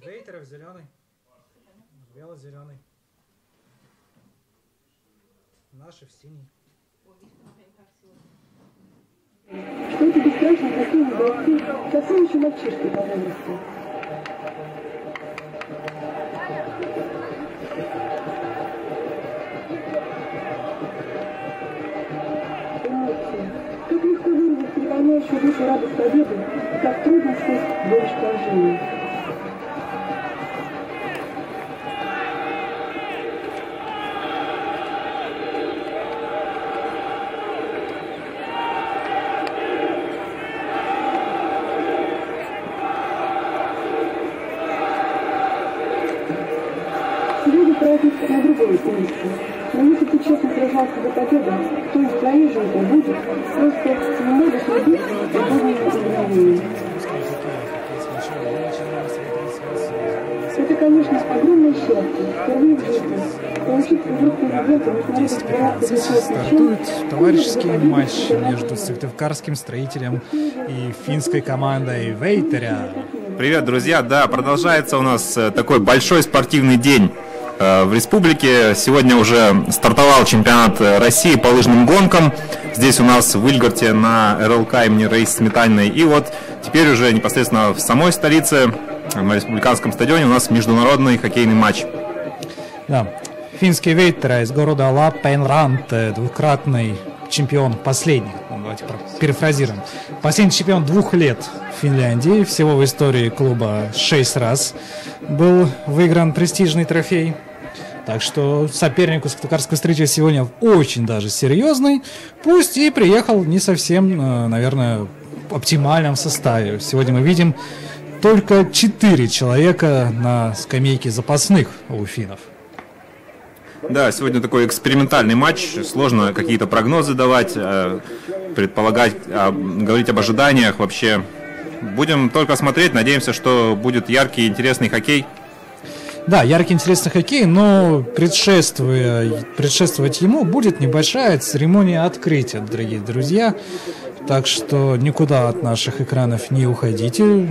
Вейтеров зеленый. Бело-зеленый. Наши в синий. Что это бесстрашно красивые бойцы, совсем еще мальчишки по возрасту. Эмоции. Как легко выразить переполняющую душу радость победы, как трудно сквозь горечь поражения. Праздник на другой улице. Но если ты честно сражался за победу, то и твоей жизни будет просто немного следить за Божьим изменением. Это, конечно, огромное счастье. Впервые в жизни получить игру президента международных Здесь стартует товарищеский матч между сыктывкарским строителем и финской командой Вейтеря. Привет, друзья! Да, продолжается у нас такой большой спортивный день в республике. Сегодня уже стартовал чемпионат России по лыжным гонкам. Здесь у нас в Вильгарте на РЛК имени Раисы Сметаниной. И вот теперь уже непосредственно в самой столице, на республиканском стадионе, у нас международный хоккейный матч. Да. Финский Вейтер из города Лаппенрант, двукратный чемпион, последний, давайте перефразируем, последний чемпион 2 лет в Финляндии. Всего в истории клуба 6 раз был выигран престижный трофей. Так что соперник у сыктывкарского строителя сегодня очень даже серьезный. Пусть и приехал не совсем, наверное, в оптимальном составе. Сегодня мы видим только 4 человека на скамейке запасных у финнов. Да, сегодня такой экспериментальный матч. Сложно какие-то прогнозы давать, предполагать, говорить об ожиданиях. Вообще будем только смотреть. Надеемся, что будет яркий, интересный хоккей. Да, яркий, интересный хоккей, но предшествовать ему будет небольшая церемония открытия, дорогие друзья. Так что никуда от наших экранов не уходите.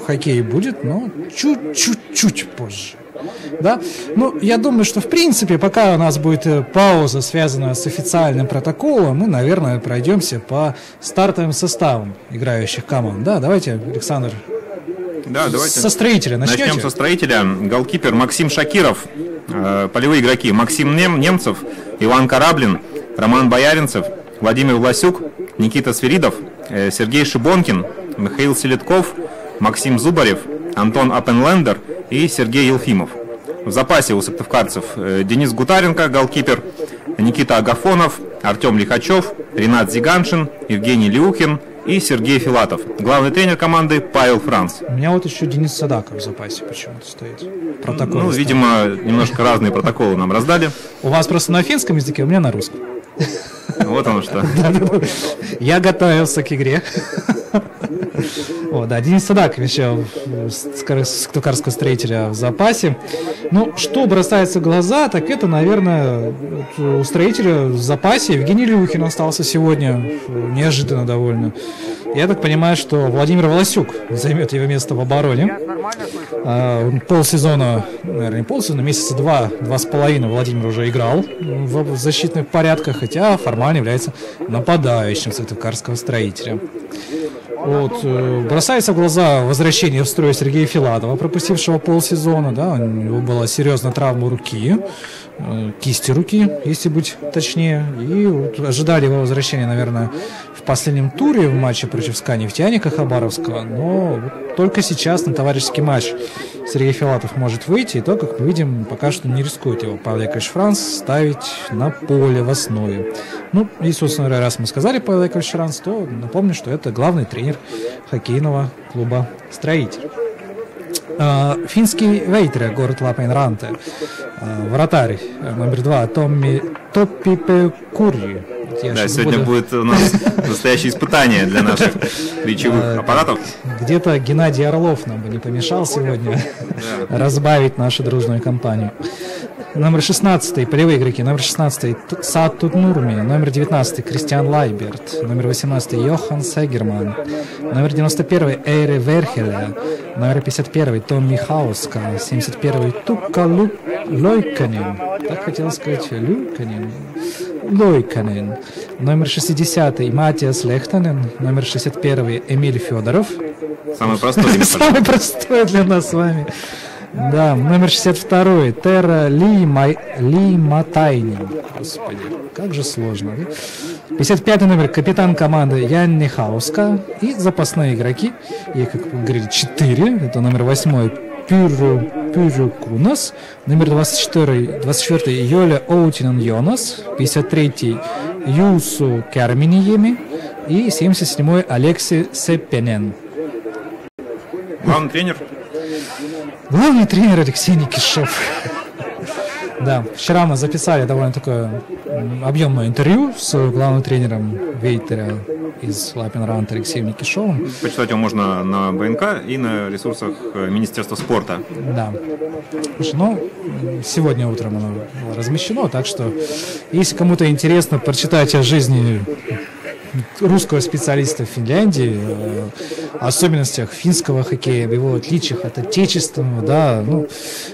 Хоккей будет, но чуть-чуть позже. Да? Ну, я думаю, что в принципе, пока у нас будет пауза, связанная с официальным протоколом, мы, наверное, пройдемся по стартовым составам играющих команд. Да, давайте, Александр, да, давайте со строителя начнете? Начнем со строителя. Голкипер Максим Шакиров, полевые игроки Максим Немцев, Иван Кораблин, Роман Бояринцев, Владимир Власюк, Никита Свиридов, Сергей Шибонкин, Михаил Селедков, Максим Зубарев, Антон Аппенлендер и Сергей Елфимов. В запасе у сыктывкарцев Денис Гутаренко, голкипер, Никита Агафонов, Артем Лихачев, Ренат Зиганшин, Евгений Леухин и Сергей Филатов. Главный тренер команды Павел Франц. У меня вот еще Денис Садаков в запасе почему-то стоит. Протокол. Ну, видимо, немножко разные протоколы нам раздали. У вас просто на финском языке, у меня на русском. Вот оно что. Я готовился к игре. О, да, Денис Садаков еще сыктывкарского строителя в запасе. Ну, что бросается в глаза, так это, наверное, у строителя в запасе Евгений Люхин остался сегодня, неожиданно довольно. Я так понимаю, что Владимир Власюк займет его место в обороне. Полсезона, наверное, не полсезона, месяца 2-2,5 Владимир уже играл в защитных порядках, хотя формально является нападающим сыктывкарского строителя. Вот, бросается в глаза возвращение в строй Сергея Филатова, пропустившего полсезона. Да, у него была серьезная травма руки, кисти руки, если быть точнее. И вот ожидали его возвращения, наверное, в последнем туре в матче против СКА Нефтяника Хабаровского. Но вот только сейчас на товарищеский матч Сергей Филатов может выйти. И то, как мы видим, пока что не рискует его Павел Яковлевич Франц ставить на поле в основе. Ну, и, собственно, раз мы сказали Павел Яковлевич Франц, то напомню, что это главный тренер хоккейного клуба «Строитель». Финский Вейтер, город Лаппенранте, вратарь номер 2 Топпи Пекурри. Да, сегодня будет у нас настоящее испытание для наших речевых аппаратов. Где-то Геннадий Орлов нам бы не помешал сегодня разбавить нашу дружную компанию. Номер 16 полевые игроки. Номер 16 Сатут Нурми. Номер 19 Кристиан Лайберт. Номер 18 Йохан Сегерман. Номер 91 Эйре Верхеле. Номер 51 Томми Хауска. 71 Тукка Лойканин. Так хотел сказать Люканин. Лойканин. Номер 60 Матиас Лехтанен. Номер 61 Эмиль Федоров. Самый простой. Самый простой для нас с вами. Да, номер 62 Терра Ли Матайнин. Господи, как же сложно. 55 номер капитан команды Янни Хауска. И запасные игроки, их, как вы говорили, 4. Это номер 8 Пюру Кунас. Номер 24 Йоля Оутинен Йонас. 53 Юсу Керминиеми. И 77 Алекси Сеппенен. Главный тренер? Главный тренер Алексей Никишов. Да, вчера мы записали довольно такое объемное интервью с главным тренером Вейтера из Лапенранта Алексеем Никишовым. Почитать его можно на БНК и на ресурсах Министерства спорта. Да. Ну, сегодня утром оно было размещено, так что если кому-то интересно прочитать о жизни русского специалиста в Финляндии, особенностях финского хоккея, его отличиях от отечественного, да, ну,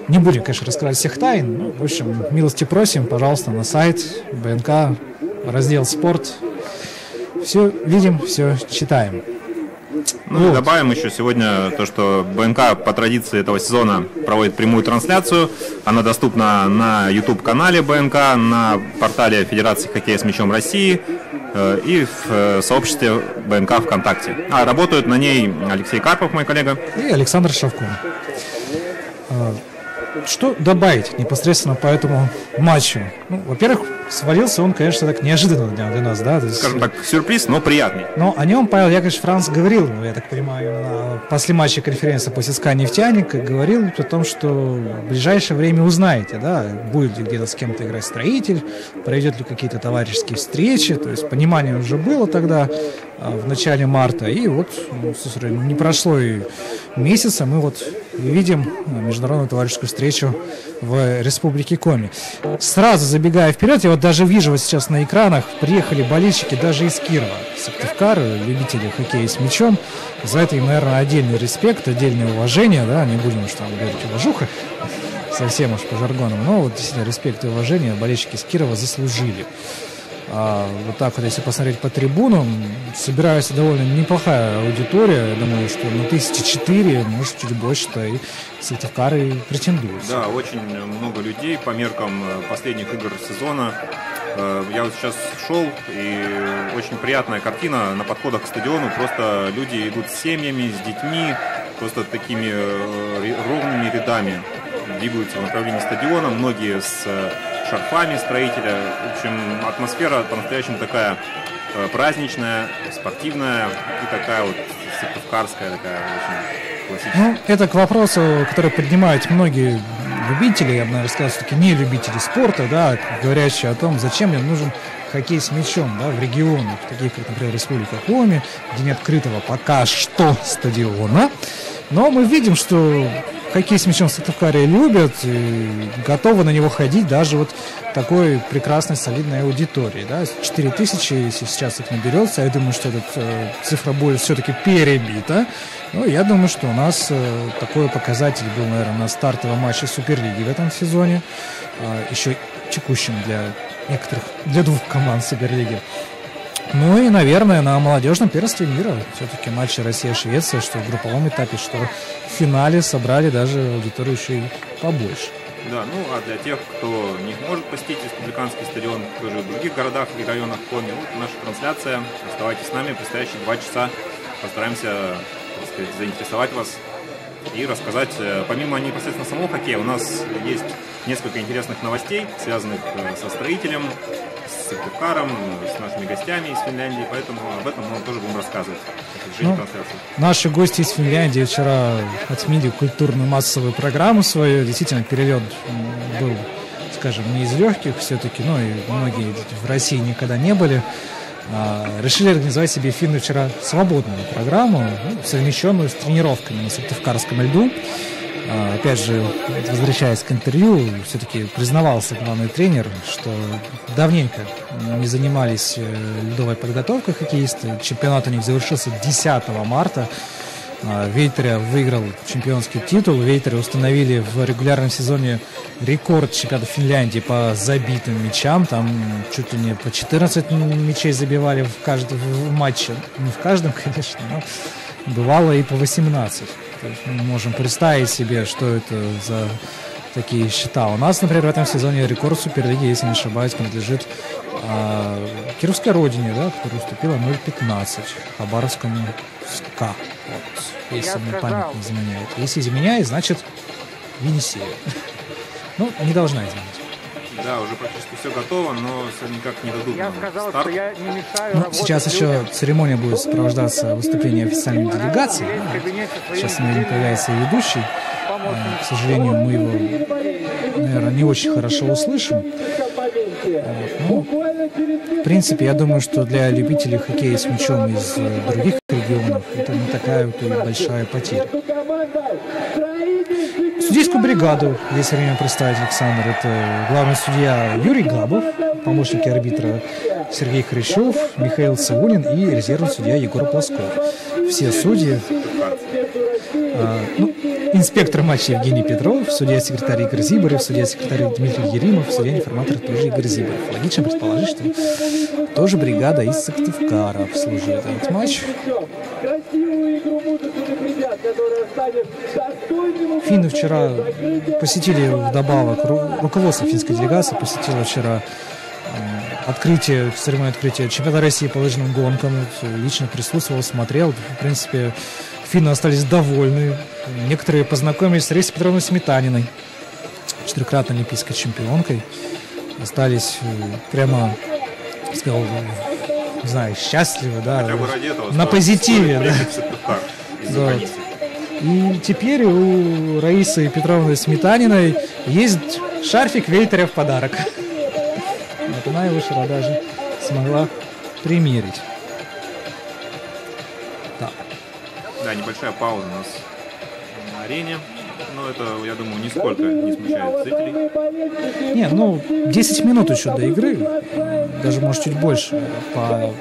не будем, конечно, раскрывать всех тайн, ну, в общем, милости просим, пожалуйста, на сайт БНК, раздел «Спорт», все видим, все читаем. Ну и добавим еще сегодня то, что БНК по традиции этого сезона проводит прямую трансляцию. Она доступна на YouTube-канале БНК, на портале Федерации хоккея с мячом России и в сообществе БНК ВКонтакте. А работают на ней Алексей Карпов, мой коллега. И Александр Шавкун. Что добавить непосредственно по этому матчу? Ну, во-первых, свалился он, конечно, так неожиданно для нас, да? То есть, скажем так, сюрприз, но приятный. Но о нем Павел Яковлевич Франц говорил, ну, я так понимаю, на после матча конференции по СКА «Нефтяник», говорил о том, что в ближайшее время узнаете, да, будет ли где-то с кем-то играть строитель, пройдет ли какие-то товарищеские встречи, то есть понимание уже было тогда, в начале марта, и вот, не прошло и месяца, мы вот видим международную товарищескую встречу в Республике Коми. Сразу забегая вперед, я вот даже вижу вот сейчас на экранах, приехали болельщики даже из Кирова, Сыктывкар, любители хоккея с мячом. За это им, наверное, отдельный респект, отдельное уважение, да, не будем уж там говорить уважуха, совсем уж по жаргону, но вот действительно респект и уважение болельщики из Кирова заслужили. Вот так вот, если посмотреть по трибунам, собирается довольно неплохая аудитория. Я думаю, что на 1004, может, чуть больше-то и Сыктывкар и претендует. Да, очень много людей по меркам последних игр сезона. Я вот сейчас шел, и очень приятная картина на подходах к стадиону. Просто люди идут с семьями, с детьми, просто такими ровными рядами двигаются в направлении стадиона. Многие с шарфами строителя. В общем, атмосфера по-настоящему такая праздничная, спортивная и такая вот сыктывкарская, такая очень классическая. Ну, это к вопросу, который поднимают многие любители, я бы, наверное, сказал, все-таки не любители спорта, да, говорящие о том, зачем им нужен хоккей с мячом, да, в регионах, таких как, например, Республика Коми, где нет открытого пока что стадиона. Но мы видим, что хоккей с мячом в Сыктывкаре любят и готовы на него ходить даже вот такой прекрасной, солидной аудитории. Да? 4000, если сейчас их наберется, я думаю, что эта цифра будет все-таки перебита. Но я думаю, что у нас такой показатель был, наверное, на стартовом матче Суперлиги в этом сезоне. Еще текущем для некоторых, для двух команд Суперлиги. Ну и, наверное, на молодежном первенстве мира все-таки матчи Россия-Швеция, что в групповом этапе, что в финале собрали даже аудиторию еще и побольше. Да, ну а для тех, кто не может посетить республиканский стадион тоже в других городах и районах Коми, вот наша трансляция. Оставайтесь с нами, предстоящие 2 часа. Постараемся, так сказать, заинтересовать вас и рассказать. Помимо непосредственно самого хоккея, у нас есть несколько интересных новостей, связанных со строителем, с Сыктывкаром, с нашими гостями из Финляндии, поэтому об этом мы тоже будем рассказывать. Наши гости из Финляндии вчера отменили культурную массовую программу свою. Действительно, перелет был, скажем, не из легких все-таки, но и многие в России никогда не были. Решили организовать себе финны вчера свободную программу, совмещенную с тренировками на сыктывкарском льду. Опять же, возвращаясь к интервью, все-таки признавался главный тренер, что давненько не занимались ледовой подготовкой хоккеисты. Чемпионат у них завершился 10 марта. Вейтеря выиграл чемпионский титул. Вейтеры установили в регулярном сезоне рекорд чемпионата Финляндии по забитым мячам. Там чуть ли не по 14 мячей забивали в матче. Не в каждом, конечно, но бывало и по 18. То есть мы можем представить себе, что это за такие счета. У нас, например, в этом сезоне рекорд Суперлиги, если не ошибаюсь, принадлежит Кировской Родине, да, которая уступила 0-15 Хабаровскому СКА. Вот, если мне память не изменяет. Если изменяет, значит Енисея. Ну, не должна изменить. Да, уже практически все готово, но все никак не дадут старт. Что я не мешаю Сейчас еще церемония будет сопровождаться выступлением официальной делегации. Сейчас на ней появляется ведущий. К сожалению, мы его, наверное, не очень хорошо услышим. Ну, в принципе, я думаю, что для любителей хоккея с мячом из других регионов это не такая вот и большая потеря. Судейскую бригаду здесь время представить, Александр. Это главный судья Юрий Габов, помощники арбитра Сергей Хрящев, Михаил Цивулин и резервный судья Егор Плосков. Все судьи. Инспектор матча Евгений Петров, судья-секретарь Игорь Зибарев, судья-секретарь Дмитрий Еримов, судья-информатор тоже Игорь Зибарев. Логично предположить, что тоже бригада из Сыктывкара обслуживает этот матч. Финны вчера посетили вдобавок, руководство финской делегации посетило вчера церемонию открытия чемпионата России по лыжным гонкам. Лично присутствовал, смотрел. В принципе, финны остались довольны. Некоторые познакомились с Раисой Петровной Сметаниной, 4-кратной олимпийской чемпионкой. Остались прямо, сказал, не знаю, счастливы, да, на позитиве. Да. Да. И теперь у Раисы Петровны Сметаниной есть шарфик Вейтеря в подарок. Вот она его вчера даже смогла примерить. Так. Да, небольшая пауза у нас на арене. Но это, я думаю, нисколько не смущает зрителей. Не, 10 минут еще до игры. Даже, может, чуть больше по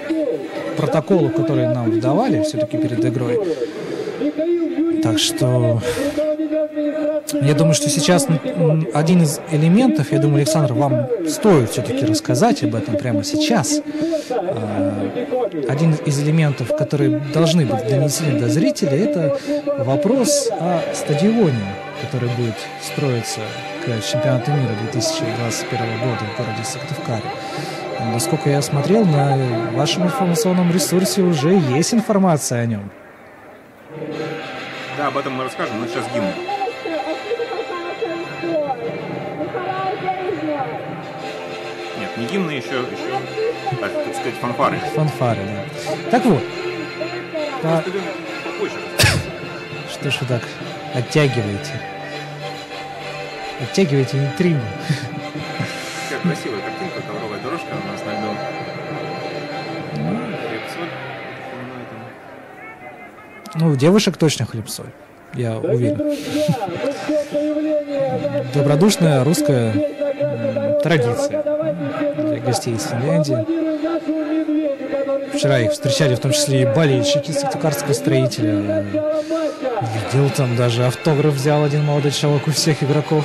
протоколу, который нам выдавали все-таки перед игрой. Так что я думаю, что сейчас один из элементов, я думаю, Александр, вам стоит все-таки рассказать об этом прямо сейчас. Один из элементов, которые должны быть донесены до зрителей, это вопрос о стадионе, который будет строиться к чемпионату мира 2021 года в городе Сыктывкаре. Насколько я смотрел, на вашем информационном ресурсе уже есть информация о нем. Да, об этом мы расскажем, но сейчас гимн. Нет, не гимны, еще так сказать, фанфары. Фанфары, да. Так вот. Что ж вы так оттягиваете? Оттягиваете интригу. Какая красивая картинка, ковровая дорожка у нас на льду. Ну, девушек точно хлеб-соль, я уверен. Добродушная русская традиция для гостей из Финляндии. Вчера их встречали в том числе и болельщики сыктывкарского строителя. Видел, там даже автограф взял один молодой человек у всех игроков.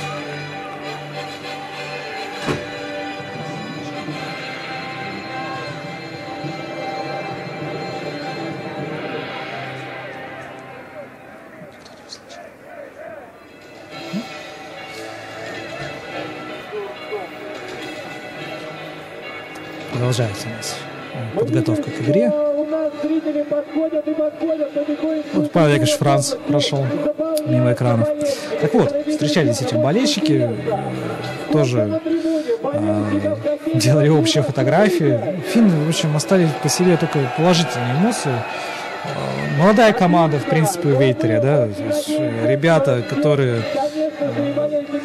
Продолжается у нас подготовка к игре. Вот Павел Яковлевич Франц прошел мимо экранов. Так вот, встречались эти болельщики, тоже делали общие фотографии. Финны, в общем, оставили по себе только положительные эмоции. Молодая команда, в принципе, у Вейтеря, да, ребята, которые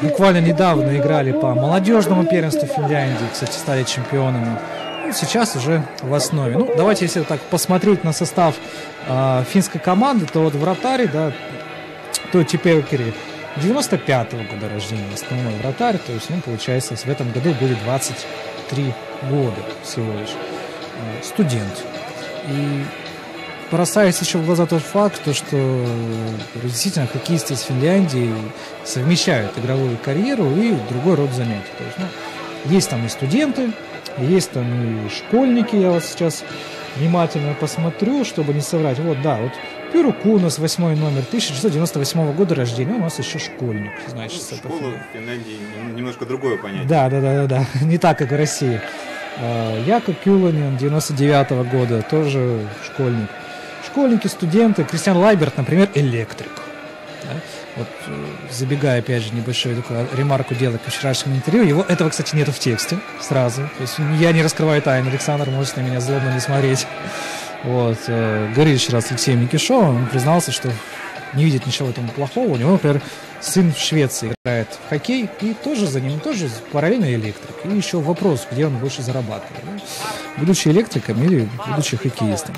буквально недавно играли по молодежному первенству Финляндии, кстати, стали чемпионами. Сейчас уже в основе. Ну, давайте, если так посмотреть на состав финской команды, то вот вратарь, да, то Типекери, 95-го года рождения, основной вратарь, то есть ему, получается, в этом году будет 23 года всего лишь. Студент. И бросается еще в глаза тот факт, что действительно хоккеисты из Финляндии совмещают игровую карьеру и другой род занятий. То есть, есть там и студенты, есть там и школьники, я вот сейчас внимательно посмотрю, чтобы не соврать. Вот, да, вот Пюру Кунас, 8 номер, 1998 года рождения, у нас еще школьник, значит. Школа в Финляндии немножко другое понятие. Да, не так, как в России. Якоб Кюланин, 99 года, тоже школьник. Школьники, студенты, Кристиан Лайберт, например, электрик. Да? Вот, забегая, опять же, небольшую такую ремарку делать по вчерашнему интервью, этого, кстати, нету в тексте сразу. То есть я не раскрываю тайну, Александр может на меня злобно не смотреть. Вот. Говорит еще раз Алексей Микишов, он признался, что не видит ничего в этом плохого. У него, например, сын в Швеции играет в хоккей, и тоже за ним тоже параллельно электрик. И еще вопрос, где он больше зарабатывает. Да? Будучи электриком или будучи хоккеистом.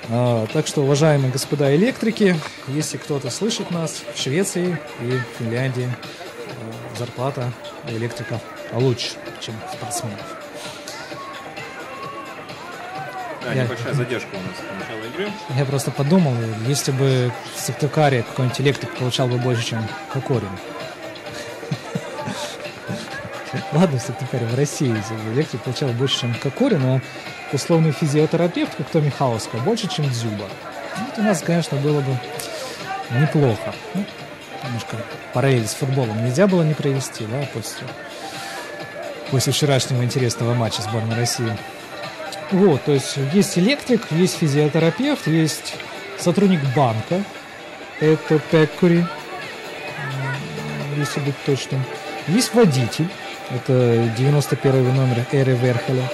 Так что, уважаемые господа электрики, если кто-то слышит нас в Швеции и в Финляндии, зарплата электриков лучше, чем спортсменов. Да, небольшая задержка у нас с начала игры. Я просто подумал, если бы в Сыктывкаре какой-нибудь электрик получал бы больше, чем Кокорин. Ладно, в Сыктывкаре, в России электрик получал больше, чем Кокорин, а условный физиотерапевт, как Томми Хауска, больше, чем Дзюба. Вот у нас, конечно, было бы неплохо. Немножко параллель с футболом нельзя было не провести, да, после вчерашнего интересного матча сборной России. Вот, то есть есть электрик, есть физиотерапевт, есть сотрудник банка, это Пеккури, если быть точным. Есть водитель, это 91 номер Эри Верхеля.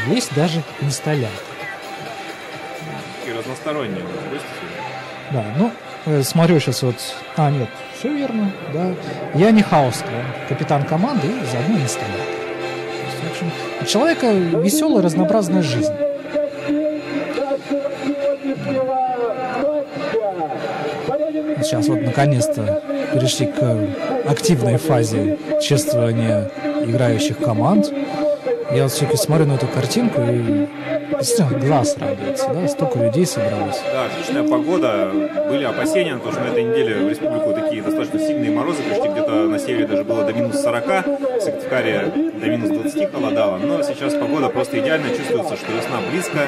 Есть даже инсталлятор. И разносторонние гости. Да, смотрю сейчас вот... нет, все верно, да. Я не Хауска, капитан команды и заодно инсталлятор. В общем, у человека веселая, разнообразная жизнь. Сейчас вот наконец-то перешли к активной фазе чествования играющих команд. Я вот все-таки смотрю на эту картинку и действительно глаз радуется, да, столько людей собралось. Да, отличная погода. Были опасения, потому что на этой неделе в республику такие достаточно сильные морозы пришли, где-то на севере даже было до минус 40, в Сыктывкаре до минус 20 холодало, но сейчас погода просто идеально, чувствуется, что весна близко,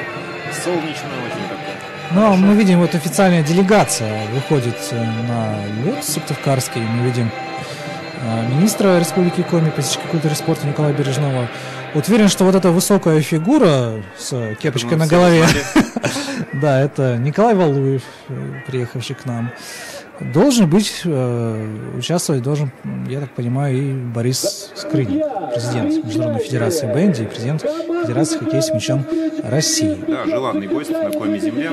солнечно, очень такое. Ну, мы видим, вот официальная делегация выходит на лед сыктывкарский, мы видим министра Республики Коми по физической культуре и спорту Николая Бережного. Уверен, что вот эта высокая фигура с кепочкой на голове, да, это Николай Валуев, приехавший к нам. Должен быть, участвовать должен, я так понимаю, и Борис Скрынник, президент Международной Федерации бенди и президент Федерации хоккея с мячом России. Да, желанный гость на Коми земле.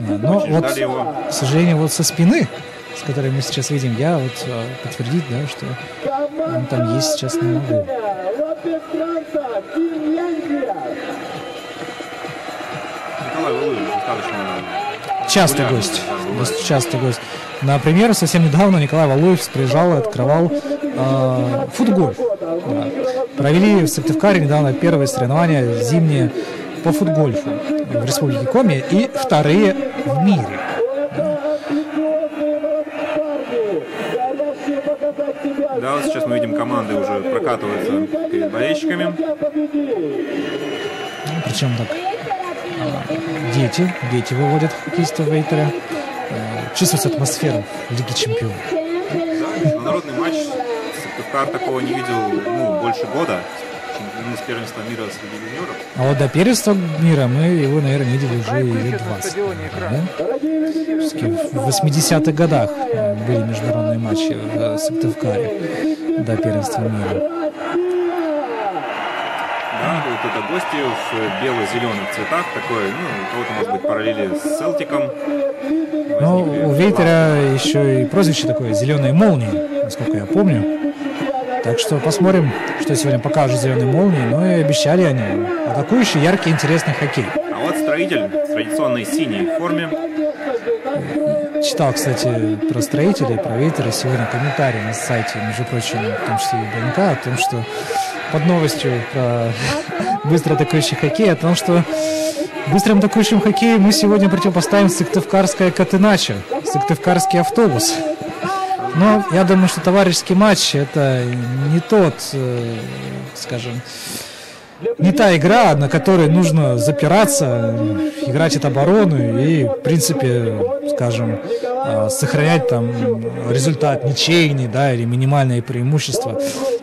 Да, но вот, его. К сожалению, вот со спины, с которой мы сейчас видим, я вот подтвердить, да, что он там есть, сейчас не могу. Николай Валуев достаточно частый гость. Частый гость. Например, совсем недавно Николай Валуев приезжал и открывал футгольф. Да. Провели в Сыктывкаре недавно первые соревнования зимние по футгольфу в Республике Коми и вторые в мире. Да, вот сейчас мы видим, команды уже прокатываются перед болельщиками. Причем так дети выводят хоккеистов Вейтера. Чувствуется атмосфера Лиги Чемпионов. Да, международный матч. Сыктывкар такого не видел больше года. С первенства мира среди юниоров. А вот до первенства мира мы его, наверное, видели уже лет 20. Да? В 80-х годах были международные матчи в Сыктывкаре до первенства мира. Да, вот это гости в бело-зеленых цветах. Такой, у кого-то, может быть, параллели с Селтиком. У Вейтера еще и прозвище такое «Зеленые молнии», насколько я помню. Так что посмотрим, что сегодня покажут «Зеленые молнии». Ну и обещали они атакующий, яркий, интересный хоккей. А вот строитель в традиционной синей форме. читал, кстати, про строителей, про Вейтера сегодня комментарий на сайте, между прочим, в том числе и БНК, о том, что под новостью про быстро атакующий хоккей, о том, что быстрым атакующим хоккеем мы сегодня противопоставим Сыктывкарское Катыначо, Сыктывкарский автобус. Но я думаю, что товарищеский матч это не тот, скажем, не та игра, на которой нужно запираться, играть от обороны и, в принципе, скажем, сохранять там результат ничейный, да, или минимальное преимущество.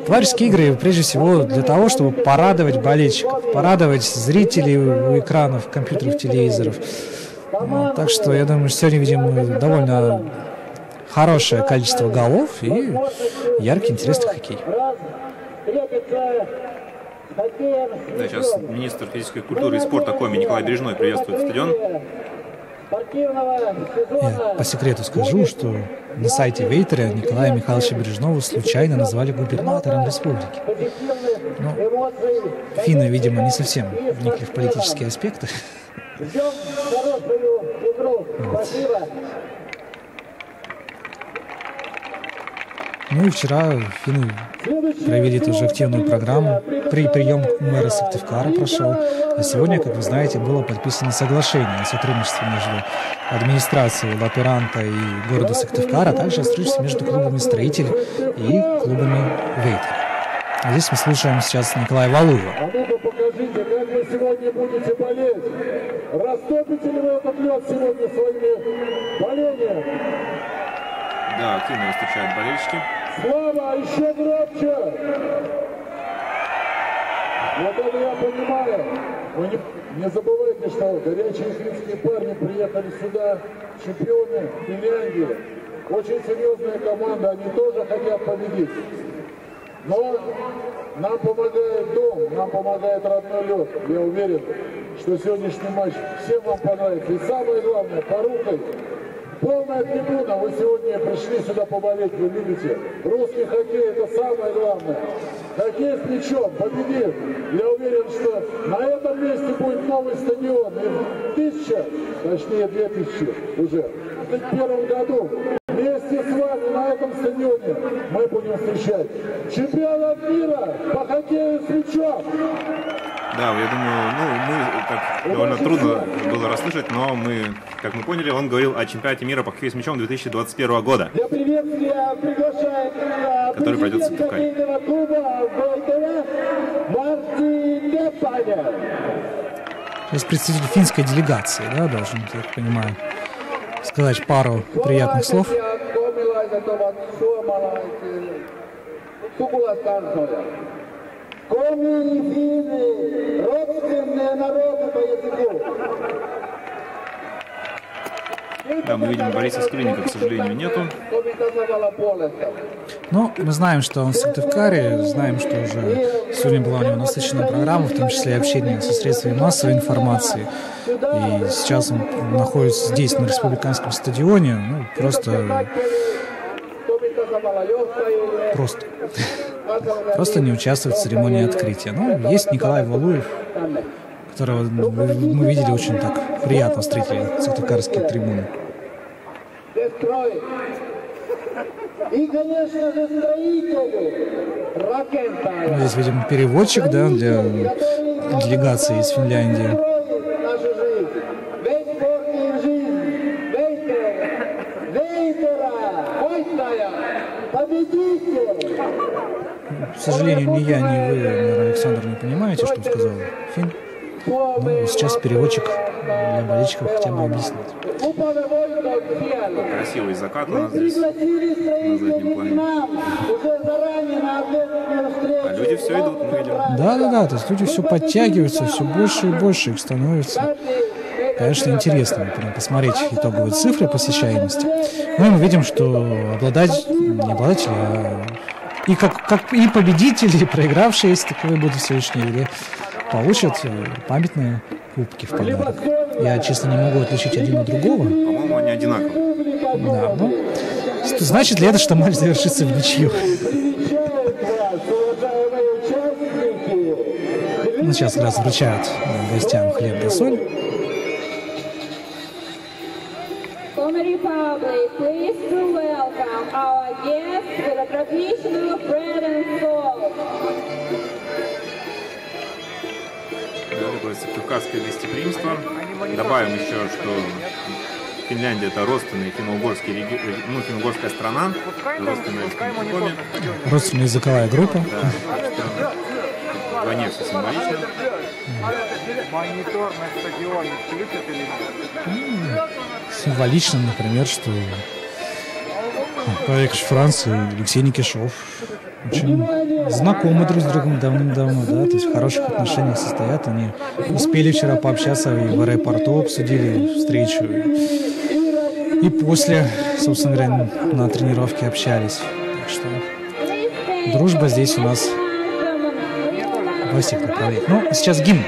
Товарищеские игры, прежде всего, для того, чтобы порадовать болельщиков, порадовать зрителей у экранов, компьютеров, телевизоров. Так что, я думаю, сегодня видим довольно хорошее количество голов и яркий, интересный хоккей. Да, сейчас министр физической культуры и спорта Коми Николай Бережной приветствует стадион. Я по секрету скажу, что на сайте Вейтера Николая Михайловича Бережного случайно назвали губернатором республики. Но финны, видимо, не совсем вникли в политические аспекты. Вот. Ну и вчера финны провели тоже активную программу. Прием мэра Сыктывкара прошел. А сегодня, как вы знаете, было подписано соглашение о сотрудничестве между администрацией Лаперанта и города Сыктывкара, а также о сотрудничестве между клубами строителей и клубами Вейтера. А здесь мы слушаем сейчас Николая Валуева. А ну-ка покажите, как вы сегодня будете болеть. Растопите ли вы этот лед сегодня своими болением? Да, активно встречают болельщики. Слава, еще громче! Вот это я понимаю. Вы не забывайте, что горячие финские парни приехали сюда, чемпионы Финляндии. Очень серьезная команда, они тоже хотят победить. Но нам помогает дом, нам помогает родной лед. Я уверен, что сегодняшний матч всем вам понравится. И самое главное, порукой. Полная трибуна, вы сегодня пришли сюда поболеть, вы любите. Русский хоккей — это самое главное. Хоккей с мячом победит. Я уверен, что на этом месте будет новый стадион. И 1000, точнее 2000 уже, в 2001 году. Вместе с вами на этом стадионе мы будем встречать чемпионат мира по хоккею с мячом. Да, я думаю, мы так довольно трудно было расслышать, но мы, как мы поняли, он говорил о чемпионате мира по хоккею с мячом 2021 года, Для приветствия приглашает который пройдет в президент Сыктывкаре. хоккейного клуба Вейтера Марти Депаня. Сейчас представитель финской делегации, да, должен, я так понимаю, сказать пару приятных слов. Коми и финны, родственные народы по языку. Да, мы видим Бориса Скрынника, к сожалению, нету. Но мы знаем, что он в Сыктывкаре, знаем, что уже сегодня была у него насыщенная программа, в том числе и общение со средствами массовой информации. И сейчас он находится здесь, на республиканском стадионе, ну, просто не участвует в церемонии открытия. Но есть Николай Валуев, которого мы видели, очень так приятно встретили сыктывкарские трибуны. И, конечно же, строители. Здесь видим переводчик, да, для делегации из Финляндии. К сожалению, ни я, ни вы, наверное, Александр, не понимаете, что сказал Финн. Но сейчас переводчик для болельщиков хотя бы объяснит. Красивый закат у нас здесь на заднем плане. А люди все идут, мы видим. Да, то есть люди все подтягиваются, все больше и больше их становится. Конечно, интересно посмотреть итоговые цифры посещаемости. Ну и мы видим, что не обладатели, а и как и победители, и проигравшие, если таковые будут в сегодняшней игре, получат памятные кубки в подарок. Я, честно, не могу отличить один от другого. По-моему, они одинаковые. Да, ну, значит ли это, что матч завершится в ничью? Ну, сейчас как раз вручают гостям хлеб да соль. Republic, please to welcome our guests with a traditional bread and salt. Такое сыктывкарское гостеприимство. Добавим еще, что Финляндия это родственный финно-угорский регион, финно-угорская страна, родственная языковая. Родственная языковая группа. Да, вдвойне все символично. Монитор на стадионе включат или нет? Символично, например, что Павел Франц и Алексей Никишов очень знакомы друг с другом давным-давно, да, то есть в хороших отношениях состоят. Они успели вчера пообщаться и в аэропорту обсудили встречу. И после, собственно говоря, на тренировке общались. Так что дружба здесь у нас во всех направлениях. Ну, сейчас гимн.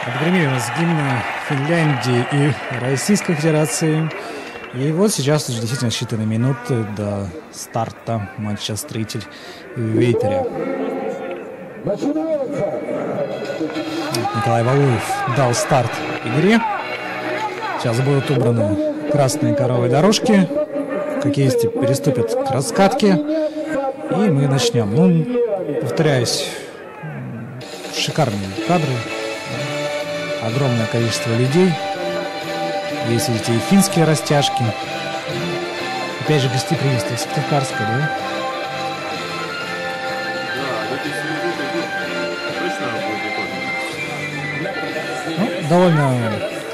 Отгремели у нас гимны Финляндии и Российской Федерации. И вот сейчас уже действительно считанные минуты до старта матча «Строитель» в Вейтере. Николай Валуев дал старт игре. Сейчас будут убраны красные ковровые дорожки. Хоккеисты переступят к раскатке. И мы начнем. Ну, повторяюсь, шикарные кадры. Огромное количество людей. Есть, видите, и финские растяжки. Опять же, гостеприимство сыктывкарское, да? Ну, довольно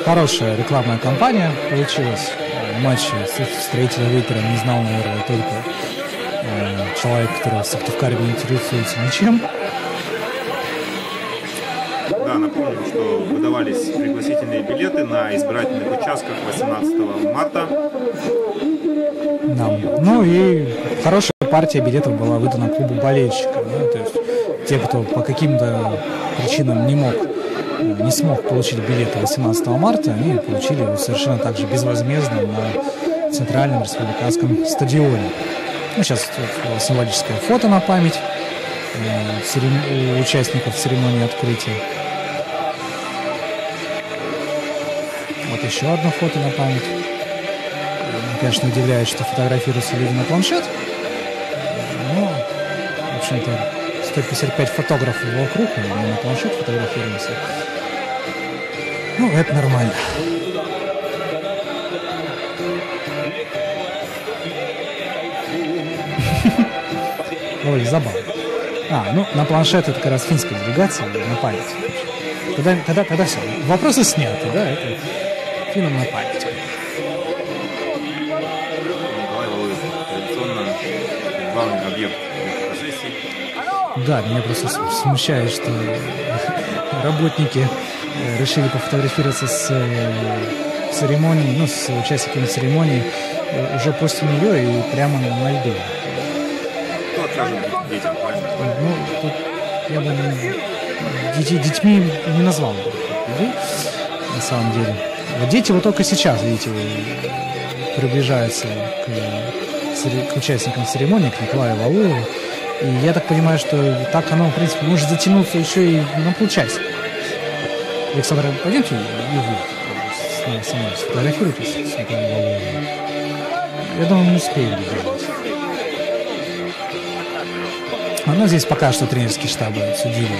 хорошая рекламная кампания получилась. Матч «Строителя Вейтера» не знал, наверное, только человек, который в Сыктывкаре не интересуется ничем. Да, напомню, что выдавались пригласительные билеты на избирательных участках 18 марта. Да. Ну и хорошая партия билетов была выдана клубу болельщиков. Да? То есть те, кто по каким-то причинам не смог получить билеты 18 марта, они получили его совершенно так же безвозмездно на Центральном республиканском стадионе. Ну, сейчас символическое фото на память у участников церемонии открытия. Вот еще одно фото на память. Меня, конечно, удивляет, что фотографируются люди на планшет. Но, в общем-то, 155 фотографов вокруг, и мы на планшет фотографируемся. Ну, это нормально. Довольно забавно. Ну, на планшет это как раз финская делегация, на память. Тогда все. Вопросы сняты, да, это финнам на память. Николай Валуев, традиционно главный объект Да, меня просто смущает, что работники решили пофотографироваться с церемонией, ну, с участниками церемонии уже после нее и прямо на льду. Кто откажет детям, правильно? Ну, тут я бы детьми не назвал бы людей, на самом деле. Вот дети вот только сейчас, видите, приближаются к участникам церемонии, к Николаю Валуеву. И я так понимаю, что так оно, в принципе, может затянуться еще и на полчаса. Александр, пойдемте и вы со мной сфотографируйтесь с Николаем Валуевым. Я думаю, мы успеем добавить. Ну, здесь пока что тренерские штабы обсудили.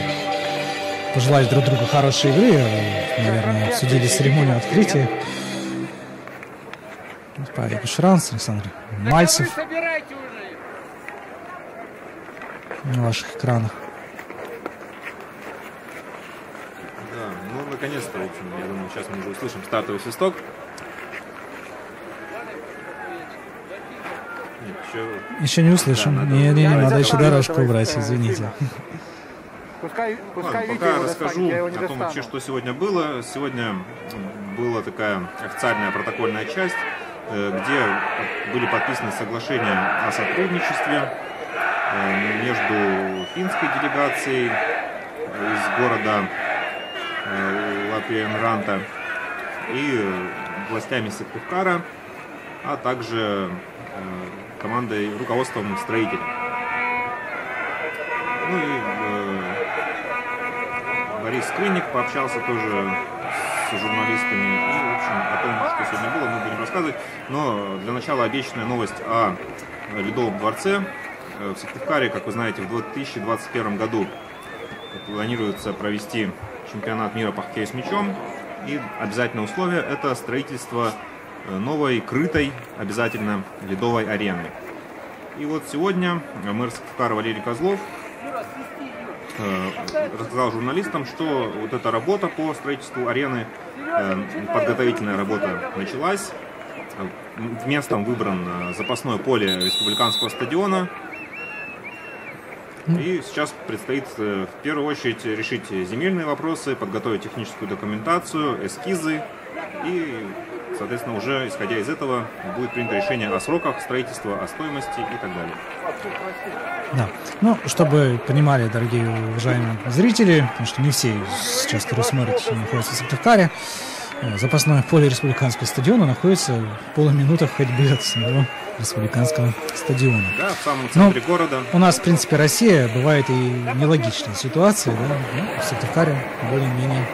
Пожелали друг другу хорошей игры. Наверное, обсудили церемонию открытия. Павел Шранц, Александр Мальцев. На ваших экранах. Да, ну, наконец-то, в общем, я думаю, сейчас мы уже услышим стартовый свисток. Нет, еще не услышим. Да, не, надо еще дорожку убрать, извините. Пускай пока расскажу о том, вообще, что сегодня было. Сегодня была такая официальная протокольная часть, где были подписаны соглашения о сотрудничестве между финской делегацией из города Лапиенранта и властями Сыктывкара, а также командой, руководством строителей. Ну и Борис Скрынник пообщался тоже с журналистами и, в общем, о том, что сегодня было, мы будем рассказывать. Но для начала обещанная новость о Ледовом дворце. В Сыктывкаре, как вы знаете, в 2021 году планируется провести чемпионат мира по хоккею с мячом. И обязательное условие – это строительство новой, крытой, обязательно ледовой арены. И вот сегодня мэр Сыктывкара Валерий Козлов рассказал журналистам, что вот эта работа по строительству арены, подготовительная работа началась. Местом выбран запасное поле республиканского стадиона. И сейчас предстоит в первую очередь решить земельные вопросы, подготовить техническую документацию, эскизы. И, соответственно, уже исходя из этого будет принято решение о сроках строительства, о стоимости и так далее. Да. Ну, чтобы понимали, дорогие уважаемые зрители, потому что не все сейчас, которые смотрят, находятся в Сыктывкаре, запасное поле республиканского стадиона находится в полуминутах ходьбы от самого республиканского стадиона. Да, в самом центре города. У нас, в принципе, Россия, бывает и нелогичные ситуации, да, но в Сыктывкаре более-менее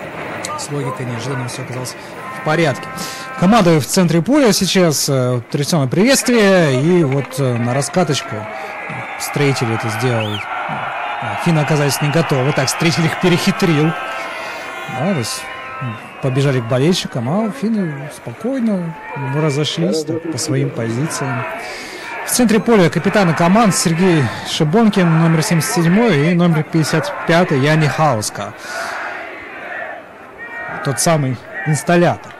с логикой неожиданно все оказалось в порядке. Команда в центре поля сейчас, традиционное приветствие, и вот на раскаточку строители это сделали. Финны оказались не готовы, так, строитель их перехитрил. Да, то есть побежали к болельщикам, а финны спокойно разошлись так, по своим позициям. В центре поля капитаны команд Сергей Шибонкин, номер 77, и номер 55 Яни Хауска. Тот самый инсталлятор.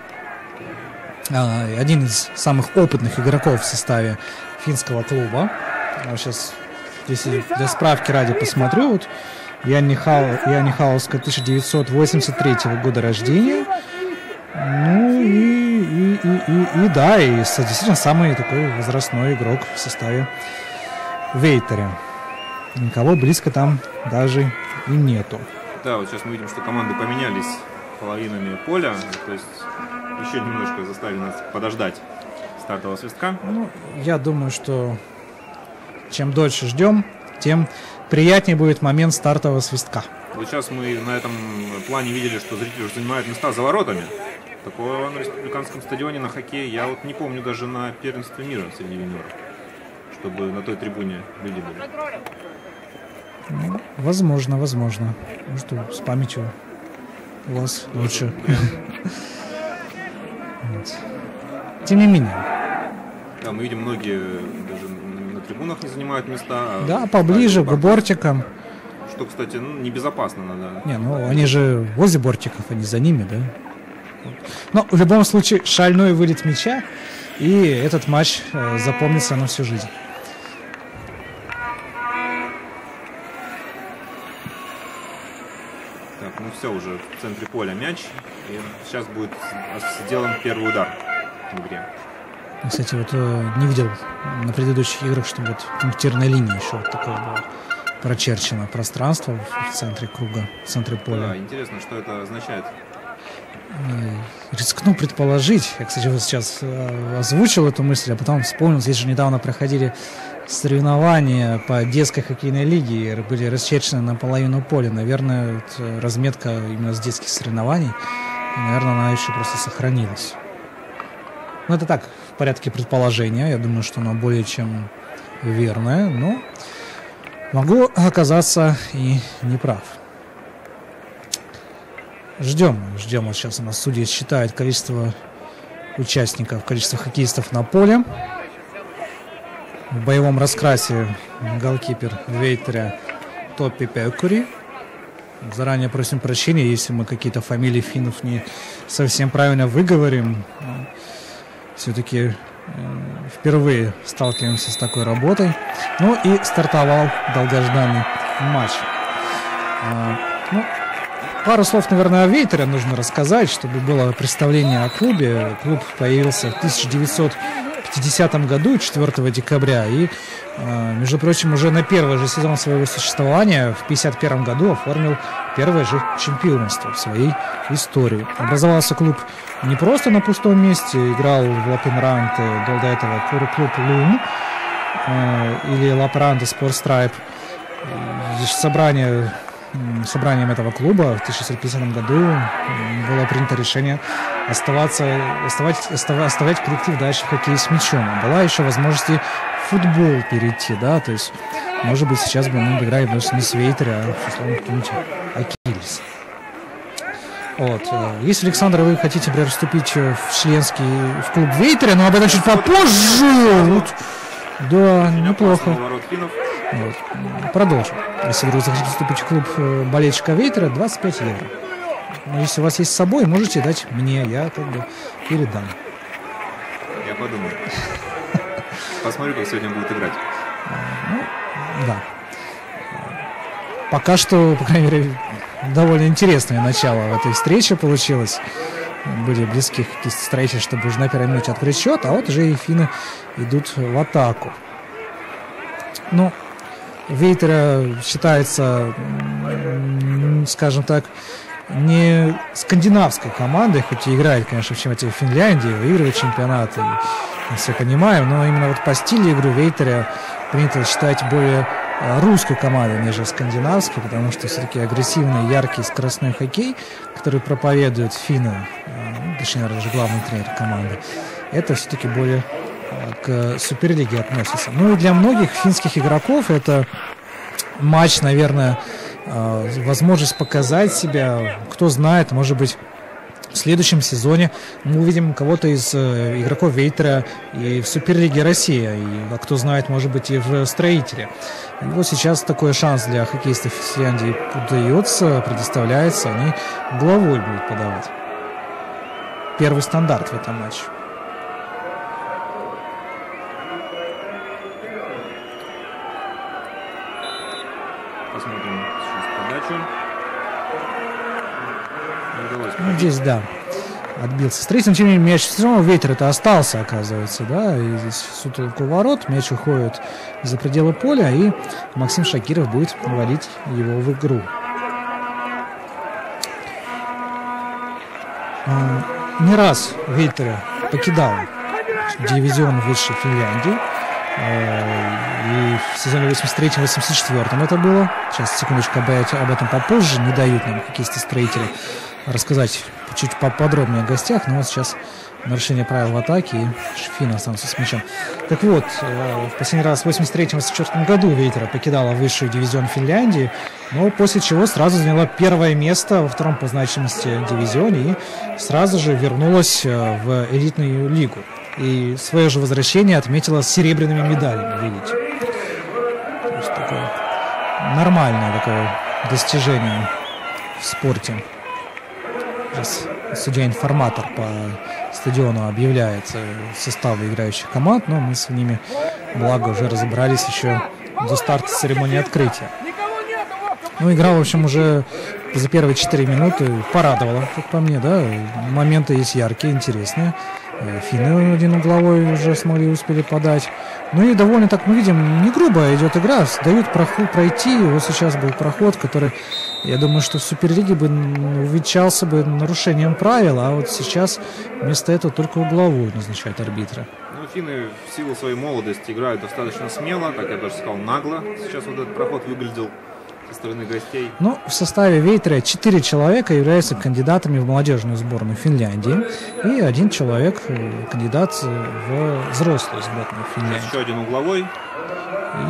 Один из самых опытных игроков в составе финского клуба. Сейчас, если для справки ради посмотрю, вот Яни Хауска 1983 года рождения. Ну и да, и действительно самый такой возрастной игрок в составе Вейтеря. Никого близко там даже и нету. Да, вот сейчас мы видим, что команды поменялись половинами поля, то есть еще немножко заставили нас подождать стартового свистка. Ну, я думаю, что чем дольше ждем, тем приятнее будет момент стартового свистка. Вот сейчас мы на этом плане видели, что зрители уже занимают места за воротами. Такого на республиканском стадионе на хоккее я вот не помню даже на первенстве мира среди юниоров, чтобы на той трибуне люди были. Ну, возможно. Может, с памятью у вас лучше. Тем не менее. Да, мы видим, многие даже на трибунах не занимают места. Да, поближе, к бортикам. Что, кстати, небезопасно надо. Не, ну они же возле бортиков, а не за ними, да? Но в любом случае шальной вылет мяча, и этот матч запомнится на всю жизнь. все уже в центре поля мяч. И сейчас будет сделан первый удар в игре. Кстати, вот не видел на предыдущих играх, чтобы вот пунктирная линия еще вот такое было прочерчено пространство в центре круга, в центре поля. Да, интересно, что это означает. Рискну предположить, я, кстати, вот сейчас озвучил эту мысль, а потом вспомнил, здесь же недавно проходили соревнования по детской хоккейной лиге, были расчерчены наполовину поля. Наверное, вот разметка именно с детских соревнований, и, наверное, она еще просто сохранилась. Ну, это так, в порядке предположения, я думаю, что оно более чем верное, но могу оказаться и неправ. Ждем. Вот сейчас у нас судьи считают количество участников, количество хоккеистов на поле. В боевом раскрасе голкипер Вейтеря Топпи Пекури. Заранее просим прощения, если мы какие-то фамилии финнов не совсем правильно выговорим. Все-таки впервые сталкиваемся с такой работой. Ну и стартовал долгожданный матч. Пару слов, наверное, о Вейтере нужно рассказать, чтобы было представление о клубе. Клуб появился в 1950 году, 4 декабря. И, между прочим, уже на первый же сезон своего существования в 1951 году оформил первое же чемпионство в своей истории. Образовался клуб не просто на пустом месте, играл в Лапинранте, был до этого клуб Лун или Лапранте Спортстрайп. Собранием этого клуба в 1950 году было принято решение оставлять коллектив дальше в хоккее с мячом. Была еще возможность в футбол перейти, да, то есть, может быть, сейчас бы мы играли больше не с Вейтеря, а условно каким-нибудь Акилис. Вот. Если, Александр, вы хотите, например, вступить в клуб Вейтеря, но об этом чуть попозже. Вот. Да, неплохо. Вот. Продолжим. Если вдруг захотите вступить в клуб болельщика Вейтера, 25 евро. Но если у вас есть с собой, можете дать мне, я как бы передам. Я подумаю. Посмотрю, как сегодня будут играть. Ну, да. Пока что, по крайней мере, довольно интересное начало в этой встрече получилось. Были близки какие-то строители, чтобы уже на первой минуте открыть счет, а вот уже и финны идут в атаку. Ну, Вейтера считается, скажем так, не скандинавской командой, хоть и играет, конечно, в чемпионате Финляндии, выигрывает чемпионаты, мы все понимаем, но именно вот по стилю игры Вейтеря принято считать более русской командой, нежели скандинавской, потому что все-таки агрессивный, яркий, скоростной хоккей, который проповедует финны, точнее, даже главный тренер команды, это все-таки более к Суперлиге относится. Ну и для многих финских игроков это матч, наверное, возможность показать себя. Кто знает, может быть, в следующем сезоне мы увидим кого-то из игроков Вейтера и в Суперлиге России, а кто знает, может быть, и в Строителе. И вот сейчас такой шанс для хоккеистов Финляндии удается, предоставляется, они головой будут подавать. Первый стандарт в этом матче. Посмотрим сейчас подачу. Ну, здесь, да, отбился. С третьим, тем не менее, мяч все равно Вейтер это остался, оказывается, да, и здесь сутолку ворот, мяч уходит за пределы поля, и Максим Шакиров будет вводить его в игру. Не раз Вейтера покидал дивизион высшей Финляндии. И в сезоне 83-84 это было. Сейчас, секундочку, об этом попозже. Не дают нам хоккеисты-строители рассказать чуть поподробнее о гостях. Но вот сейчас нарушение правил в атаке, и финны останутся с мячом. Так вот, в последний раз в 83-84 году Вейтера покидала высший дивизион Финляндии, но после чего сразу заняла первое место во втором по значимости дивизионе и сразу же вернулась в элитную лигу. И свое же возвращение отметила серебряными медалями, видите. То есть такое нормальное такое достижение в спорте. Сейчас судья-информатор по стадиону объявляет составы играющих команд, но мы с ними, благо, уже разобрались еще до старта церемонии открытия. Ну, игра, в общем, уже за первые 4 минуты порадовала, как по мне, да. Моменты есть яркие, интересные. Финны один угловой уже успели подать. Ну и довольно так мы видим, не грубо идет игра, дают проход пройти. Вот сейчас был проход, который, я думаю, что в Суперлиге бы увенчался бы нарушением правил, а вот сейчас вместо этого только угловую назначают арбитра. Ну, финны в силу своей молодости играют достаточно смело, так я даже сказал, нагло. Сейчас вот этот проход выглядел со стороны гостей. Ну, в составе Вейтера 4 человека являются кандидатами в молодежную сборную Финляндии. И 1 человек кандидат в взрослую сборную Финляндии. Еще один угловой.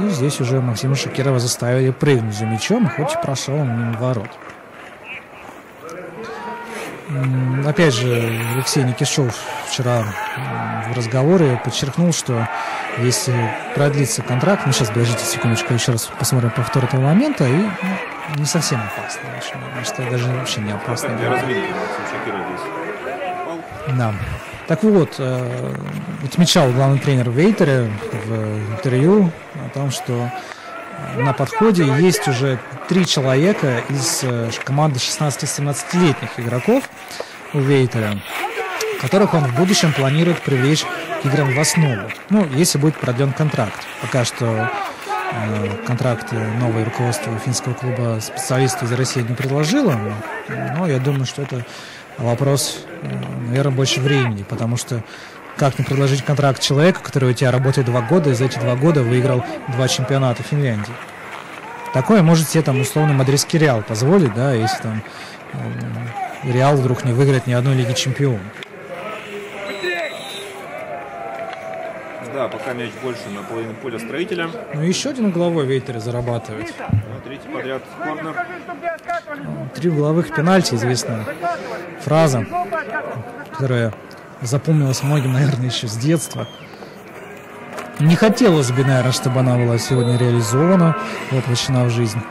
И здесь уже Максима Шакирова заставили прыгнуть за мячом, хоть и прошел он мимо ворот. Опять же, Алексей Никишов вчера в разговоре подчеркнул, что если продлится контракт, ну сейчас, подождите секундочку, еще раз посмотрим повтор этого момента, и не совсем опасно. Что даже вообще не опасно. Да. Так вот, отмечал главный тренер Вейтера в интервью о том, что на подходе есть уже 3 человека из команды 16-17-летних игроков у Вейтера, которых он в будущем планирует привлечь к играм в основу. Ну, если будет продлен контракт. Пока что контракт новое руководство финского клуба специалистов из России не предложило, но я думаю, что это вопрос, наверное, больше времени, потому что как не предложить контракт человеку, который у тебя работает 2 года, и за эти 2 года выиграл 2 чемпионата Финляндии. Такое может себе там условно мадридский Реал позволить, да, если там Реал вдруг не выиграет ни одной Лиги Чемпионов. Да, пока мяч больше на половину поля Строителя. Ну еще один угловой Вейтер зарабатывает. Ну, 3-й подряд корнер. 3 угловых пенальти, известная фраза, которая запомнилась многим, наверное, еще с детства. Не хотелось бы, наверное, чтобы она была сегодня реализована, воплощена в жизнь.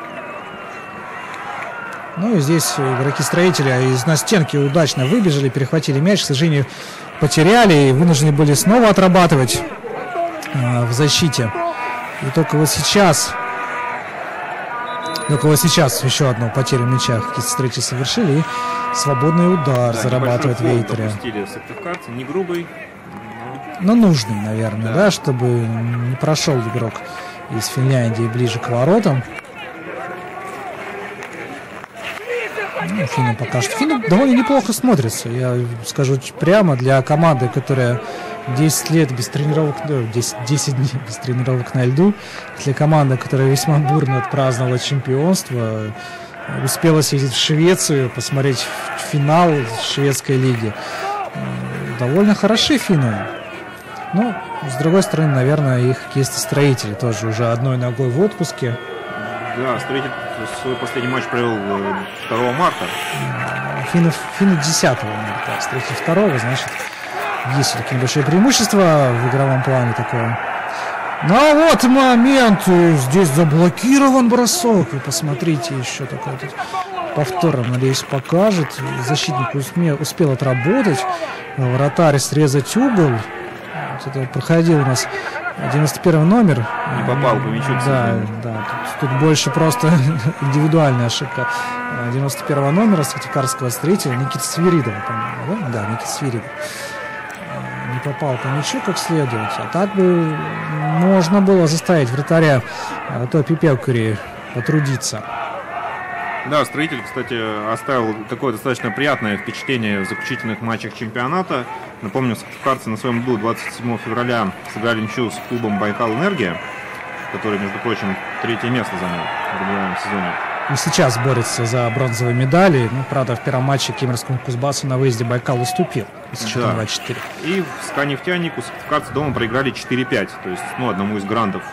Ну и здесь игроки Строителя на стенке удачно выбежали, перехватили мяч, к сожалению, потеряли и вынуждены были снова отрабатывать в защите. И только вот сейчас еще одну потерю мяча Строители совершили, и свободный удар зарабатывает Вейтера. Не грубый, но нужным, наверное, да, чтобы не прошел игрок из Финляндии ближе к воротам. Ну, финны пока что. Финны довольно неплохо смотрятся, я скажу прямо, для команды, которая 10 лет без тренировок, 10 дней без тренировок на льду, для команды, которая весьма бурно отпраздновала чемпионство, успела съездить в Швецию, посмотреть финал шведской лиги. Довольно хороши финны. Но, с другой стороны, наверное, их хоккеисты-строители тоже уже одной ногой в отпуске. Да, Строитель свой последний матч провел 2 марта. Финны 10 марта, Строитель 2, значит, есть все-таки небольшое преимущество в игровом плане такое. Ну а вот момент, здесь заблокирован бросок. Вы посмотрите, еще такой тут повтор, надеюсь, покажет. Защитник успел отработать, вратарь срезать угол. Вот это проходил у нас 91 номер. Не попал по мячу. Да, тут больше просто индивидуальная ошибка 91 номера Сыктывкарского Строителя Никита Свиридов, по-моему, да? Да, Никита Свиридов. Не попал по мячу как следует. А так бы можно было заставить вратаря Топи Пекури потрудиться. Да, Строитель, кстати, оставил такое достаточно приятное впечатление в заключительных матчах чемпионата. Напомню, сыктывкарцы на своем льду 27 февраля сыграли ничью с клубом «Байкал Энергия», который, между прочим, 3-е место занял в регулярном сезоне. И сейчас борется за бронзовые медали. Ну, правда, в первом матче Кемеровскому Кузбассу на выезде Байкал уступил с счетом 2-4. И в СКА-Нефтянику сыктывкарцы дома проиграли 4-5. То есть, одному из грандов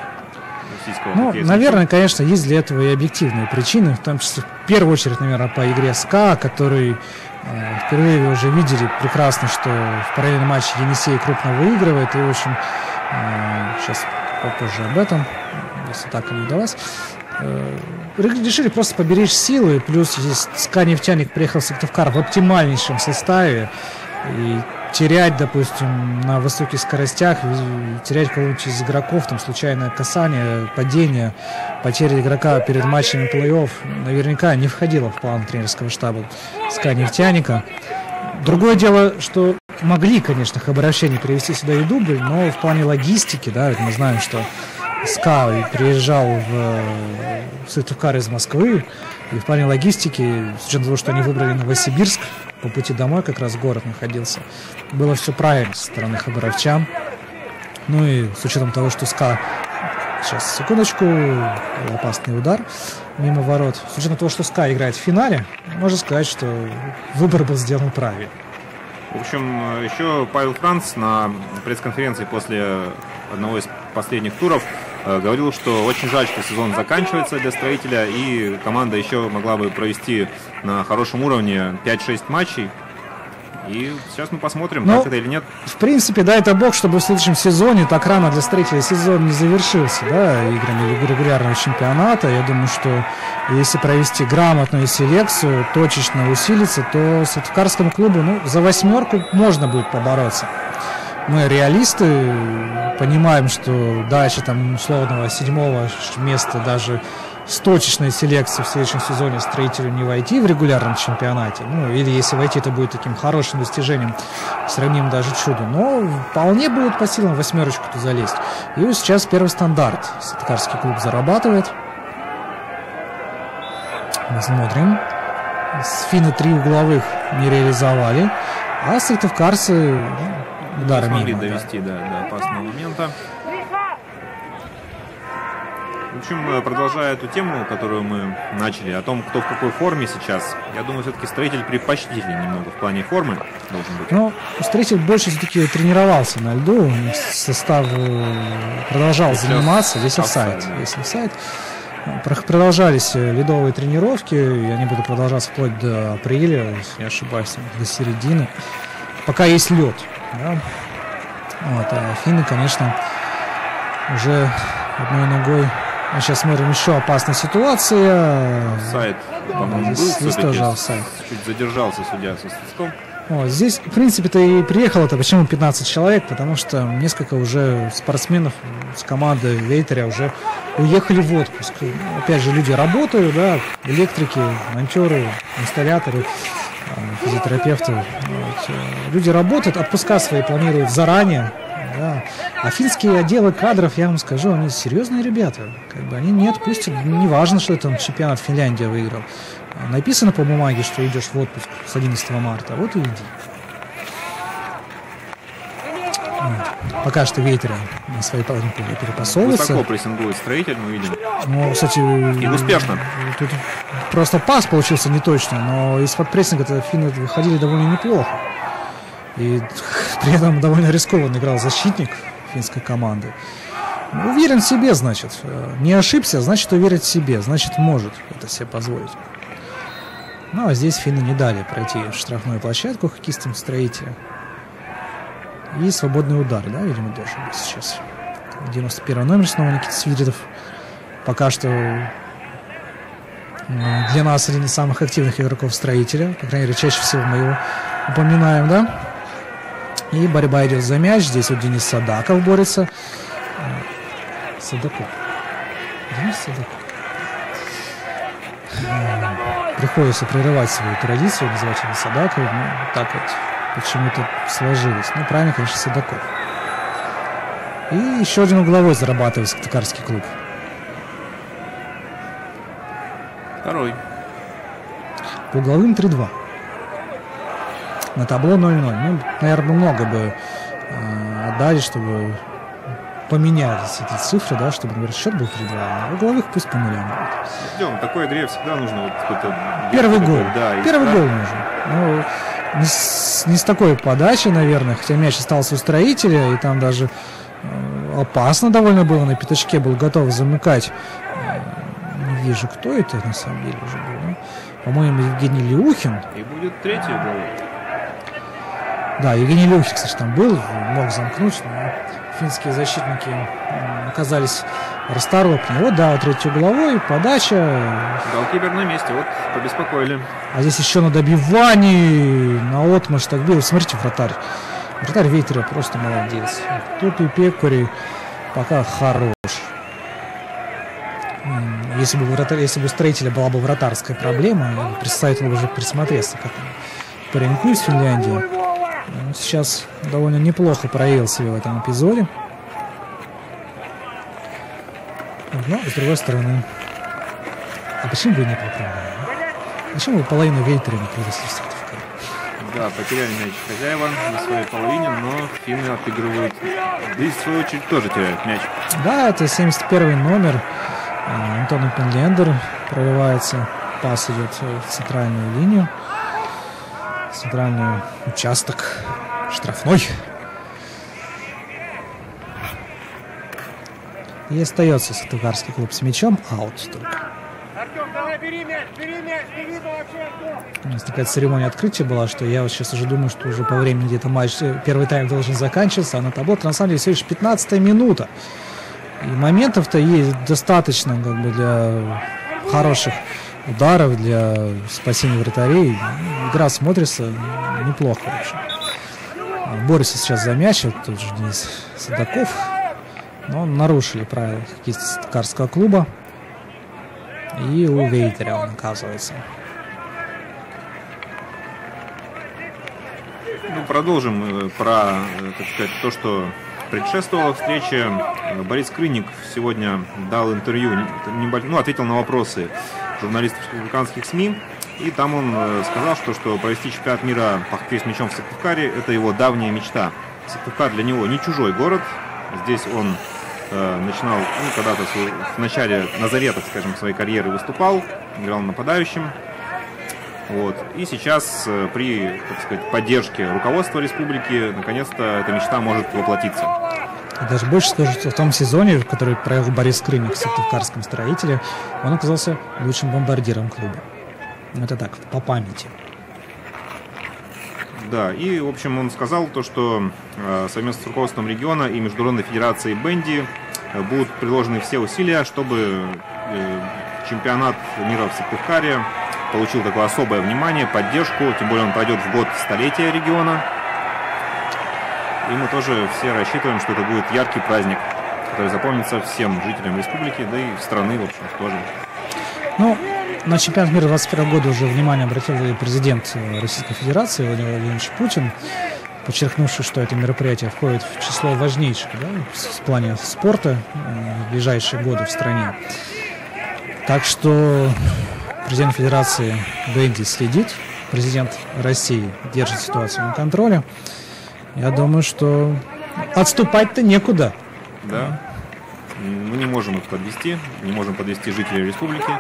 российского хоккея. Наверное, конечно, есть для этого и объективные причины. В том числе, в первую очередь, наверное, по игре СКА, который впервые вы уже видели прекрасно, что в параллельном матче Енисей крупно выигрывает. И, в общем, сейчас попозже об этом, если так и не удалось. Решили просто поберечь силы. Плюс здесь СКА-Нефтяник приехал в Сыктывкар в оптимальнейшем составе. И терять, допустим, на высоких скоростях, терять кого-нибудь из игроков, там случайное касание, падение, потеря игрока перед матчами плей-офф наверняка не входило в план тренерского штаба СКА «Нефтяника». Другое дело, что могли, конечно, хабаровчане привезти сюда и дубль, но в плане логистики, да, ведь мы знаем, что СКА приезжал в Сыктывкар из Москвы, и в плане логистики, с учетом того, что они выбрали Новосибирск, по пути домой как раз город находился, было все правильно со стороны хабаровчан. Ну и с учетом того, что СКА, сейчас, секундочку, опасный удар мимо ворот, с учетом того, что СКА играет в финале, можно сказать, что выбор был сделан правильно. В общем, еще Павел Франц на пресс-конференции после одного из последних туров говорил, что очень жаль, что сезон заканчивается для «Строителя», и команда еще могла бы провести на хорошем уровне 5-6 матчей. И сейчас мы посмотрим, так это или нет. В принципе, дай это бог, чтобы в следующем сезоне так рано для «Строителя» сезон не завершился, да, играми регулярного чемпионата. Я думаю, что если провести грамотную селекцию, точечно усилиться, то Сыктывкарскому клубу, за 8 можно будет побороться. Мы реалисты, понимаем, что дальше там условного 7 места даже с точечной селекцией в следующем сезоне «Строителю» не войти в регулярном чемпионате. Или если войти, это будет таким хорошим достижением, сравним даже чудо. Но вполне будет по силам 8-ку залезть. И вот сейчас первый стандарт Сыктывкарский клуб зарабатывает. Мы смотрим. Финны 3 угловых не реализовали, а сыктывкарцы удары не смогли мимо, довести до опасного момента. В общем, продолжая эту тему, которую мы начали, о том, кто в какой форме сейчас, я думаю, все-таки «Строитель» предпочтительнее немного в плане формы должен быть. Но «Строитель» больше все-таки тренировался на льду, состав продолжал заниматься. Здесь офсайд. Продолжались ледовые тренировки, и они будут продолжаться вплоть до апреля, если не ошибаюсь, до середины. Пока есть лед. Да? А финны, конечно, уже одной ногой. А сейчас смотрим, еще опасная ситуация. Офсайд, по-моему, был здесь тоже офсайд. Чуть задержался судья со свистком. Здесь, в принципе-то, и приехало-то почему 15 человек, потому что несколько уже спортсменов с команды Вейтеря уже уехали в отпуск. Опять же, люди работают, да, электрики, монтеры, инсталляторы, физиотерапевты. Люди работают, отпуска свои планируют заранее. Да. А финские отделы кадров, я вам скажу, они серьезные ребята. Они не отпустят. Не важно, что это чемпионат Финляндия выиграл. Написано по бумаге, что идешь в отпуск с 11 марта. Вот и иди. Пока что Вейтер на своей половине перепасовывается. Высоко прессингует «Строитель», мы видим. Кстати, и успешно. Тут просто пас получился неточный, но из-под прессинга финны выходили довольно неплохо. И при этом довольно рискованно играл защитник финской команды. Уверен в себе, значит. Не ошибся, значит уверен в себе, значит может это себе позволить. А здесь финны не дали пройти штрафную площадку хоккеистам «Строителя». И свободный удар, да, видимо, должен быть сейчас. 91 номер снова Никита Свиридов. Пока что для нас один из самых активных игроков «Строителя». По крайней мере, чаще всего мы его упоминаем, да. И борьба идет за мяч. Здесь вот Денис Садаков борется. Денис Садаков. Приходится прерывать свою традицию, называть его Садаковым. Так вот почему-то сложилось. Правильно, конечно, Садаков. И еще один угловой зарабатывает Сыктывкарский клуб. Второй. По угловым 3-2. На табло 0-0. Наверное, много бы отдали, чтобы поменялись эти цифры, да, чтобы, например, счет был 3-2, а угловых пусть по нулям будет. Ждем, такой игре всегда нужно какой-то... Первый гол. Да, Первый гол нужен. Не с такой подачи, наверное, хотя мяч остался у «Строителя, и там даже опасно довольно было, на пятачке был готов замыкать. Не вижу, кто это на самом деле уже был. По-моему, Евгений Леухин. И будет третий гол. Да, Евгений Леухин, кстати, там был, мог замкнуть, но финские защитники оказались расторопнее. Вот, да, третий угловой, подача. Голкипер на месте, вот, побеспокоили. А здесь еще на добивании, на отмашь так бил. Смотрите, вратарь Вратарь Вейтера просто молодец. Тут и Пеккури пока хорош. Если бы у Строителя была бы вратарская проблема, я бы советовал уже присмотреться к этому пареньку из Финляндии. Он сейчас довольно неплохо проявил себя в этом эпизоде. Но, с другой стороны, а почему бы и не попробовали? Почему бы половину Вейтера не привезли в сертификат? Да, потеряли мяч хозяева на своей половине, но финны отыгрывают. И в свою очередь тоже теряют мяч. Да, это 71-й номер. Антон Пенлендер прорывается. Пас идет в центральную линию. Центральный участок. Штрафной. И остается Сыктывкарский клуб с мячом. Аут только. У нас такая церемония открытия была, что я вот сейчас уже думаю, что уже по времени где-то матч, первый тайм должен заканчиваться, а на табло на самом деле всего лишь 15-я минута. И моментов-то есть достаточно как бы для хороших ударов, для спасения вратарей. Игра смотрится неплохо, в общем. Борется сейчас за мяч, вот тут же Денис Садаков. Но нарушили правила Сыктывкарского клуба. И у Вейтера он оказывается. Ну, продолжим про, так сказать, то, что предшествовало встрече. Борис Крынник сегодня дал интервью, ответил на вопросы журналистов республиканских СМИ. И там он сказал, что провести чемпионат мира по хоккею с мячом в Сыктывкаре – это его давняя мечта. Сыктывкар для него не чужой город. Здесь он начинал, когда-то в начале, на заре, так скажем, своей карьеры выступал, играл нападающим. Вот. И сейчас при, так сказать, поддержке руководства республики наконец-то эта мечта может воплотиться. И даже больше скажу, что в том сезоне, в который провел Борис Крынник в Сыктывкарском Строителе, он оказался лучшим бомбардиром клуба. Это так, по памяти. Да, и, в общем, он сказал то, что совместно с руководством региона и Международной Федерацией бенди будут приложены все усилия, чтобы чемпионат мира в Сыктывкаре получил такое особое внимание, поддержку, тем более он пройдет в год столетия региона. И мы тоже все рассчитываем, что это будет яркий праздник, который запомнится всем жителям республики, да и страны, в общем, тоже. Ну, на чемпионат мира 2021 года уже внимание обратил и президент Российской Федерации Владимир Владимирович Путин, подчеркнувший, что это мероприятие входит в число важнейших, да, в плане спорта в ближайшие годы в стране. Так что президент Федерации бенди следит, президент России держит ситуацию на контроле. Я думаю, что отступать-то некуда. Да. Мы не можем их подвести, не можем подвести жителей республики,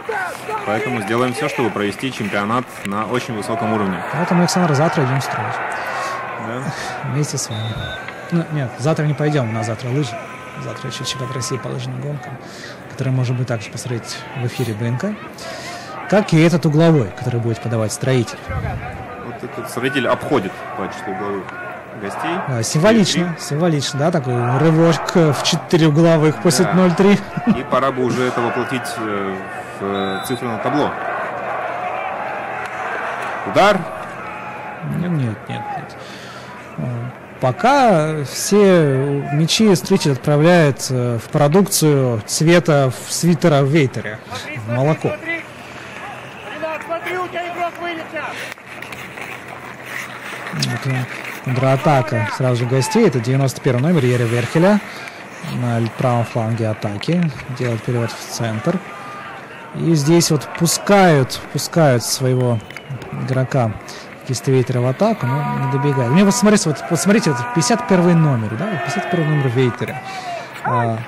поэтому сделаем все, чтобы провести чемпионат на очень высоком уровне. Поэтому, Александр, завтра идем строить. Да. Вместе с вами. Ну, нет, завтра не пойдем, у нас завтра лыжи. Завтра еще чемпионат России по лыжным гонкам, который можно будет также посмотреть в эфире БНК. Как и этот угловой, который будет подавать строитель. Вот этот строитель обходит по числу угловых гостей. Да, символично, да, такой рывок в 4 угловых после 0-3. И пора бы уже это воплотить в цифры на табло. Удар. Нет. Пока все мячи строитель отправляет в продукцию цвета свитера в Вейтере, в молоко. Смотри, у тебя игрок вылетел. Контратака сразу же гостей. Это 91 номер Яри Верхеля на правом фланге атаки. Делает перевод в центр. И здесь вот пускают своего игрока Вейтера в атаку, но не добегает. Мне вот смотрите, вот 51 номер, да, 51 номер Вейтера.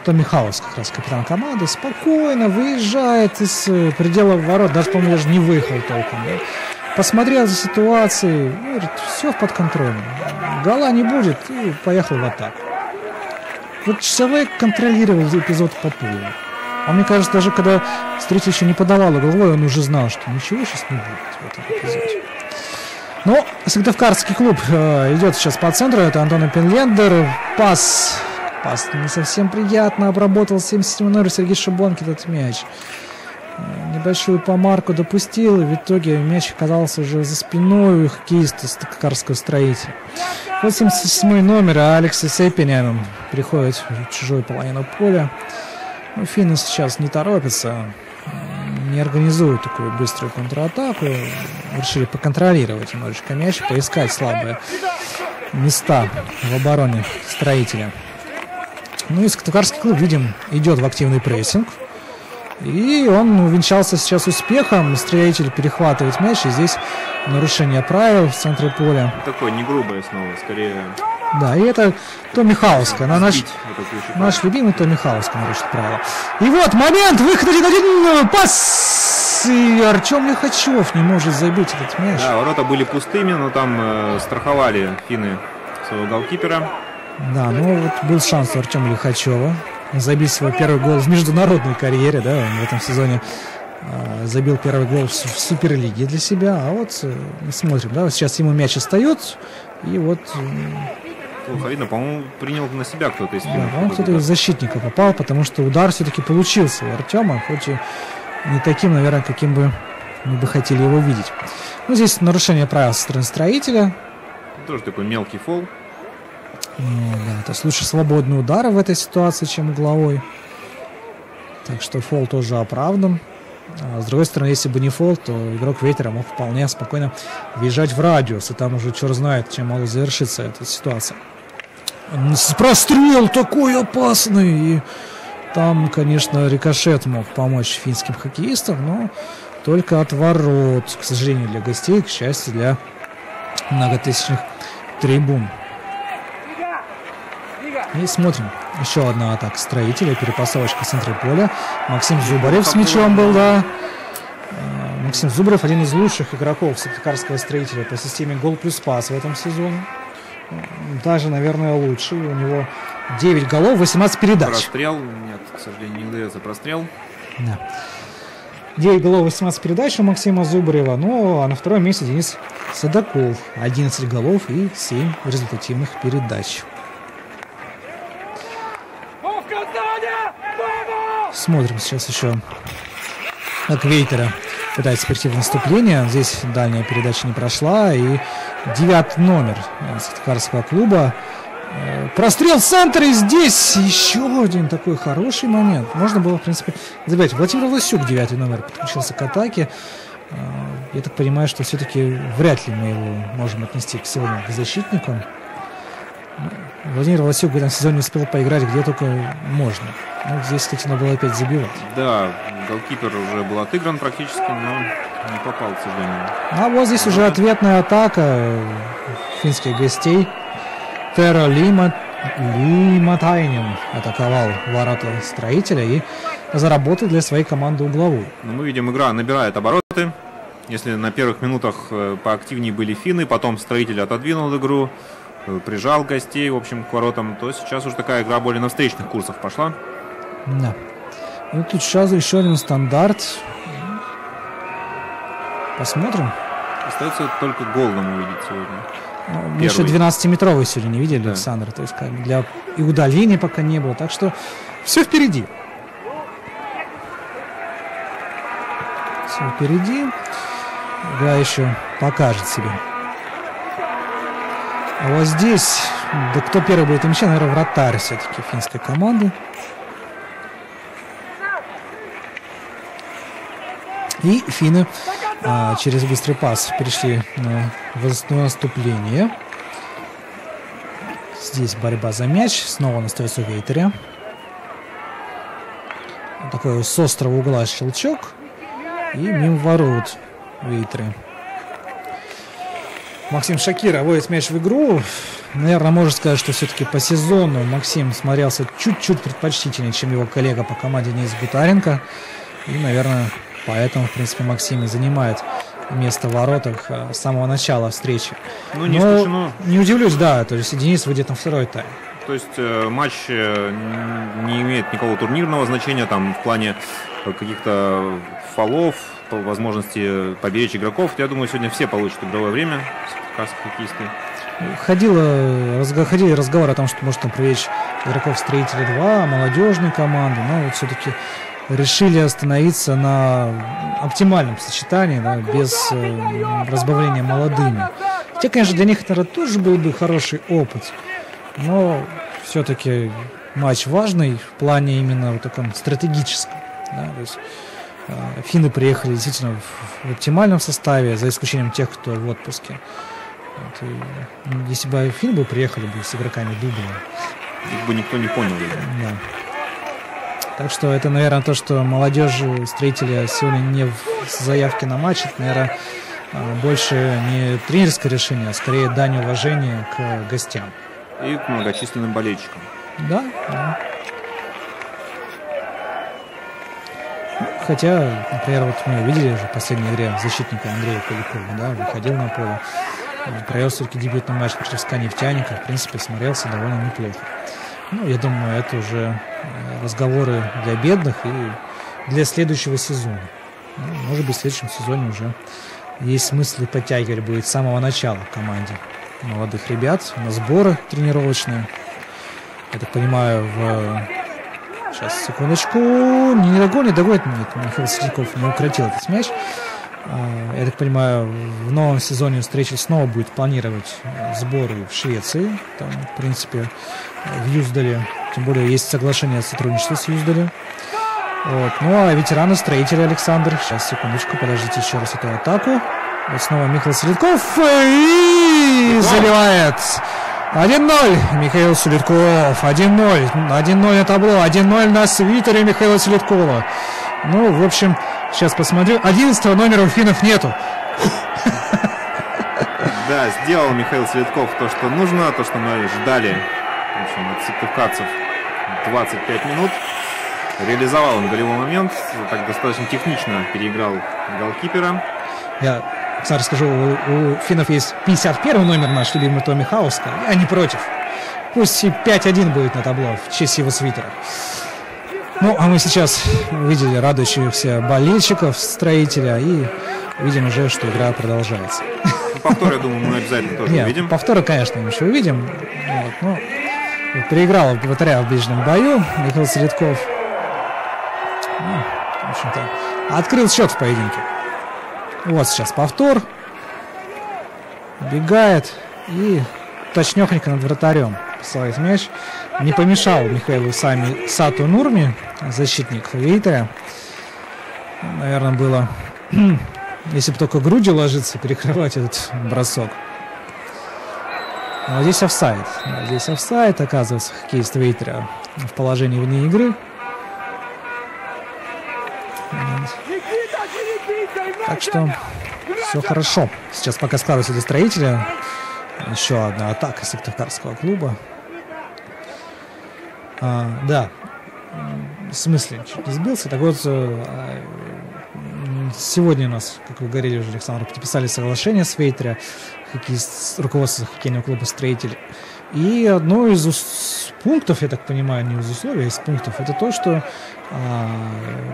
Томми Хаус, как раз капитан команды, спокойно выезжает из пределов ворот, по-моему, даже не выехал толком. Да? Посмотрел за ситуацией, говорит, все под контролем. Гола не будет, и поехал в атаку. Вот человек контролировал эпизод по полу. А мне кажется, даже когда Строитель еще не подавала головой, он уже знал, что ничего сейчас не будет в этом эпизоде. Но Сыктывкарский клуб идет сейчас по центру. Это Антон Пенлендер. Пас не совсем приятно. Обработал 77 номер Сергей Шибонкин этот мяч. небольшую помарку допустил, и в итоге мяч оказался уже за спиной у хоккеиста Сыктывкарского строителя. 87 номер Алекса Сепинян приходит в чужую половину поля. Ну, финны сейчас не торопятся, не организуют такую быструю контратаку. Решили поконтролировать немножечко мяч, поискать слабые места в обороне строителя. Ну и Сыктывкарский клуб, видим, идет в активный прессинг. И он увенчался сейчас успехом. Строитель перехватывает мяч, и здесь нарушение правил в центре поля. Такое не грубое снова, скорее... Да, и это Томми Хауска. Наш любимый Томми Хауска нарушит правила. И вот момент, выход 1-1, пас! И Артем Лихачев не может забить этот мяч. Да, ворота были пустыми, но там страховали финны своего голкипера. Да, ну вот был шанс у Артема Лихачева забить свой первый гол в международной карьере, да, он в этом сезоне забил первый гол в Суперлиге для себя, а вот смотрим, да, сейчас ему мяч остается, и вот... Плохо видно, по-моему, принял на себя кто-то из финнов. Да, по-моему, кто-то из защитника попал, потому что удар все-таки получился у Артема, хоть и не таким, наверное, каким бы мы бы хотели его видеть. Ну, здесь нарушение правил со стороны строителя. Тоже такой мелкий фол. Ну, да, то есть лучше свободный удар в этой ситуации, чем угловой. Так что фол тоже оправдан. А с другой стороны, если бы не фол, то игрок Ветера мог вполне спокойно въезжать в радиус. И там уже черт знает, чем могло завершиться эта ситуация. Прострел такой опасный. И там, конечно, рикошет мог помочь финским хоккеистам, но только от ворот. К сожалению, для гостей, к счастью, для многотысячных трибун. И смотрим. Еще одна атака строителя. Перепасовочка в центре поля. Максим Зубарев с мячом был, да. Максим Зубарев один из лучших игроков Сыктывкарского строителя по системе гол плюс пас в этом сезоне. Даже, наверное, лучший. У него 9 голов, 18 передач. Прострел. Нет, к сожалению, не удается прострел. Да. 9 голов, 18 передач у Максима Зубарева. Ну, а на втором месте Денис Садаков. 11 голов и 7 результативных передач. Смотрим сейчас еще, как Вейтера пытается прийти в наступление. Здесь дальняя передача не прошла. И 9 номер Сыктывкарского клуба. Прострел в центр, и здесь еще один такой хороший момент. Можно было, в принципе, забить. Владимир Власюк, 9 номер, подключился к атаке. Я так понимаю, что все-таки вряд ли мы его можем отнести сегодня к защитнику. Владимир Власюк в этом сезоне успел поиграть где только можно. Ну, здесь, кстати, надо было опять забивать. Да, голкипер уже был отыгран практически, но не попал, к сожалению. А вот здесь уже ответная атака финских гостей. Теро Лиматайнин атаковал ворота строителя и заработал для своей команды угловую. Мы видим, игра набирает обороты. Если на первых минутах поактивнее были финны, потом строитель отодвинул игру, прижал гостей, в общем, к воротам, то сейчас уже такая игра более на встречных курсах пошла. Да. И тут сейчас еще один стандарт. Посмотрим. Остается только гол нам увидеть сегодня. Мы еще 12-метровый сегодня не видели, да. Александр. То есть как для и удаления пока не было. Так что все впереди. Все впереди. Игра еще покажет себе. А вот здесь, да кто первый будет мяча, наверное, вратарь все-таки финской команды. И финны через быстрый пас перешли на наступление. Здесь борьба за мяч. Снова он остается у Вейтеря. Такой с острого угла щелчок. И мимо ворот Вейтеря. Максим Шакира вводит мяч в игру. Наверное, можно сказать, что все-таки по сезону Максим смотрелся чуть-чуть предпочтительнее, чем его коллега по команде Денис Бутаренко. И, наверное, поэтому, в принципе, Максим и занимает место в воротах с самого начала встречи. Ну, не исключено. Не удивлюсь, да, то есть Денис выйдет на второй тайм. То есть матч не имеет никакого турнирного значения там в плане каких-то фолов, по возможности поберечь игроков. Я думаю, сегодня все получат игровое время, хоккеисты. Ходили разговоры о том, что может там привлечь игроков Строителя 2, молодежной команды, но вот все-таки решили остановиться на оптимальном сочетании, да, без разбавления молодыми. Хотя, конечно, для них это тоже был бы хороший опыт, но все-таки матч важный в плане именно вот таком стратегическом. Да, то есть финны приехали действительно в оптимальном составе, за исключением тех, кто в отпуске. Вот, если бы финны приехали бы с игроками дубля, их бы никто не понял. Да. Так что это, наверное, то, что молодежь Строителя сегодня не в заявке на матч, это, наверное, больше не тренерское решение, а скорее дань уважения к гостям. И к многочисленным болельщикам. Да, да. Хотя, например, вот мы видели уже в последней игре защитника Андрея Куликова, да, выходил на поле, провел все-таки дебютный матч против СКА Нефтяника, в принципе, смотрелся довольно неплохо. Ну, я думаю, это уже разговоры для бедных и для следующего сезона. Ну, может быть, в следующем сезоне уже есть смысл и подтягивать будет с самого начала в команде молодых ребят на сборы тренировочные. Я так понимаю, сейчас, секундочку. Не догонит. Нет, Михаил Сердюков не укротил этот мяч. Я так понимаю, в новом сезоне встречи снова будет планировать сборы в Швеции. Там, в принципе, в Юздале. Тем более есть соглашение о сотрудничестве с Юздалем. Вот. Ну, а ветераны Строителя Александр. Сейчас, секундочку, подождите еще раз эту атаку. Вот снова Михаил Селедков. И заливает. 1-0. Михаил Селедков. 1-0. 1-0 на табло. 1-0 на свитере Михаила Селедкова. Ну, в общем, сейчас посмотрю. 11-го номера у финнов нету. Да, сделал Михаил Селедков то, что нужно, то, что мы ждали. В общем, от сыктывкарцев 25 минут. Реализовал он голевой момент. Так достаточно технично переиграл голкипера. Я сразу скажу, у финнов есть 51 номер наш любимый Томми Хауска. Я не против. Пусть и 5-1 будет на табло в честь его свитера. Ну, а мы сейчас увидели радующихся болельщиков Строителя и видим уже, что игра продолжается. Повтор, я думаю, мы обязательно тоже увидим. Повторы, конечно, мы еще увидим. Вот, ну, переиграл вратаря в ближнем бою Михаил Селедков. Ну, в общем-то, открыл счет в поединке. Вот сейчас повтор. Бегает и точнёхонько над вратарем посылает мяч. Не помешал Михаилу Сату Нурми, защитник Вейтера. Наверное, было, если бы только грудью ложиться, перекрывать этот бросок. Но здесь офсайд. Здесь офсайд, оказывается, хоккеист Вейтера в положении вне игры. Так что все хорошо. Сейчас пока складывается для Строителя. Еще одна атака Сыктывкарского клуба. Да. В смысле, чуть не сбился. Так вот, сегодня у нас, как вы говорили уже, Александр, подписали соглашение с Вейтера, руководство хоккейного клуба «Строитель». И одно из пунктов, я так понимаю, не из условий, а из пунктов, это то, что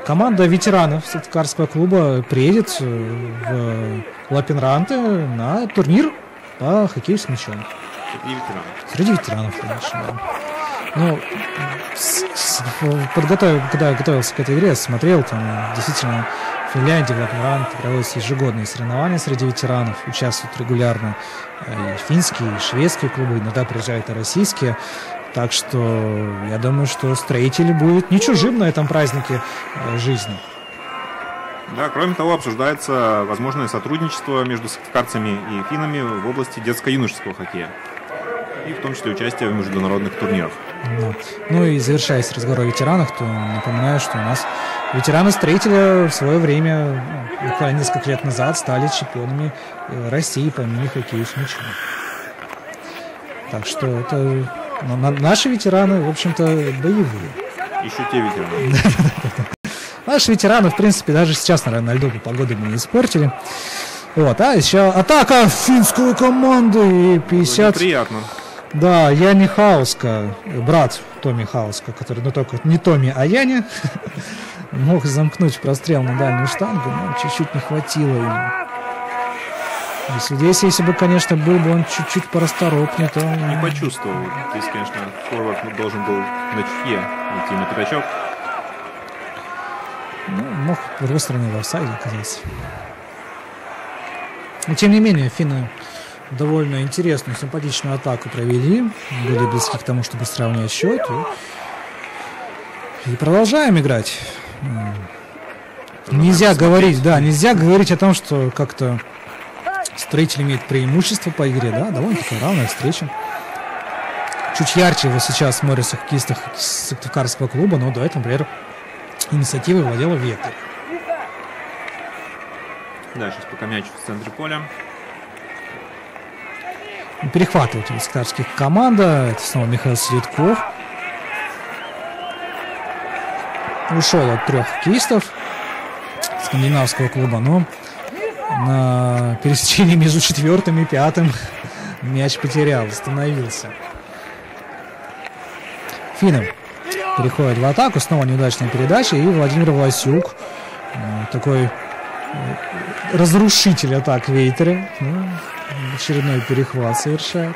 команда ветеранов Сыктывкарского клуба приедет в Лапинранте на турнир по хоккею с мячом. Среди ветеранов, конечно, да. Ну, когда я готовился к этой игре, смотрел, там действительно в Финляндии, в Лапинранте проводятся ежегодные соревнования среди ветеранов, участвуют регулярно и финские, и шведские клубы, иногда приезжают и российские. Так что я думаю, что Строитель будет не чужим на этом празднике жизни. Да, кроме того, обсуждается возможное сотрудничество между сыктывкарцами и финнами в области детско-юношеского хоккея. И в том числе участие в международных турнирах. Да. Ну и завершаясь разговор о ветеранах, то напоминаю, что у нас ветераны Строителя в свое время, буквально несколько лет назад, стали чемпионами России по мини-хоккею с мячом. Так что это наши ветераны, в общем-то, боевые. Еще те ветераны. Наши ветераны, в принципе, даже сейчас, наверное, на льду по погоде мы не испортили. Вот, а еще атака финской команды. 50. Приятно. Да, Яни Хауска, брат Томми Хауска, который, ну только не Томми, а Яни, мог замкнуть прострел на дальнюю штангу, но чуть-чуть не хватило. И здесь, если бы, конечно, был бы он чуть-чуть порасторопнее, то... Не почувствовал. Здесь, конечно, форвард должен был на чутье идти на пятачок. Ну, мог, с другой стороны, в офсайде оказаться. Но, тем не менее, финны довольно интересную, симпатичную атаку провели. Были близки к тому, чтобы сравнять счет. И продолжаем играть. Нельзя говорить, нельзя говорить о том, что как-то Строитель имеет преимущество по игре, да, довольно-таки равная встреча. Чуть ярче его сейчас смотрится хоккеистах Сыктывкарского клуба, но до этого, например, инициативой владела Ветер. Да, сейчас пока мяч в центре поля. Перехватывает у сыктывкарских команда. Это снова Михаил Середков. Ушел от 3 хоккеистов скандинавского клуба, но на пересечении между 4-м и 5-м мяч потерял, остановился. Финны переходят в атаку, снова неудачная передача, и Владимир Власюк, такой разрушитель атак Вейтера, очередной перехват совершает.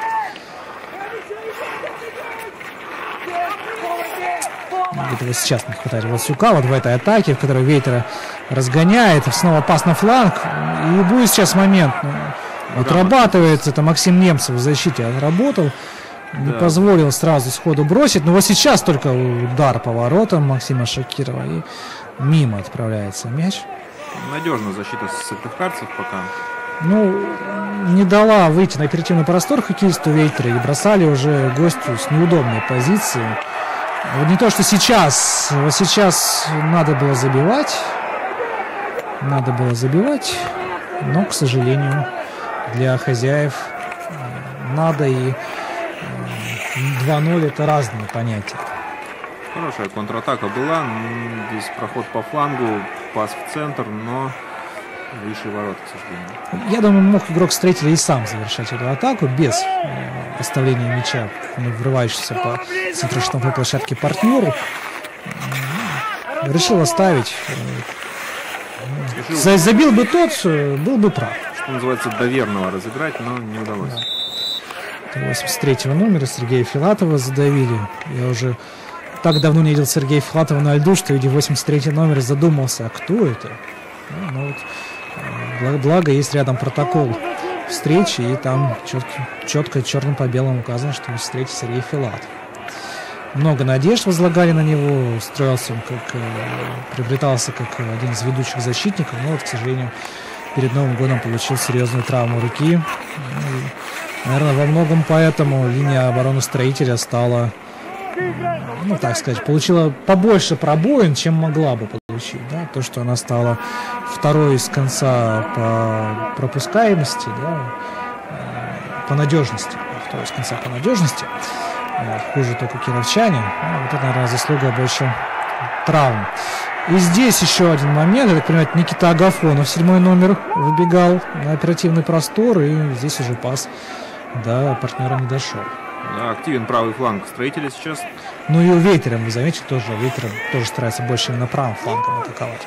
Этого сейчас не хватает Власюка вот в этой атаке, в которой Вейтера разгоняет, снова пас на фланг, и будет сейчас момент. Отрабатывает это Максим Немцев в защите, отработал, не позволил сразу сходу бросить, но вот сейчас только удар по воротам Максима Шакирова, и мимо отправляется мяч. Надежно защита сыктывкарцев пока. Ну, не дала выйти на оперативный простор хоккеисту Вейтера, и бросали уже гостю с неудобной позиции. Вот не то, что сейчас. Вот сейчас надо было забивать. Но, к сожалению, для хозяев надо и 2-0 это разные понятия. Хорошая контратака была. Здесь проход по флангу, пас в центр, но выше ворот, к сожалению. Я думаю, мог игрок Строителя и сам завершать эту атаку без оставления мяча, врывающегося по центроштрафной площадке партнеру. Решил оставить. Забил бы тот, был бы прав. Что называется, доверного разыграть, но не удалось. Да. 83-го номера Сергея Филатова задавили. Я уже так давно не видел Сергея Филатова на льду, что, видя 83-й номер, задумался, а кто это? Ну, вот, благо есть рядом протокол встречи, и там четко черным по белому указано, что встреча Сергей Филатов. Много надежд возлагали на него, строился он приобретался как один из ведущих защитников, но вот, к сожалению, перед Новым годом получил серьезную травму руки. И, наверное, во многом поэтому линия обороны Строителя стала, ну так сказать, получила побольше пробоин, чем могла бы получить. Да? То, что она стала второй из конца по пропускаемости, да? По надежности. Второй из конца по надежности. Хуже только кировчане. Вот это, наверное, заслуга больше травм. И здесь еще один момент. Я так понимаю, Никита Агафонов, 7-й номер, выбегал на оперативный простор. И здесь уже пас до партнера не дошел. Да, активен правый фланг Строителя сейчас. Ну и у Вейтера, вы заметите, Вейтер тоже старается больше именно правым флангом атаковать.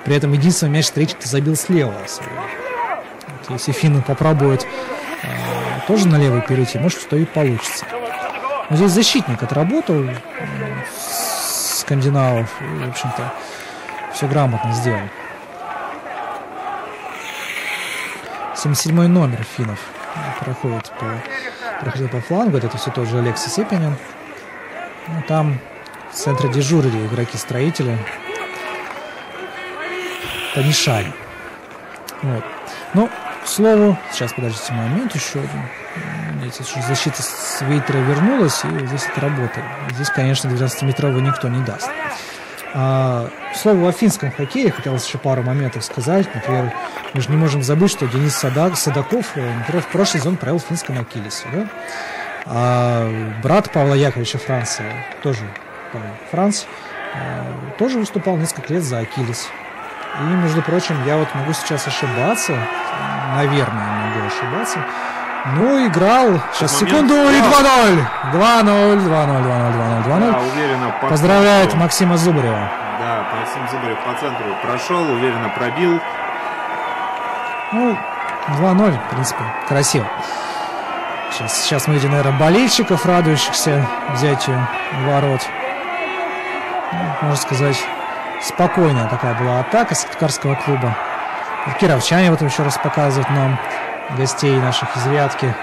При этом единственный мяч Строитель забил слева. Вот если финны попробуют тоже на левый перейти, может, что и получится. Но здесь защитник отработал скандинавов и, в общем-то, все грамотно сделал. 77-й номер финнов проходил по флангу. Это все тот же Алексей Сепинин. Ну, там в центре дежурили игроки Строителя. Помешали. Вот. Ну, к слову, сейчас подождите момент еще один. Видите, что защита с Вейтера вернулась, и здесь это работает. Здесь, конечно, 12-метровый никто не даст. К слову, о финском хоккее хотелось еще пару моментов сказать. Например, мы же не можем забыть, что Денис Садаков, например, в прошлый сезон провел в финском Аккилесе. Да? А брат Павла Яковлевича Франца, тоже Франц, тоже выступал несколько лет за Аккилес. И, между прочим, я вот могу сейчас ошибаться, наверное, могу ошибаться, но играл, сейчас секунду, и 2-0, 2-0. Да, уверенно. Поздравляет Максима Зубарева. Да, Максим Зубарев по центру прошел, уверенно пробил. Ну, 2-0, в принципе, красиво. Сейчас мы видим, наверное, болельщиков, радующихся взятию ворот. Ну, можно сказать, спокойная такая была атака Сыктывкарского клуба. Кировчане вот еще раз показывают нам гостей наших из Вятки,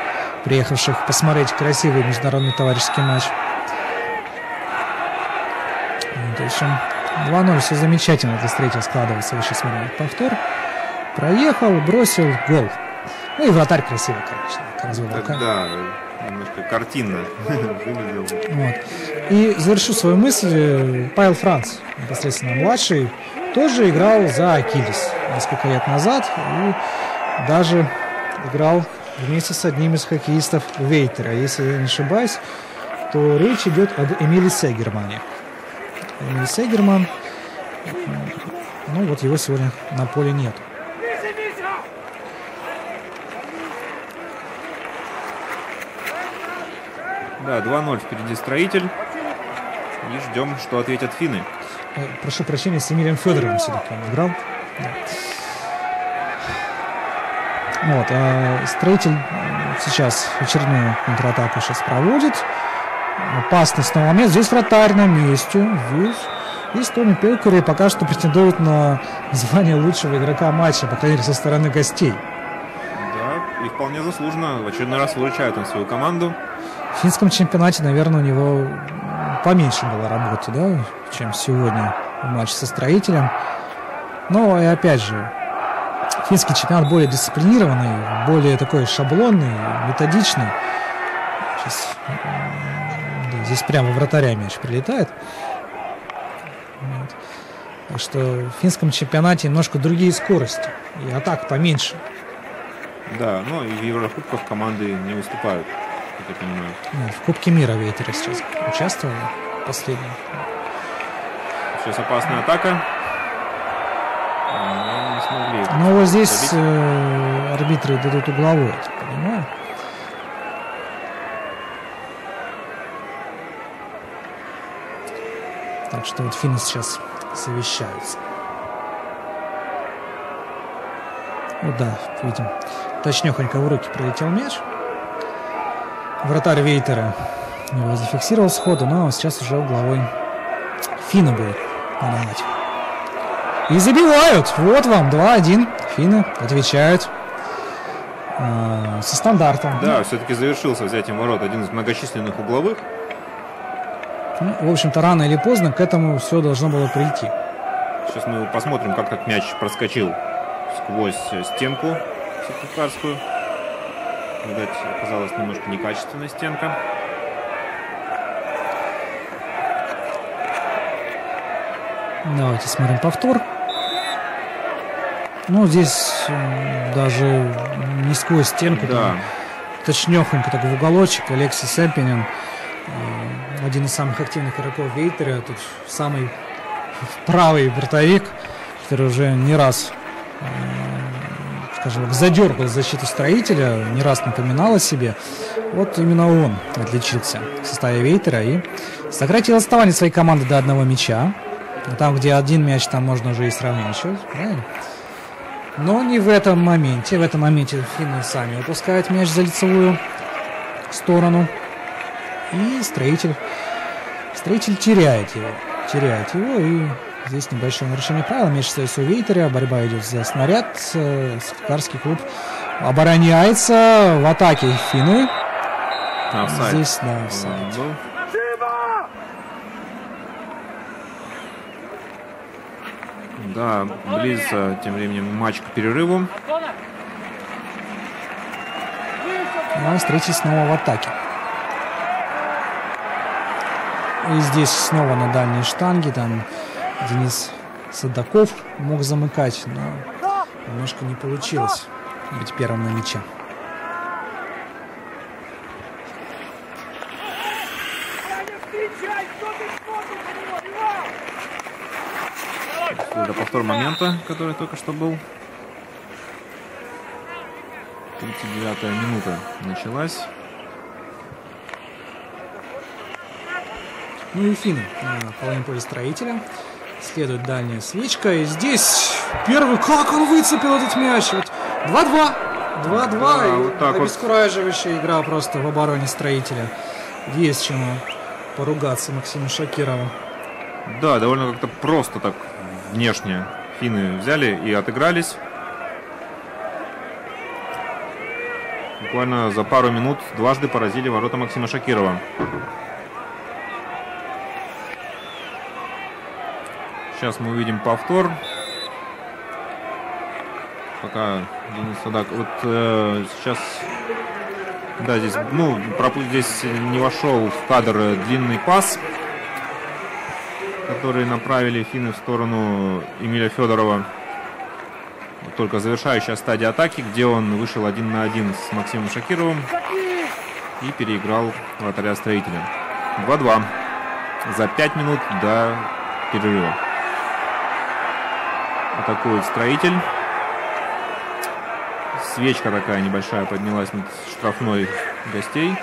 приехавших посмотреть красивый международный товарищеский матч. В общем, 2-0, все замечательно для встречи складывается. Вы сейчас смотрите повтор. Проехал, бросил, гол. Ну и вратарь красивый, конечно. Да, немножко картинно выглядел. Вот. И завершу свою мысль. Павел Франц, непосредственно младший, тоже играл за Акилис несколько лет назад. И даже играл вместе с одним из хоккеистов Вейтера. Если я не ошибаюсь, то речь идет об Эмиле Сегермане. Эмиль Сегерман, ну вот его сегодня на поле нет. Да, 2-0 впереди Строитель. И ждем, что ответят финны. Прошу прощения, с Эмилием Федоровым все-таки он играл. Да. Вот, Строитель сейчас очередную контратаку сейчас проводит. Опасный снова момент. Здесь вратарь на месте. Здесь Тони Пелкури пока что претендует на звание лучшего игрока матча, по крайней мере, со стороны гостей. Да, и вполне заслуженно. В очередной раз выручает он свою команду. В финском чемпионате, наверное, у него поменьше было работы, да, чем сегодня в матче со Строителем. Но и опять же, финский чемпионат более дисциплинированный, более такой шаблонный, методичный. Сейчас, да, здесь прямо вратаря мяч прилетает. Вот. Так что в финском чемпионате немножко другие скорости и атак поменьше. Да, но и в Еврокубках команды не выступают, как я понимаю. Нет, в Кубке мира Вейтера сейчас участвовал последний. Сейчас опасная атака. Но не смогли. Но вот здесь арбитры дадут угловой, я так понимаю. Так что вот финны сейчас совещаются. Вот да, видим. Точнёхонько в руки пролетел мяч. Вратарь Вейтера его зафиксировал сходу, но сейчас уже угловой финны будет подавать. И забивают. Вот вам 2-1. Финны отвечают со стандартом. Да, все-таки завершился взятием ворот один из многочисленных угловых. Ну, в общем-то, рано или поздно к этому все должно было прийти. Сейчас мы посмотрим, как этот мяч проскочил сквозь стенку сыктывкарскую. Видать, оказалась немножко некачественная стенка. Давайте смотрим повтор. Ну, здесь даже не сквозь стенку. Да. Точнёхонько так в уголочек. Алексей Семпинин, один из самых активных игроков Вейтера. Тут самый правый вратарик, который уже не раз, скажем так, задергал защиту Строителя, не раз напоминал о себе. Вот именно он отличился в составе Вейтера и сократил отставание своей команды до одного мяча. Там, где один мяч, там можно уже и сравнять счет, правильно? Но не в этом моменте. В этом моменте финны сами выпускают мяч за лицевую сторону. И Строитель теряет его. И здесь небольшое нарушение правил. Мяч остается у Вейтера. Борьба идет за снаряд. Сыктывкарский клуб обороняется. В атаке финны. Офсайд. Здесь, да, офсайд. Да, близится тем временем матч к перерыву. А Строитель снова в атаке. И здесь снова на дальней штанге. Там Денис Садаков мог замыкать, но немножко не получилось быть первым на мяче. Это повтор момента, который только что был. 39-я минута началась. Ну и финны на половине поля Строителя. Следует дальняя свечка. И здесь первый... Как он выцепил этот мяч? Вот 2-2. 2-2. Да, и вот так обескураживающая игра просто в обороне Строителя. Есть чему поругаться Максиму Шакирову. Да, довольно как-то просто так внешне финны взяли и отыгрались. Буквально за пару минут дважды поразили ворота Максима Шакирова. Сейчас мы увидим повтор. Пока Денис Садак. Вот сейчас, да, здесь, ну, здесь не вошел в кадр длинный пас, который направили финны в сторону Эмиля Федорова. Только завершающая стадия атаки, где он вышел 1 на 1 с Максимом Шакировым и переиграл вратаря Строителя. 2-2 за 5 минут до перерыва. Атакует Строитель. Свечка такая небольшая поднялась над штрафной гостей.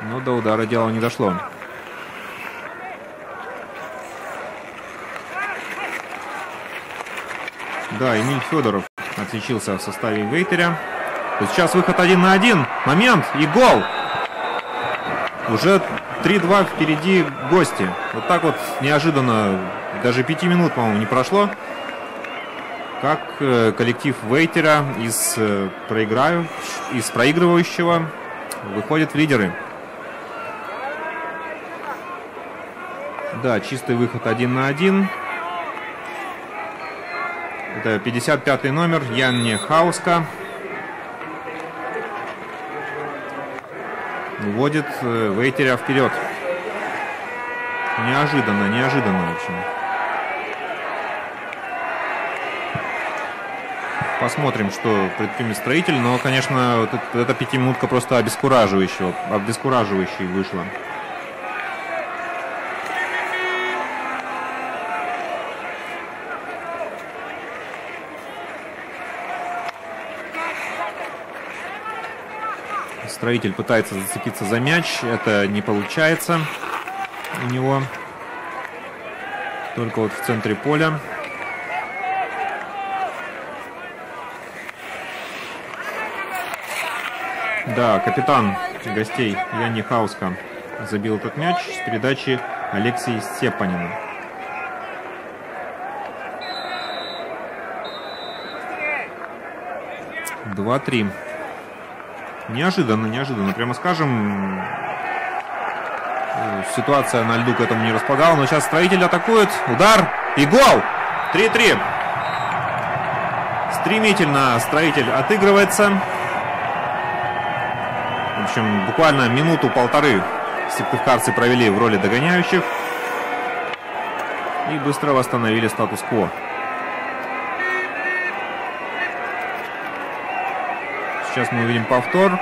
Но до удара дело не дошло. Да, Эмиль Федоров отличился в составе Вейтеря. Сейчас выход 1 на 1. Момент и гол. Уже 3-2 впереди гости. Вот так вот неожиданно, даже 5 минут, по-моему, не прошло, как коллектив Вейтера из проигрывающего выходит в лидеры. Да, чистый выход 1 на 1. Это 55-й номер Янни Хауска. Вводит Вейтеря вперед. Неожиданно, в общем. Посмотрим, что предпримет Строитель. Но, конечно, вот эта пятиминутка просто обескураживающей вышла. Строитель пытается зацепиться за мяч. Это не получается у него. Только вот в центре поля. Да, капитан гостей Янни Хауска забил этот мяч с передачи Алексея Степанина. Два-три. Неожиданно, прямо скажем. Ситуация на льду к этому не располагала. Но сейчас Строитель атакует. Удар и гол. 3-3. Стремительно Строитель отыгрывается. В общем, буквально минуту-полторы сыктывкарцы провели в роли догоняющих. И быстро восстановили статус-кво. Сейчас мы увидим повтор.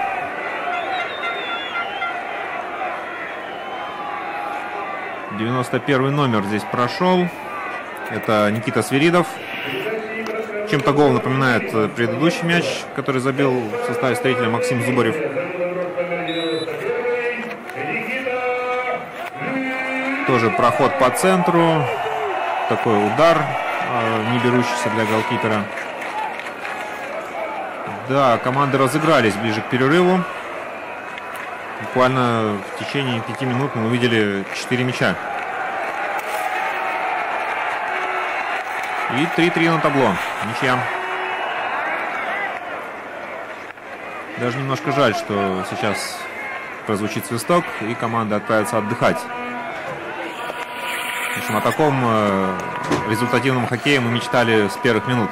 «91-й номер здесь прошел. Это Никита Свиридов. Чем-то гол напоминает предыдущий мяч, который забил в составе Строителя Максим Зубарев. Тоже проход по центру. Такой удар, не берущийся для голкипера. Да, команды разыгрались ближе к перерыву. Буквально в течение 5 минут мы увидели 4 мяча. И 3-3 на табло. Ничья. Даже немножко жаль, что сейчас прозвучит свисток и команда отправится отдыхать. В общем, о таком результативном хоккее мы мечтали с первых минут.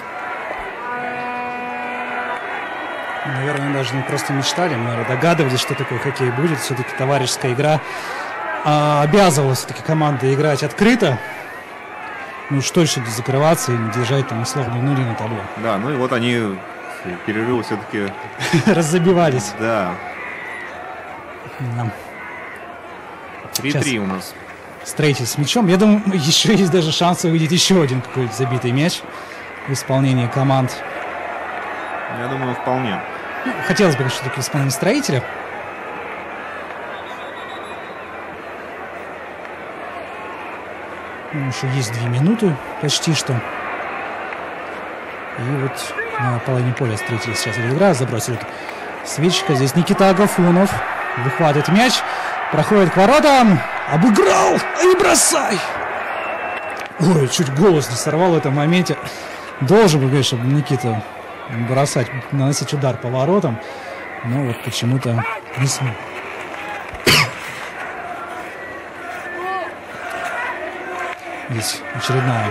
Наверное, даже не просто мечтали, мы, наверное, догадывались, что такое хоккей будет. Все-таки товарищеская игра обязывала все-таки команды играть открыто. Ну что еще закрываться и не держать там условно нули на табло. Да, ну и вот они в перерыве все-таки раззабивались. Да. 3-3 у нас. Строитель с мячом. Я думаю, еще есть даже шанс увидеть еще один какой-то забитый мяч в исполнении команд. Я думаю, вполне. Хотелось бы все-таки в исполнении Строителя. Еще есть 2 минуты почти что. И вот на половине поля Строитель сейчас играет, забросил Свечка. Здесь Никита Агафонов выхватывает мяч, проходит к воротам, обыграл и бросай. Ой, чуть голос не сорвал в этом моменте. Должен был, конечно, Никита бросать, наносить удар по воротам, но вот почему-то не смог. Здесь очередная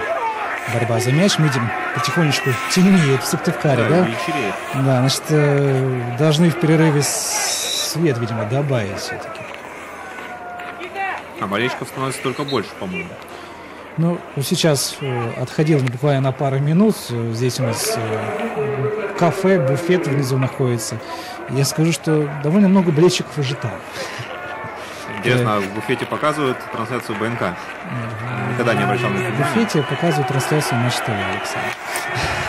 борьба за мяч. Мы видим, потихонечку темнеет в Сыктывкаре, да? Вечереет. Да, значит, должны в перерыве свет, видимо, добавить все-таки. А болельщиков становится только больше, по-моему. Ну, сейчас отходил буквально на пару минут. Здесь у нас кафе, буфет внизу находится. Я скажу, что довольно много болельщиков уже там. Интересно, в буфете показывают трансляцию БНК? Никогда не обращал на это В внимания. буфете показывают трансляцию Матч ТВ, Александр.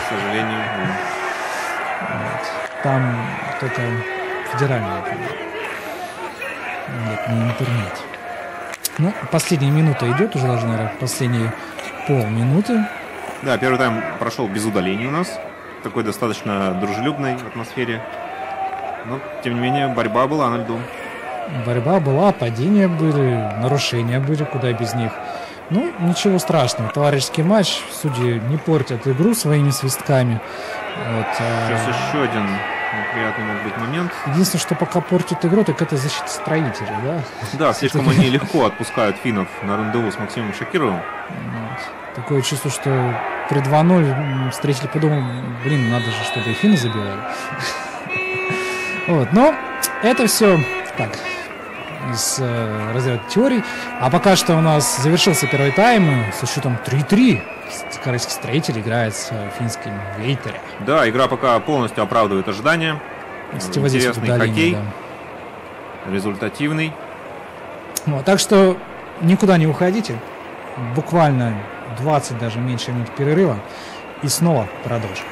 К сожалению. Вот. Там только федеральный. Нет, не интернет. Ну, последняя минута идет, уже даже, наверное, последние полминуты. Да, первый тайм прошел без удалений у нас. В такой достаточно дружелюбной атмосфере. Но, тем не менее, борьба была на льду. Борьба была, падения были, нарушения были, куда без них. Ну, ничего страшного. Товарищеский матч. Судьи не портят игру своими свистками. Вот, Сейчас еще один неприятный может быть момент. единственное, что пока портит игру, так это защита строителей, да? Да, слишком они легко отпускают финнов на рандеву с Максимом Шакировым. Вот. Такое чувство, что при 2-0 строитель подумал, блин, надо же, чтобы и финны забивали. Вот, но это все так, из разряда теорий. А пока что у нас завершился первый тайм со счетом 3-3. Корейский строитель играет с финским Вейтере. Да, игра пока полностью оправдывает ожидания. Кстати, вот здесь вот Интересный удаление, хоккей, да. результативный. Вот, так что никуда не уходите. Буквально 20, даже меньше минут перерыва. И снова продолжим.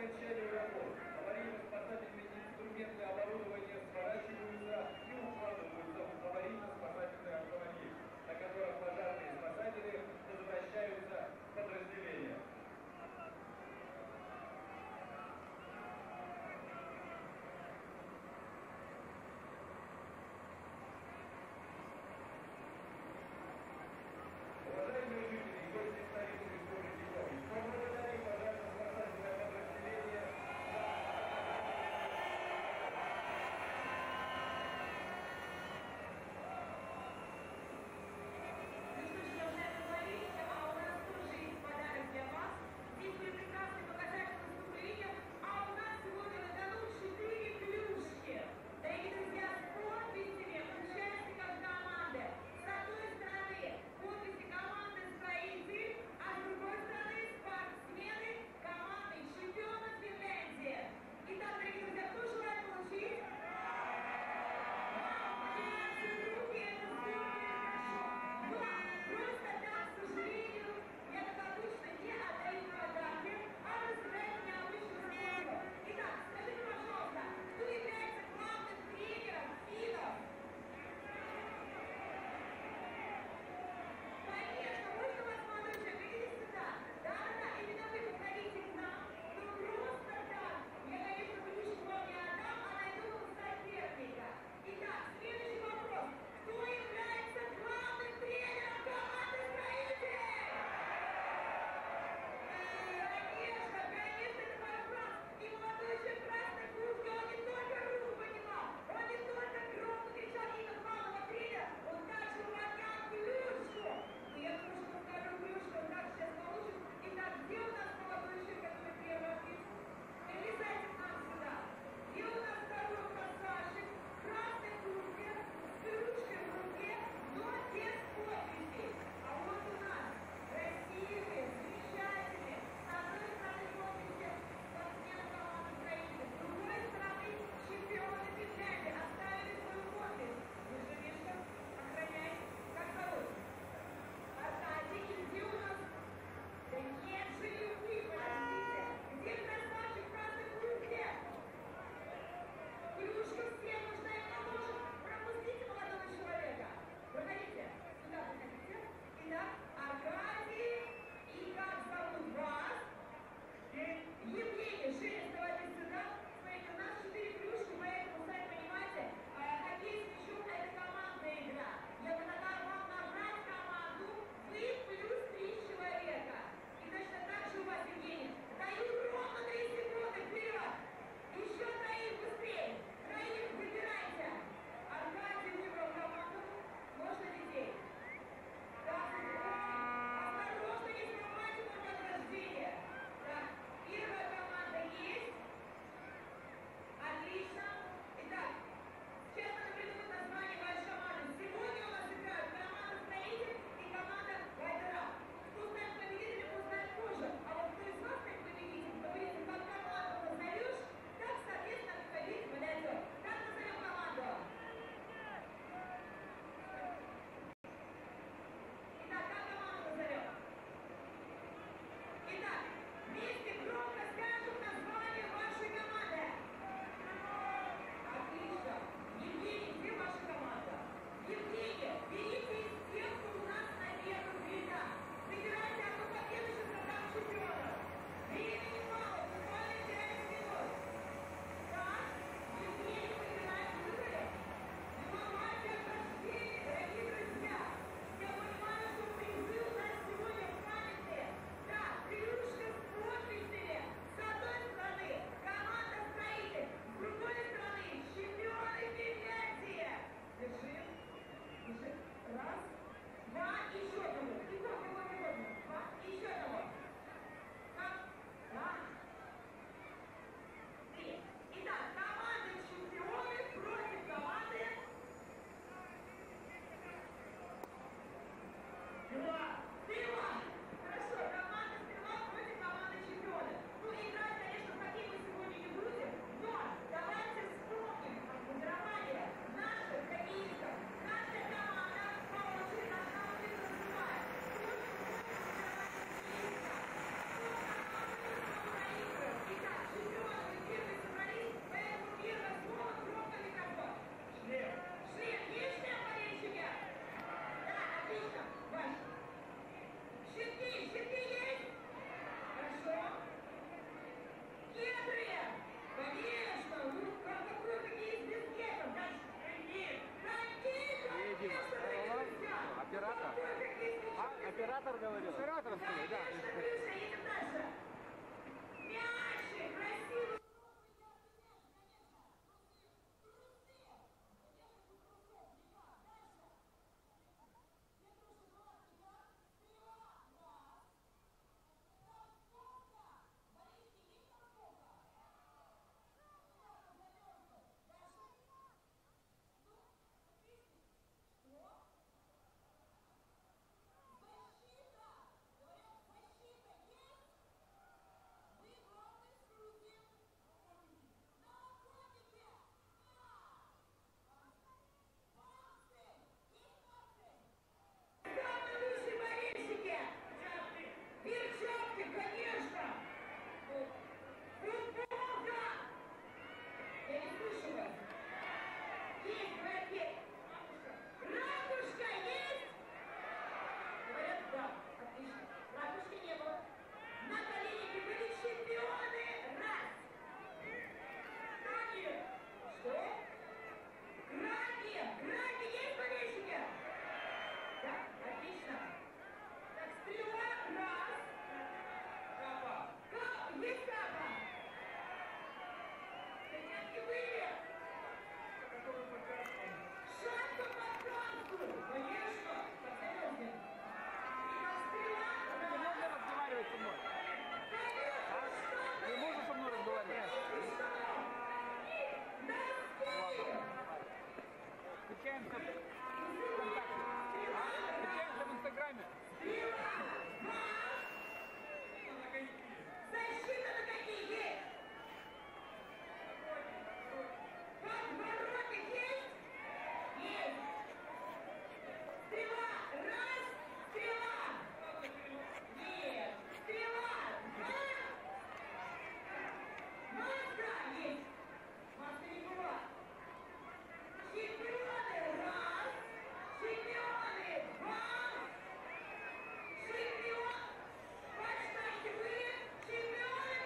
окончанию работ аварийно-спасательные инструменты оборудования сворачиваются и укладываются в аварийно-спасательный автомобиль, на котором пожарные спасатели возвращаются в подразделение. Уважаемые жители и гости столицы Республики Коми, по благодарю пожарно-спасательное подразделение Саратовский, да. Встречаемся в Инстаграме. Защита на какие? Подбородок есть? Есть. Стрела. Раз. Стрела. Нет. Стрела. Два. Маска есть. Маска не была. Чемпионы. Раз. Чемпионы. Два. Чемпион. Почитайте вы. Чемпионы. Три.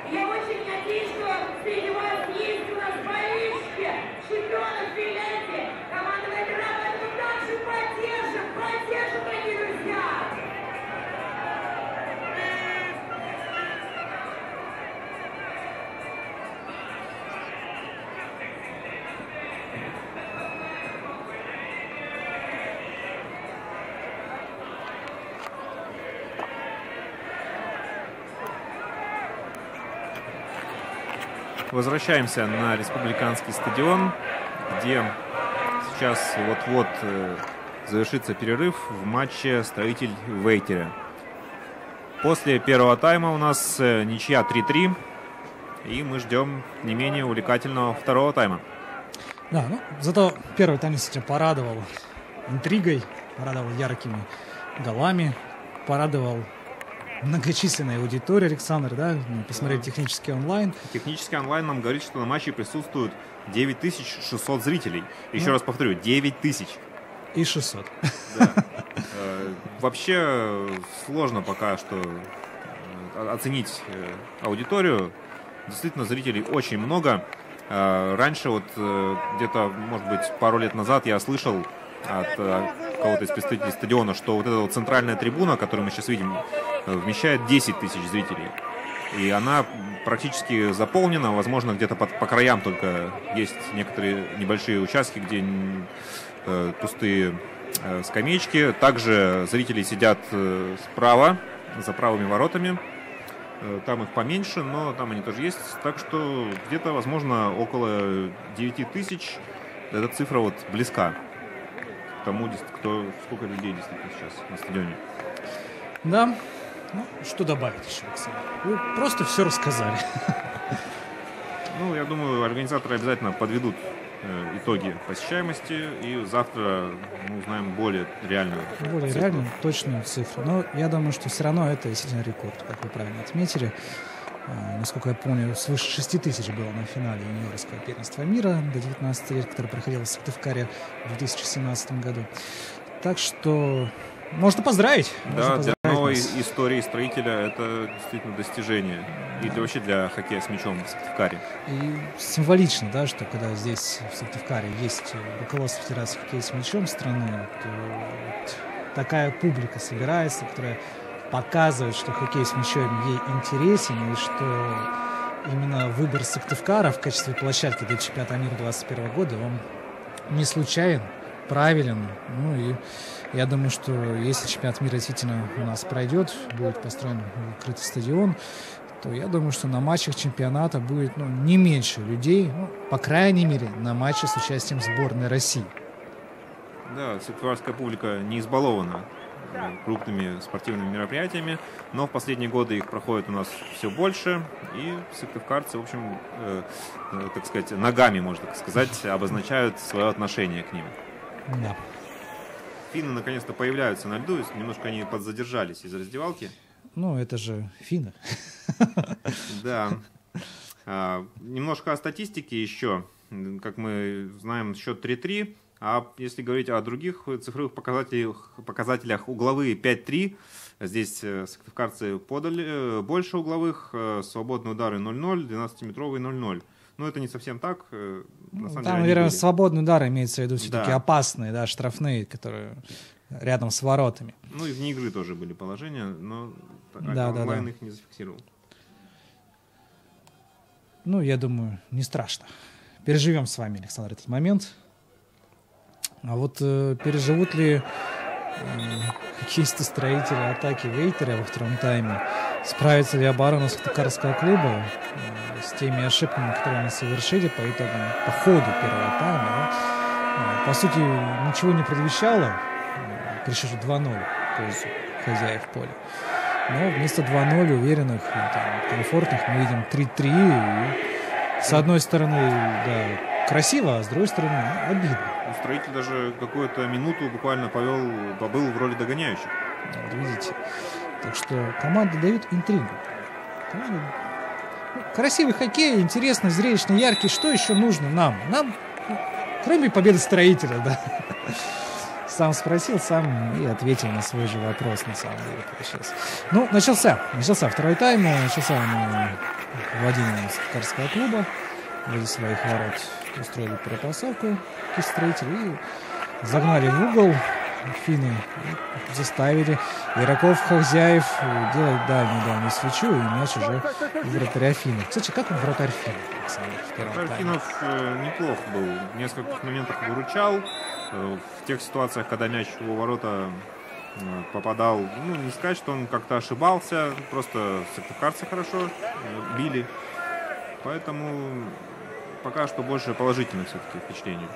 Я очень надеюсь, что среди вас есть у нас болельщики чемпионов Финляндии. Командовая игра, поэтому также поддержим, дорогие друзья. Возвращаемся на республиканский стадион, где сейчас вот-вот завершится перерыв в матче «Строитель» в Вейтере. После первого тайма у нас ничья 3-3, и мы ждем не менее увлекательного второго тайма. Да, ну, зато первый тайм действительно порадовал интригой, порадовал яркими голами, порадовал многочисленная аудитория, Александр, да? Мы посмотрели технический онлайн. Технический онлайн нам говорит, что на матче присутствуют 9600 зрителей. Еще раз повторю, 9000. И 600. Да. Вообще сложно пока что оценить аудиторию. Действительно, зрителей очень много. Раньше, вот где-то, может быть, пару лет назад я слышал от кого-то из представителей стадиона, что вот эта вот центральная трибуна, которую мы сейчас видим, вмещает 10 тысяч зрителей. И она практически заполнена. Возможно, где-то по краям только есть некоторые небольшие участки, где пустые скамеечки. Также зрители сидят справа, за правыми воротами. Там их поменьше, но там они тоже есть. Так что где-то, возможно, около 9 тысяч. Эта цифра вот близка к тому, сколько людей действительно сейчас на стадионе. Да. Ну, что добавить еще, Александр? Вы просто все рассказали. Ну, я думаю, организаторы обязательно подведут итоги посещаемости, и завтра мы узнаем более реальную цифру. Точную цифру. Но я думаю, что все равно это действительно рекорд, как вы правильно отметили. Насколько я помню, свыше 6 тысяч было на финале юниорского первенства мира до 19 лет, которое проходило в Сыктывкаре в 2017 году. Так что можно поздравить. Да, для новой истории строителя это действительно достижение. И вообще для хоккея с мячом в Сыктывкаре. И символично, да, что когда здесь, в Сыктывкаре, есть руководство Федерации хоккея с мячом страны, то вот такая публика собирается, которая показывает, что хоккей с мячом ей интересен, и что именно выбор Сыктывкара в качестве площадки для чемпионата мира 2021 года, он не случайен, правилен. Ну и я думаю, что если чемпионат мира действительно у нас пройдет, будет построен открытый стадион, то я думаю, что на матчах чемпионата будет не меньше людей, по крайней мере, на матче с участием сборной России. Да, сыктыварская публика не избалована крупными спортивными мероприятиями, но в последние годы их проходит у нас все больше, и сыктывкарцы, в общем, так сказать, ногами, можно так сказать, обозначают свое отношение к ним. Да. Финны наконец-то появляются на льду, немножко они подзадержались из раздевалки. Ну, это же финны. Да. Немножко о статистике еще. Как мы знаем, счет 3-3. А если говорить о других цифровых показателях, угловые 5-3. Здесь сыктывкарцы подали больше угловых, свободные удары 0-0, 12-метровые 0-0. Но это не совсем так. На самом деле, наверное, свободный удар имеется в виду все-таки опасные, да, штрафные, которые рядом с воротами. Ну и вне игры тоже были положения, но онлайн их не зафиксировал. Ну, я думаю, не страшно. Переживем с вами, Александр, этот момент. А вот переживут ли хоккеисты-строители атаки Вейтеря во втором тайме? Справится ли оборона Сыктывкарского клуба с теми ошибками, которые они совершили по ходу первого тайма? Да? По сути, ничего не предвещало при счете 2-0 в пользу хозяев поля. Но вместо 2-0 уверенных, комфортных мы видим 3-3. И, с одной стороны, да, красиво, а с другой стороны, обидно. Строитель даже какую-то минуту буквально побыл в роли догоняющих. Вот видите. Так что команда дает интригу. Красивый хоккей, интересный, зрелищный, яркий. Что еще нужно нам? Нам, кроме победы строителя, да. Сам спросил, сам и ответил на свой же вопрос, на самом деле. Сейчас. Ну, начался второй тайм, начался владение Сыктывкарского клуба. Возле своих ворот устроили перепасовку строители и загнали в угол финны и заставили игроков хозяев делать дальнюю свечу, и мяч уже у вратаря финнов. Кстати, как он вратарь финнов? Вратарь финнов неплох был. В нескольких моментах выручал. В тех ситуациях, когда мяч в его ворота попадал, не сказать, что он как-то ошибался, просто сыктывкарцы хорошо били. Поэтому пока что больше положительных все-таки впечатлений.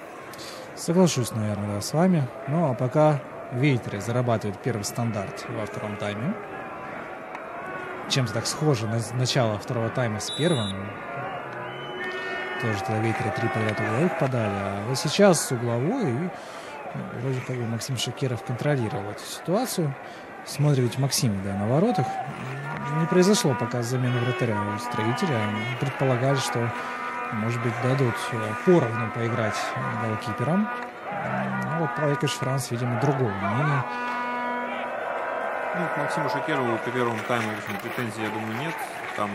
Соглашусь, наверное, да, с вами. Ну, а пока Вейтеры зарабатывают первый стандарт во втором тайме. Чем-то так схоже на начало второго тайма с первым. Тоже тогда Вейтеры 3 подряд угловых подали. А вот сейчас угловой, и вроде как бы Максим Шакиров контролировал эту ситуацию. Смотрит ведь Максим, да, на воротах. Не произошло пока замены вратаря у строителя. Предполагали, что, может быть, дадут поровну поиграть голкиперам. А вот Павел Франц, видимо, другого мнения. К Максиму Шакирову по первому тайму, в общем, претензий, я думаю, нет. Там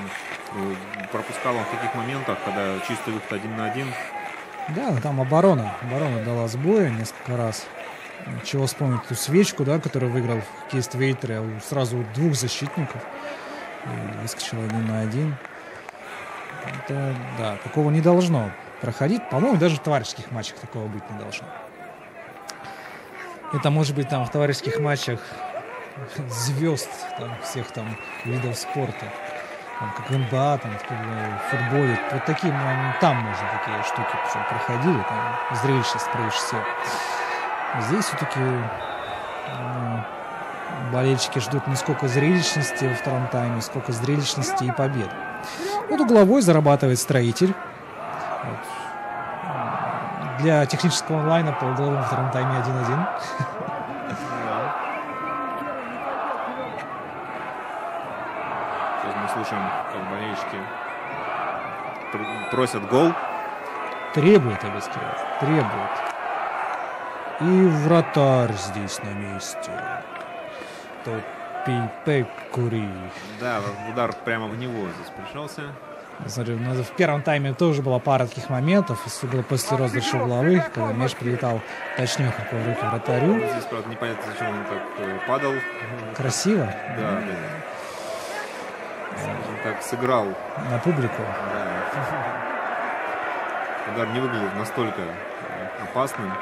пропускал он в таких моментах, когда чистый выход 1 на 1. Да, там оборона дала сбоя несколько раз. Чего вспомнить ту свечку, да, которую выиграл хоккеист Вейтера сразу у двух защитников. И выскочил 1 на 1. Это, да, такого не должно проходить. По-моему, даже в товарищеских матчах такого быть не должно. Это может быть там в товарищеских матчах звезд там, всех там видов спорта. Там, как в НБА, там, в футболе. Вот такие, там можно такие штуки проходили. Там зрелищность прежде всего. Здесь все-таки болельщики ждут не сколько зрелищности во втором тайме, сколько зрелищности и победы. Вот угловой зарабатывает строитель. для технического онлайна полгола во втором тайме 1-1. Сейчас мы слушаем, как болельщики просят гол. Требует, я бы сказал. Требует. И вратарь здесь на месте. Пепкури. Да, удар прямо в него здесь пришелся. Смотрю, в первом тайме тоже была пара таких моментов, особенно после розыгрыша угловых, когда мяч прилетал точнёхонько в руки вратарю. Здесь, правда, непонятно, зачем он так падал. Красиво. Да. Он так сыграл. На публику. Да. Удар не выглядел настолько опасным.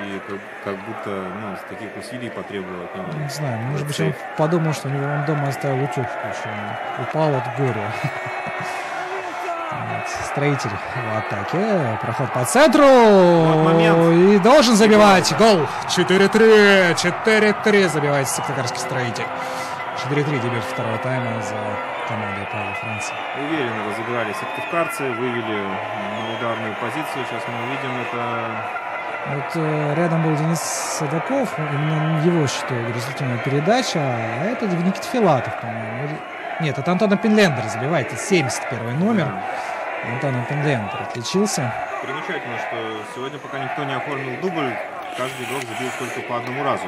И как будто с таких усилий потребовало от него. Не знаю, может быть, он подумал, что он дома оставил утюг, что он упал от горя. Строитель в атаке. Проход по центру. И должен забивать. Гол. 4-3. 4-3 забивает Сыктывкарский Строитель. 4-3 дебют второго тайма за командой Павла Франции. Уверенно разыграли сыктывкарцы, вывели на ударную позицию. Сейчас мы увидим это. Вот рядом был Денис Садаков, именно его считаю результативная передача, а это Никита Филатов, по-моему. Нет, это Антон Пенлендер забивает, это 71-й номер. Да. Антон Пенлендер отличился. Примечательно, что сегодня пока никто не оформил дубль, каждый игрок забил только по одному разу.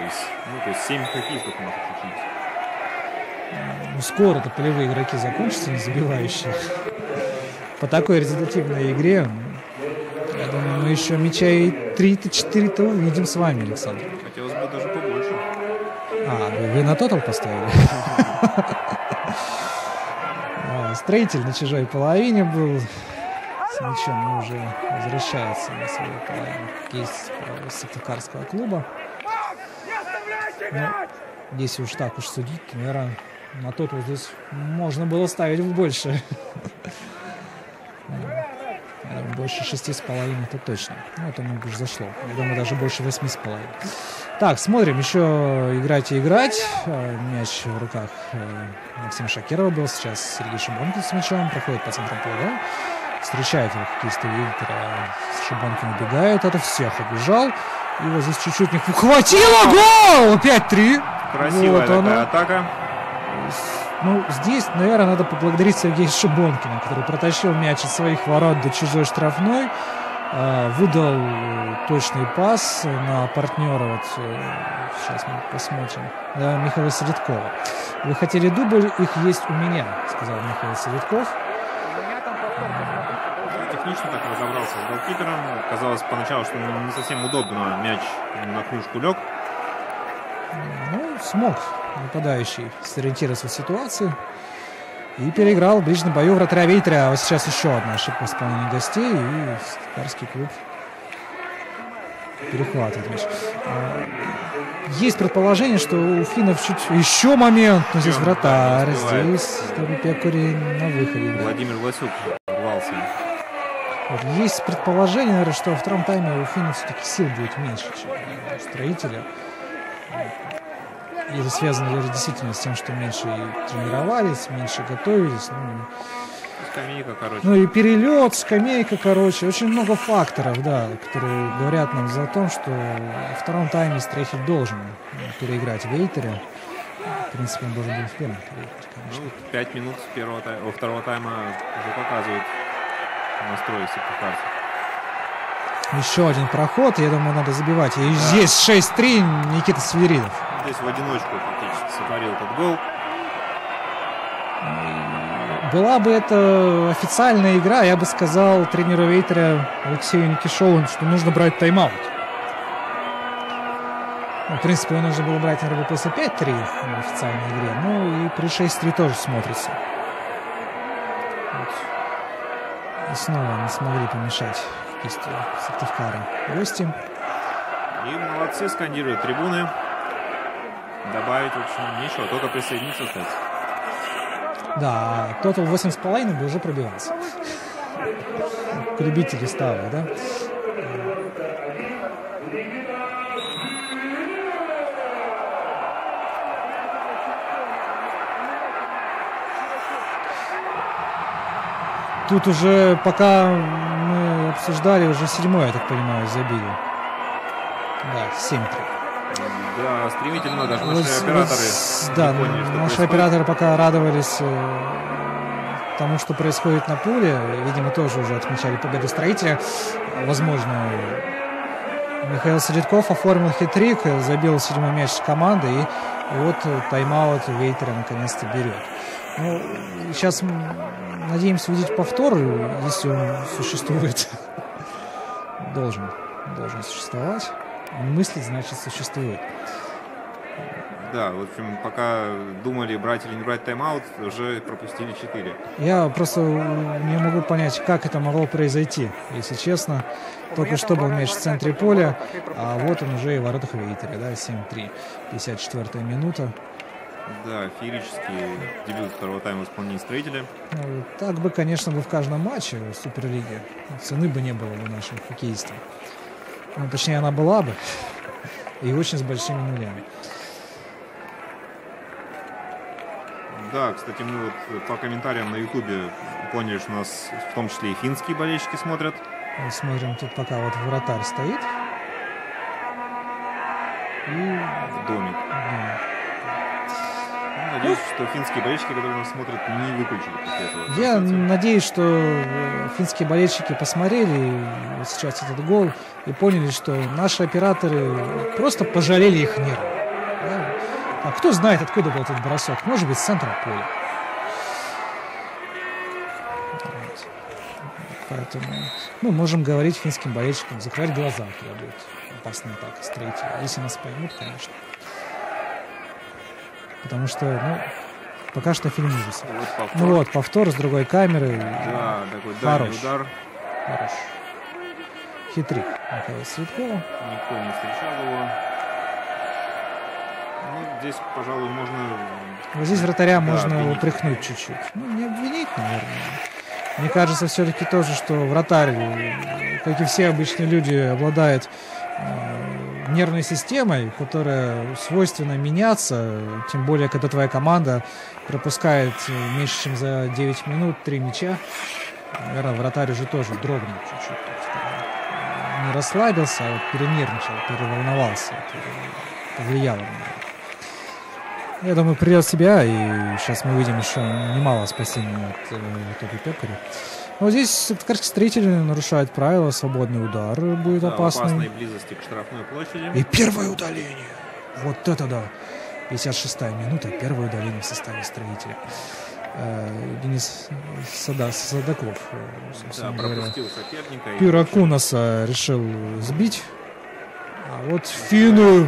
То есть 7 хоккеистов у нас отличились. Скоро-то полевые игроки закончатся, не забивающие. По такой результативной игре, я думаю, мы еще мяча и 3-4-то увидим с вами, Александр. Хотелось бы даже побольше. Вы на тотал поставили? Строитель на чужой половине был. С мячом уже возвращается на свою половину хоккеист Сыктывкарского клуба. Но если уж так судить, то, наверное, на тотал здесь можно было ставить больше. Больше 6,5 это точно. Это мне уже зашло. Я думаю, даже больше 8,5. Так, смотрим. Еще играть и играть. Мяч в руках Максима Шакирова был. Сейчас Сергей Шибонкин с мячом. Проходит по центру поля. Встречает его хоккеисты Виктора. Шибонкин убегает. Это всех обижал. Его здесь чуть-чуть не хватило. Гол! 5-3. Красивая такая атака. Здесь, наверное, надо поблагодарить Сергея Шибонкина, который протащил мяч от своих ворот до чужой штрафной, выдал точный пас на партнера, сейчас мы посмотрим, Михаила Середкова. Вы хотели дубль, их есть у меня, сказал Михаил Середков. Технично так разобрался с голкипером. Казалось поначалу, что не совсем удобно, мяч на клюшку лег. Смог нападающий сориентироваться в ситуации и переиграл в ближнем бою вратаря Вейтеря. А вот сейчас еще одна ошибка в исполнении гостей, и Сыктывкарский клуб перехватывает мяч. Есть предположение, что у финнов чуть еще момент, но здесь вратарь, здесь Пекури на выходе. Владимир Власюк рвался. Есть предположение, наверное, что во втором тайме у финнов все-таки сил будет меньше, чем у Строителя. И это связано действительно с тем, что меньше тренировались, меньше готовились. Скамейка короче. И перелет, скамейка короче. Очень много факторов, да, которые говорят нам за то, что во втором тайме Строитель должен переиграть Вейтеря. В принципе, он должен был в первом переиграть, конечно. 5 минут второго тайма уже показывают настрой сыктывкарцев. Еще один проход, я думаю, надо забивать. И здесь 6-3 Никита Свиридов. Здесь в одиночку фактически сотворил этот гол. Была бы это официальная игра, я бы сказал тренеру Вейтеря Алексею Никишову, что нужно брать тайм-аут. В принципе, его нужно было брать, наверное, после 5-3 в официальной игре. И при 6-3 тоже смотрится. И снова не смогли помешать Сыктывкара гости. И молодцы, скандируют трибуны. Добавить, в общем, нечего, только присоединиться, кстати. Да, тотал 8,5 бы уже пробивался. Любители ставок, да? Тут уже пока мы обсуждали, уже 7-й, я так понимаю, забили. Да, 7-3. Да, стремительно, даже Вот, наши операторы да, не поняли, что наши происходит. операторы пока радовались тому, что происходит на поле. Видимо, тоже уже отмечали победу строителя. Возможно, Михаил Селедков оформил хитрик, забил 7-й мяч команды, и вот тайм-аут Вейтера наконец-то берет. Ну, сейчас надеемся увидеть повтор, если он существует. Должен существовать. Мыслить, значит, существует. Да, в общем, пока думали, брать или не брать тайм-аут, уже пропустили 4. Я просто не могу понять, как это могло произойти, если честно. Только что был мяч в центре поля, а вот он уже и в воротах Вейтера, да, 7-3, 54-я минута. Да, феерический дебют второго тайма в исполнении строителя. Так бы, конечно, бы в каждом матче в Суперлиге. Цены бы не было бы нашим хоккеистам. Ну, точнее, она была бы. И очень с большими нулями. Да, кстати, мы вот по комментариям на Ютубе поняли, что нас в том числе и финские болельщики смотрят. Мы смотрим, тут пока вот вратарь стоит. И... В доме. Ну, надеюсь, что финские болельщики, которые нас смотрят, не выключили после этого. Я надеюсь, что финские болельщики посмотрели вот сейчас этот гол и поняли, что наши операторы просто пожалели их нервы. Да? А кто знает, откуда был этот бросок? Может быть, с центра поля. Вот. Поэтому мы можем говорить финским болельщикам, закрывать глаза, когда будет опасная атака строителя. Если нас поймут, конечно. Потому что, ну, пока что фильм ужасов. Ну вот, повтор с другой камеры. Да, такой дальний удар. Хорош. Хитрик Михаила Селедкова. Никто не встречал его. Ну, здесь, пожалуй, можно... Вот здесь вратаря можно обвинить. упрекнуть чуть-чуть. Ну, не обвинить, наверное. Мне кажется все-таки тоже, что вратарь, как и все обычные люди, обладает нервной системой, которая свойственна меняться, тем более, когда твоя команда пропускает меньше, чем за 9 минут 3 мяча. Наверное, вратарь уже тоже дрогнул чуть-чуть. Не расслабился, а вот перенервничал, переволновался. Это повлияло на него. Я думаю, придет в себя, и сейчас мы увидим еще немало спасений от Тоби Пекаря. Но здесь Сыктывкарский строитель нарушает правила, свободный удар будет опасный. В опасной близости к штрафной площади. И первое удаление. Вот это да. 56-я минута, первое удаление в составе строителя. Денис Садаков, собственно говоря, пропустил соперника. Пира Кунаса решил сбить. А вот финны...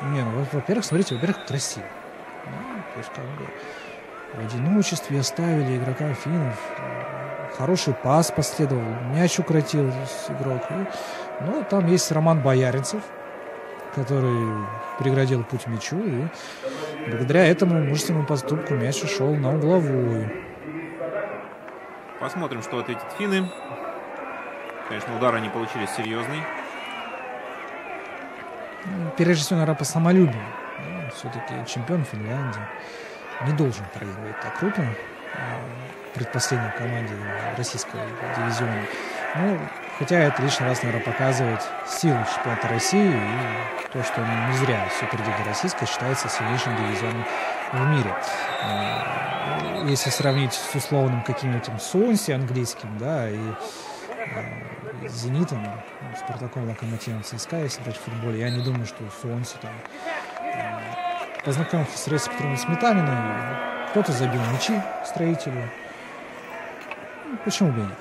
Не, ну, во-первых, смотрите, во-первых, красиво. Ну, то есть, как бы, в одиночестве оставили игрока финнов. Хороший пас последовал, мяч укротил игрок. Но там есть Роман Бояринцев, который преградил путь мячу. И благодаря этому мужественному поступку мяч ушел на угловую. Посмотрим, что ответят финны. Конечно, удар они получили серьезный. Прежде всего, наверное, по самолюбию. Все-таки чемпион Финляндии не должен проигрывать так крупно. Предпоследней команде российского дивизиона. Ну, хотя это лишний раз, наверное, показывает силу чемпионата России и то, что он не зря Суперлига российская считается сильнейшим дивизионом в мире. Если сравнить с условным каким-нибудь Суонси английским, да, и Зенитом, Спартаком, Локомотивом, ЦСКА, если брать в футболе, я не думаю, что Суонси там познакомился с Раисой Петровной Сметаниной, кто-то забил мячи строителю. Почему бы и нет?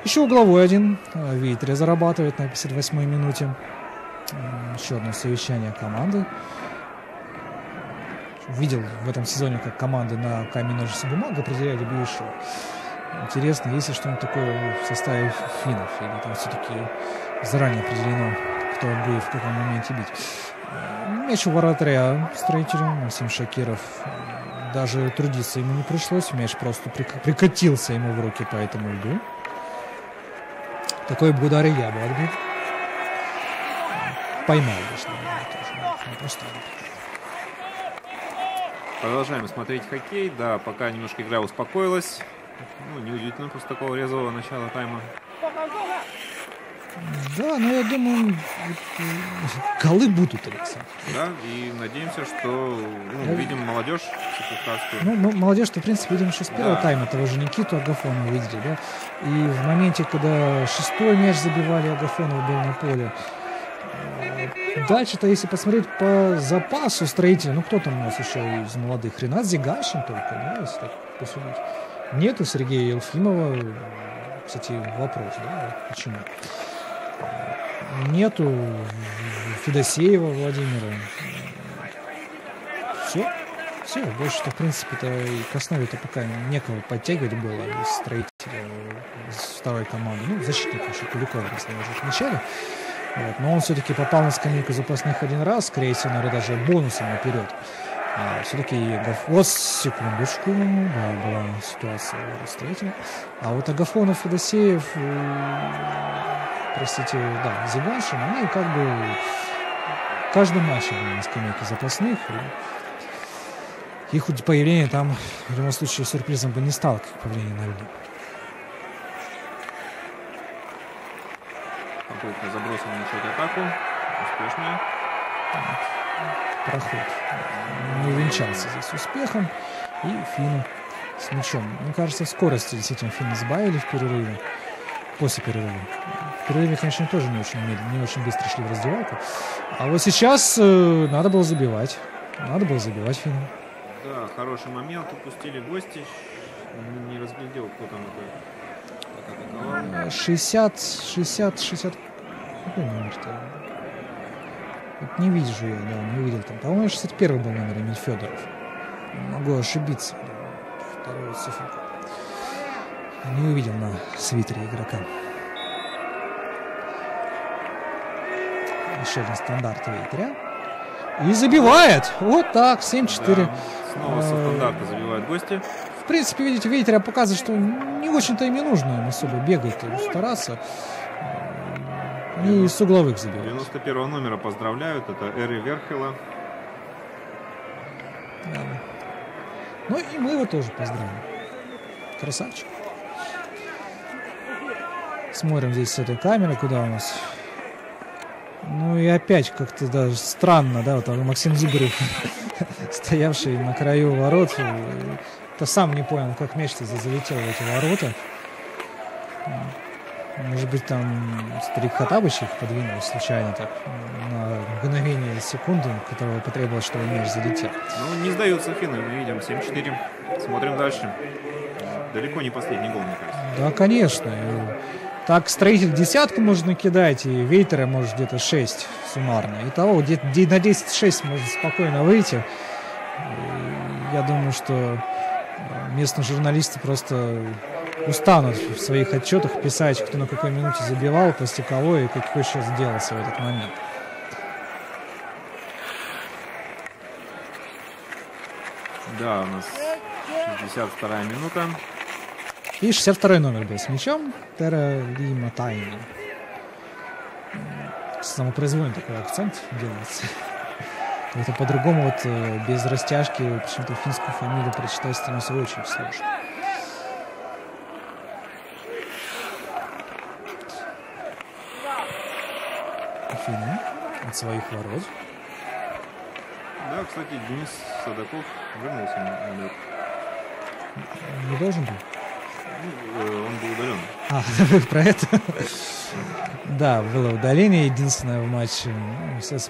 Еще угловой один. Вейтер зарабатывает на 58-й минуте. Еще одно совещание команды. Видел в этом сезоне, как команды на камень, ножницы, бумагу определяли бьющего. Интересно, есть ли что-нибудь такое в составе финнов? Или там все-таки заранее определено, кто будет в каком моменте бить? Мяч у вратаря строителя Максим Шакиров. Даже трудиться ему не пришлось. Мяч просто прикатился ему в руки по этому льду. Такой бы удар и я бы отбил. Поймал лишь, наверное, тоже. Не просто отбил. Продолжаем смотреть хоккей. Да, пока немножко игра успокоилась. Ну, неудивительно после такого резвого начала тайма. Да, но я думаю, голы будут, Александр. Да, и надеемся, что увидим молодежь сыктывкарскую. Ну, молодежь-то, в принципе, видим еще с первого Да. тайма того же Никиту Агафонова видели, да? И в моменте, когда шестой мяч забивали, Агафонов был на поле. Дальше-то, если посмотреть по запасу строителя, ну, кто там у нас еще из молодых? Ренат Зигашин только, да, если так посудить. Нету Сергея Елфимова. Кстати, вопрос, да, почему? Нету Федосеева Владимира. Все, больше-то, в принципе-то, и к основе-то пока некого подтягивать было из строителя, из второй команды. Ну, защитник еще Куликова, если мы уже отмечали. Вот. Но он все-таки попал на скамейку запасных один раз, скорее всего, наверное, даже бонусом наперед. Все-таки вот секундочку, да, была ситуация у строителя. А вот Агафонов, Федосеев, простите, да, Зиганшин, они как бы в каждом матче были на скамейке запасных. Их появление там, в любом случае, сюрпризом бы не стало, как появление на льду. Попытка забросила начать атаку. Успешная. Проход не увенчался здесь успехом. И финны с мячом. Мне кажется, в скорости действительно финны сбавили в перерыве. После перерыва. В перерыве, конечно, тоже не очень медленно, не очень быстро шли в раздевалку. А вот сейчас надо было забивать. Надо было забивать финны. Да, хороший момент. Упустили гости. Не разглядел, кто там это. 60. Какой номер-то? Вот не вижу я, да, не увидел там. По-моему, 61 был номер Эмиль Федоров. Могу ошибиться. Вторую цифру. Не увидел на свитере игрока. Еще один стандарт Вейтеря. И забивает. Вот так, 7-4. Да, снова со стандарта забивают гости. В принципе, видите, Вейтеря показывает, что не очень-то им и нужно им особо бегать и стараться. Они с угловых забивают. 91 номера поздравляют. Это Эри Верхела. Да. Ну и мы его тоже поздравим. Красавчик. Смотрим здесь с этой камеры, куда у нас. Ну и опять как-то даже странно, да, вот Максим Зубарев, стоявший на краю ворот, то сам не понял, как мяч-то залетел в эти ворота. Может быть, там старик Хатабыч их подвинул случайно так на мгновение секунды, которого потребовалось, чтобы мяч залетел. Ну, не сдаются финны, мы видим 7-4. Смотрим дальше. Далеко не последний гол, мне кажется. Да, конечно. Так строитель десятку может накидать, и Вейтера может где-то 6 суммарно. Итого где-то на 10-6 можно спокойно выйти. И я думаю, что местные журналисты просто устанут в своих отчетах писать, кто на какой минуте забивал, пластиковой и какой сейчас сделался в этот момент. Да, у нас 62-я минута. И 62-й номер был с мячом. Тера Лима Тайна. Самопроизвольно такой акцент делается. Это по-другому, вот без растяжки, почему-то финскую фамилию прочитать становится очень сложно. Финны от своих ворот. Да, кстати, Денис Садаков вернулся на лед. Не должен был? Он был удален. А, вы про это? Да, было удаление. Единственное в матче.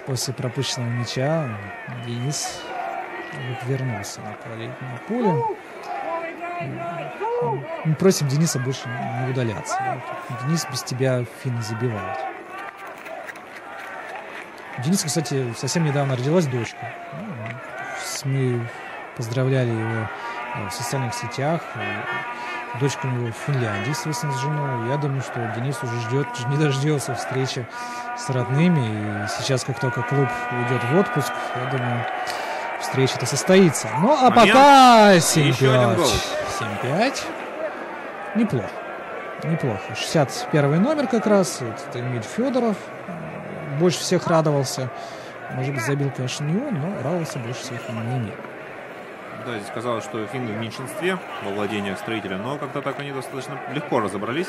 После пропущенного мяча Денис вернулся на поле. Мы просим Дениса больше не удаляться. Денис, без тебя финны забивают. У Дениса, кстати, совсем недавно родилась дочка. Мы поздравляли его в социальных сетях. Дочка у него в Финляндии, естественно, с женой. Я думаю, что Денис уже ждет, не дождется встречи с родными. И сейчас, как только клуб уйдет в отпуск, я думаю, встреча-то состоится. Ну, а пока 7-5. 7-5. Неплохо. Неплохо. 61 номер как раз. Это Эмиль Федоров. Больше всех радовался. Может быть, забил, конечно, не он, но радовался больше всех именно Эмиль. Да, здесь казалось, что финны в меньшинстве во владениях строителя, но как-то так они достаточно легко разобрались.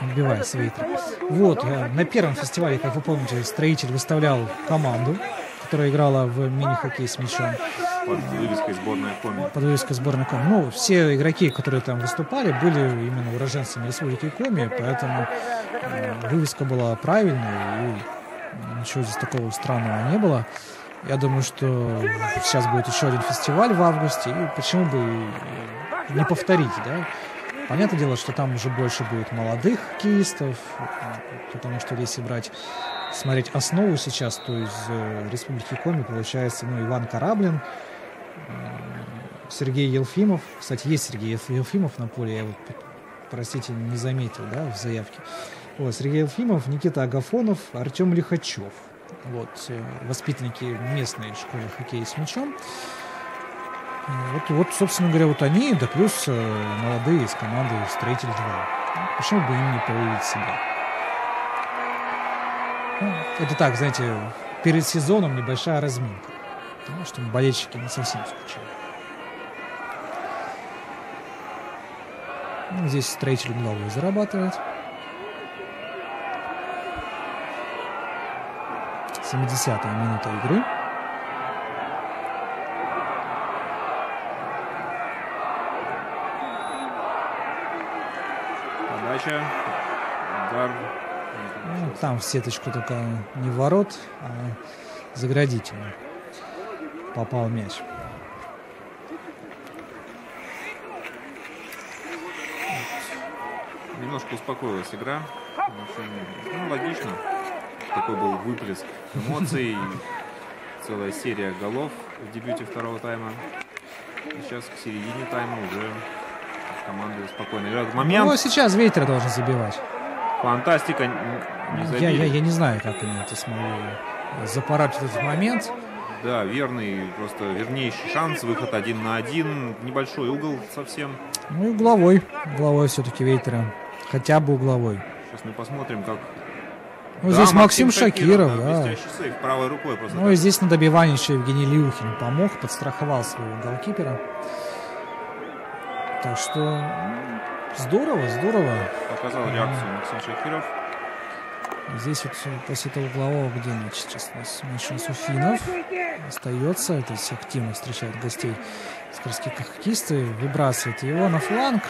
Отбивается Вейтер. Вот, на первом фестивале, как вы помните, Строитель выставлял команду, которая играла в мини-хоккей с мячом. Под вывеской сборная Коми. Под вывеской сборной Коми. Ну, все игроки, которые там выступали, были именно уроженцами Республики Коми, поэтому вывеска была правильной, и ничего здесь такого странного не было. Я думаю, что сейчас будет еще один фестиваль в августе, и почему бы не повторить, да? Понятное дело, что там уже больше будет молодых хоккеистов, потому что если смотреть основу сейчас, то из Республики Коми получается, Иван Кораблин, Сергей Елфимов. Кстати, есть Сергей Елфимов на поле, я вот, простите, не заметил, да, в заявке. Вот, Сергей Елфимов, Никита Агафонов, Артем Лихачев. Вот, воспитанники местной школы хоккея с мячом. Вот, собственно говоря, вот они, да плюс молодые из команды «Строитель 2». Почему бы им не проявить себя? Это так, знаете, перед сезоном небольшая разминка. Потому что болельщики не совсем скучали. Здесь Строитель головой зарабатывает. 70-я минута игры. Подача. Удар. Там в сеточку только не в ворот, а заградительно попал мяч. Немножко успокоилась игра. Логично. Такой был выплеск эмоций. Целая серия голов в дебюте второго тайма. И сейчас к середине тайма уже команды спокойно играют. Момент. Ну, сейчас Вейтер должен забивать. Фантастика. Я не знаю, как они это смогли запорать этот момент. Да, просто вернейший шанс. Выход 1 на 1. Небольшой угол совсем. Ну и угловой. Угловой все-таки Вейтера. Хотя бы угловой. Сейчас мы посмотрим, как... Ну, да, здесь Максим Шакиров, да. Блестящий сейв правой рукой. Ну и здесь на добивании еще Евгений Леухин помог, подстраховал своего голкипера. Так что здорово. Показал реакцию Максим Шакиров. Здесь вот после этого углового, где мяч сейчас у нас Суфинов остается, то есть активно встречает гостей скорские хоккеисты, выбрасывает его на фланг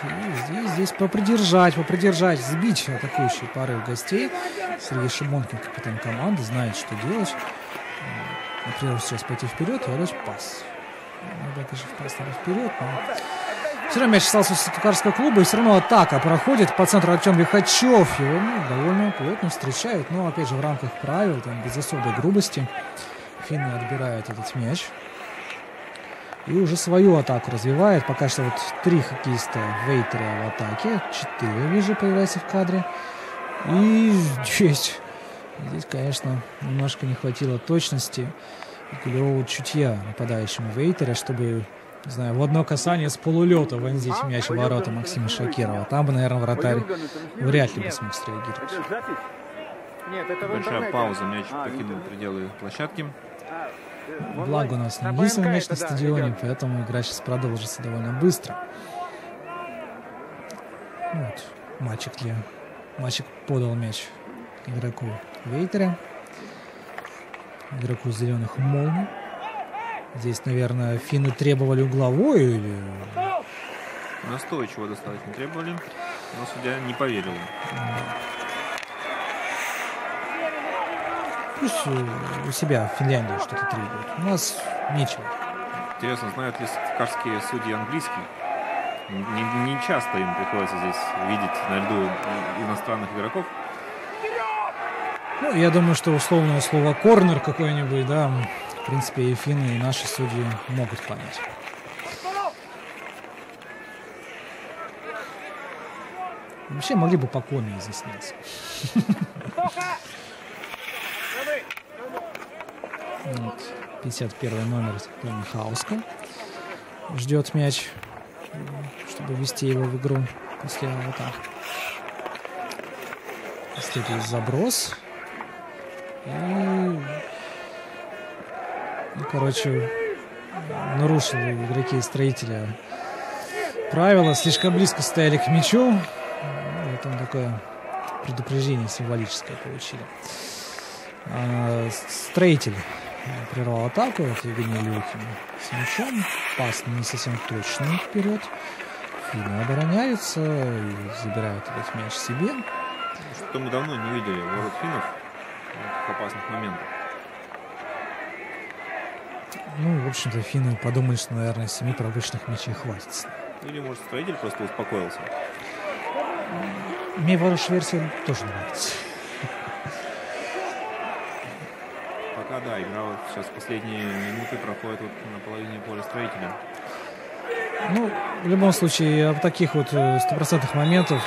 и здесь попридержать, сбить атакующий порыв гостей. Сергей Шибонкин, капитан команды, знает, что делать. Например, сейчас пойти вперед и отдать пас. Надо, конечно, вперед, но... Все равно мяч остался у Токарского клуба, и все равно атака проходит по центру Артем Лихачев. Его довольно плотно встречают, но опять же в рамках правил, там без особой грубости. Финны отбирают этот мяч. И уже свою атаку развивает. Пока что вот 3 хоккеиста Вейтера в атаке. 4, вижу, появляется в кадре. И здесь, конечно, немножко не хватило точности и голевого чутья нападающему Вейтера, чтобы... Не знаю, в одно касание с полулета вонзить мяч в ворота Максима Шакирова. Там бы, наверное, вратарь вряд ли бы смог среагировать. Большая пауза, мяч покинул пределы площадки. Благо у нас не единственный мяч на стадионе, поэтому игра сейчас продолжится довольно быстро. Вот, Мальчик подал мяч игроку Вейтера, игроку зеленых молний. Здесь, наверное, финны требовали угловой или... Настойчиво достаточно требовали, но судья не поверил. Пусть у себя в Финляндии что-то требует. У нас нечего. Интересно, знают ли токарские судьи английский? Не часто им приходится здесь видеть на льду иностранных игроков. Ну, я думаю, что условное слово «корнер» какой-нибудь, да, в принципе, и финны, и наши судьи могут понять. Вообще могли бы по Коми изъясняться. Вот, 51 номер Тони Хауска ждет мяч, чтобы ввести его в игру после аута. Следует заброс. Короче, нарушили игроки Строителя правила, слишком близко стояли к мячу. Вот он такое предупреждение символическое получили. Строитель прервал атаку, это Евгений Люхин с мячом. Пас не совсем точный вперед. Финны обороняются и забирают этот мяч себе. Что мы давно не видели ворот финнов в опасных моментах. Ну, в общем-то, финны подумали, что, наверное, 7 пропущенных мячей хватит. Или, может, строитель просто успокоился. Мне ваша версия тоже нравится. Пока, да, игра вот сейчас последние минуты проходит вот на половине поля строителя. Ну, в любом случае, в таких вот 100% моментов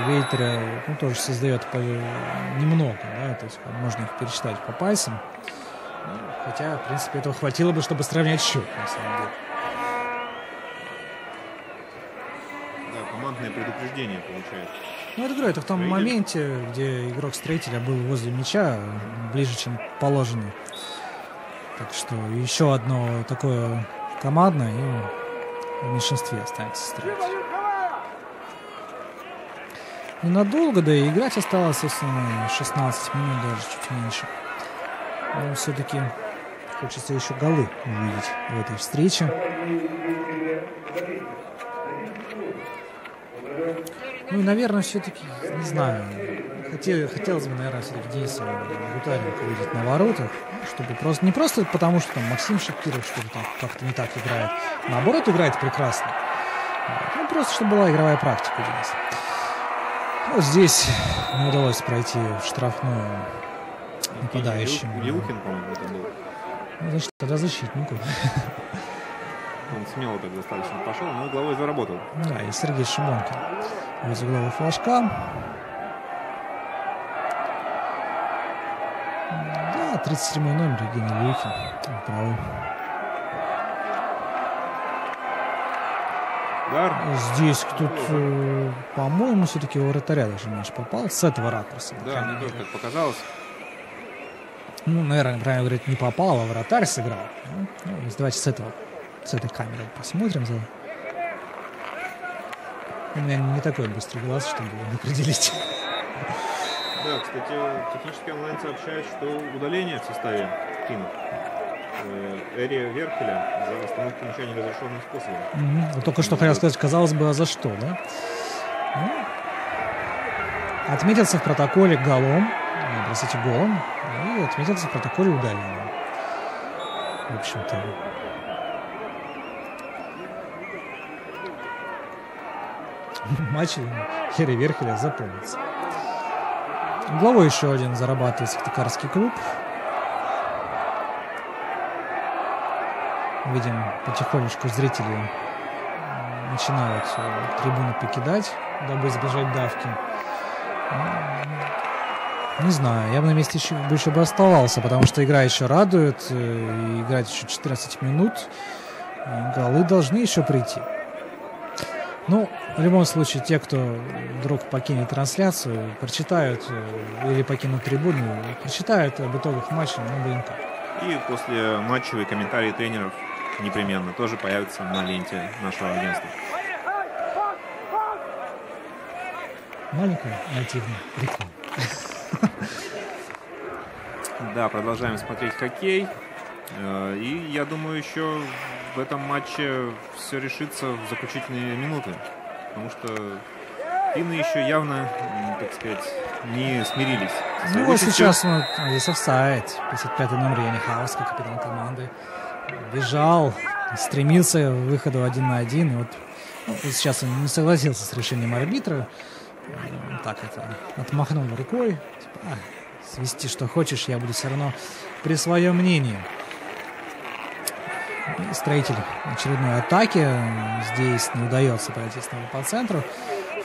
Вейтеря тоже создает немного, да, то есть можно их пересчитать по пальцам. Хотя, в принципе, этого хватило бы, чтобы сравнять счет, на самом деле. Да, командное предупреждение получается. Ну, это говорю, это в том моменте, где игрок строителя был возле мяча, ближе, чем положено. Так что еще одно такое командное, и в меньшинстве останется строитель. Ненадолго, да и играть осталось, собственно, 16 минут, даже чуть меньше. Но все-таки хочется еще голы увидеть в этой встрече. Ну и, наверное, все-таки, не знаю, хотелось бы, наверное, все-таки Дениса Гутаренко увидеть на воротах, чтобы просто не просто потому, что там Максим Шакиров что-то там как-то не так играет, наоборот, играет прекрасно. Ну, просто чтобы была игровая практика у Дениса. Вот здесь не удалось пройти в штрафную нападающим. Илухин, по-моему, это был. Ну, значит, тогда защитнику. Он смело так достаточно пошел, но угловой заработал. Да, и Сергей Шибонкин из углового флажка. Да, 37-й номер Евгений Люхин. Правый. Удар. Здесь кто-то, по-моему, все-таки у вратаря даже мяч попал. С этого ракурса. Да, мне тоже так показалось. Ну, наверное, правильно говорить, не попал, а вратарь сыграл. Ну, давайте с этой камеры посмотрим. У меня не такой быстрый глаз, чтобы определить. Да, кстати, технический онлайн сообщает, что удаление в составе финнов. Эри Верхеля за остановку мяча неразрешенным способом. Вот только что хотел сказать, казалось бы, а за что, да? Ну, отметился в протоколе голом, простите, голом, и отметился в протоколе удалением. В общем-то. Матч Эри Верхеля запомнится. Угловой еще один зарабатывает Сыктывкарский клуб. Видим, потихонечку зрители начинают трибуну покидать, дабы избежать давки. Не знаю, я бы на месте еще бы оставался, потому что игра еще радует, и играть еще 14 минут, и голы должны еще прийти. Ну, в любом случае, те, кто вдруг покинет трансляцию, прочитают или покинут трибуну, прочитают об итогах матча на БНК. И после матчевые комментарии тренеров непременно тоже появятся на ленте нашего агентства. Маленькая нативная реклама. Да, продолжаем смотреть хоккей. И я думаю, еще в этом матче все решится в заключительные минуты. Потому что финны еще явно, так сказать, не смирились. Ну вот сейчас здесь офсайд. 55-й номер Янихауска, капитан команды, бежал, стремился к выходу 1 на 1. И вот сейчас он не согласился с решением арбитра. Так это отмахнул рукой. Типа, свести что хочешь, я буду все равно при своем мнении. И строитель очередной атаки. Здесь не удается пройти снова по центру.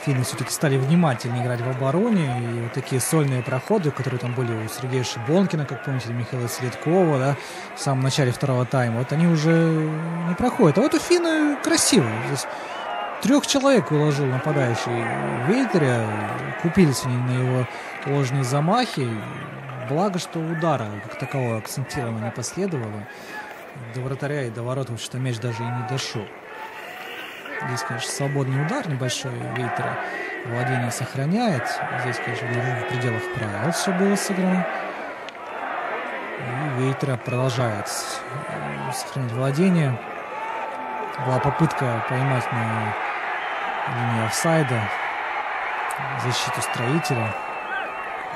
Финны все-таки стали внимательнее играть в обороне. И вот такие сольные проходы, которые там были у Сергея Шибонкина, как помните, Михаила Селедкова, да, в самом начале второго тайма, вот они уже не проходят. А вот у финны красиво. Здесь 3 человек уложил нападающий Вейтеря. Купились они на его ложные замахи. Благо, что удара как такового акцентированно не последовало. До вратаря и до ворот, что мяч даже и не дошел. Здесь, конечно, свободный удар небольшой Вейтера. Владение сохраняет. Здесь, конечно, в пределах правил все было сыграно. И Вейтера продолжает сохранять владение. Была попытка поймать на линии офсайда защиту строителя.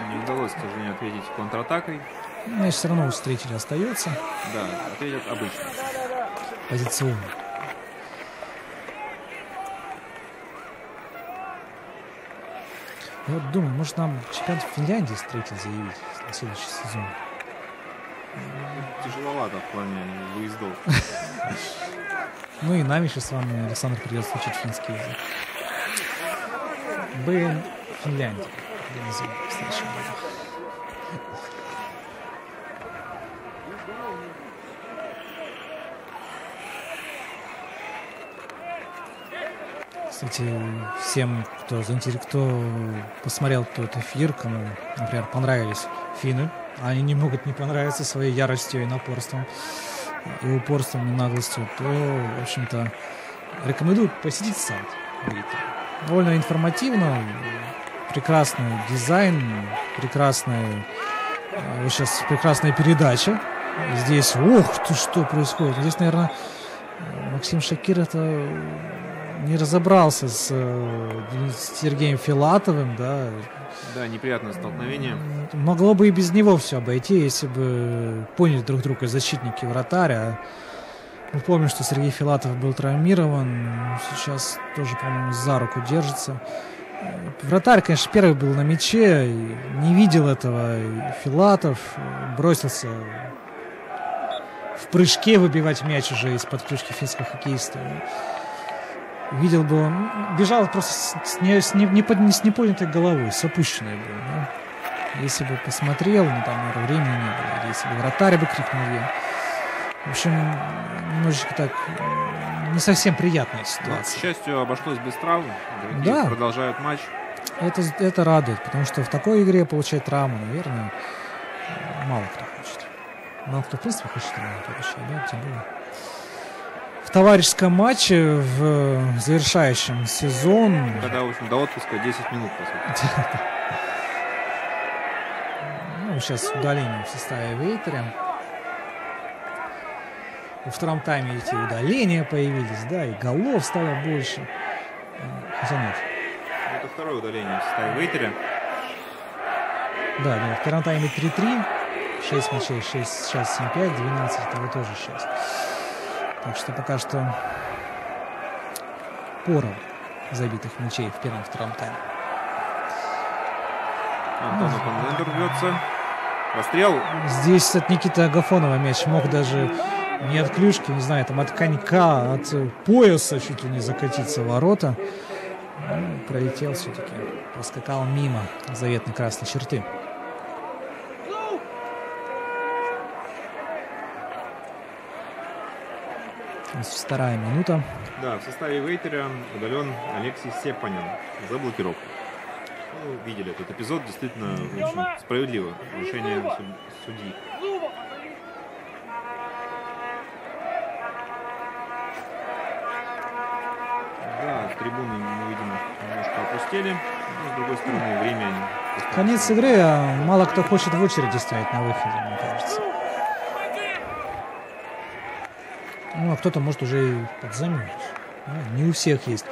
Не удалось, к сожалению, ответить контратакой. Мяч все равно у строителя остается. Да, ответят обычно. Позиционно. Я вот думаю, может нам чемпионат Финляндии строитель заявить на следующий сезон. Тяжеловато в плане выездов. Ну и нам еще с вами, Александр, придется учить финский язык. БН Финляндия. Организуем в следующем году. Кстати, всем, кто посмотрел тот эфир, кому, например, понравились финны, они не могут не понравиться своей яростью и напорством, и упорством, и наглостью, то, в общем-то, рекомендую посетить сайт. Довольно информативно, прекрасный дизайн, прекрасная передача. Здесь, ох ты, что происходит. Здесь, наверное, Максим Шакир это не разобрался с Сергеем Филатовым, да. Да, неприятное столкновение. Могло бы и без него все обойти, если бы поняли друг друга защитники и вратаря. Мы помним, что Сергей Филатов был травмирован, сейчас тоже, по-моему, за руку держится. Вратарь, конечно, первый был на мяче, не видел этого. И Филатов бросился в прыжке выбивать мяч уже из-под клюшки финского хоккеиста. Видел бы он, бежал просто с неподнятой головой, с опущенной был. Да? Если бы посмотрел, ну там, наверное, времени не было. Если бы вратарь бы крикнул я. В общем, немножечко так не совсем приятная ситуация. К счастью, обошлось без травм. Да. Продолжают матч. Это радует, потому что в такой игре получать травму, наверное, мало кто хочет. Мало кто в принципе хочет травму получать, да, тем более. В товарищеском матче, в завершающем сезон... Когда, в общем, до отпуска 10 минут, по сути. Ну, сейчас удаление в составе Вейтера. Во втором тайме эти удаления появились, да, и голов стало больше. Хотя нет. Это второе удаление в составе Вейтера. Да, во втором тайме 3-3. 6 мячей, 6, сейчас 7-5, 12, этого тоже 6. Так что пока что поровну забитых мячей в первом и втором тайме. Антон Панлендер рвется. Расстрел. Здесь от Никиты Агафонова мяч мог даже не от клюшки, не знаю, там от конька, от пояса чуть ли не закатиться в ворота. Ну, пролетел все-таки, проскакал мимо заветной красной черты. Вторая минута. Да, в составе Вейтера удален Алексей Сепанин за блокировку. Ну, видели этот эпизод, действительно очень справедливо. Решение судьи. Да, трибуны, мы видим, немножко опустели. Но, с другой стороны, время... Конец игры, а мало кто хочет в очереди стоять на выходе, мне кажется. Ну, а кто-то может уже и подзамерзнуть. Не у всех есть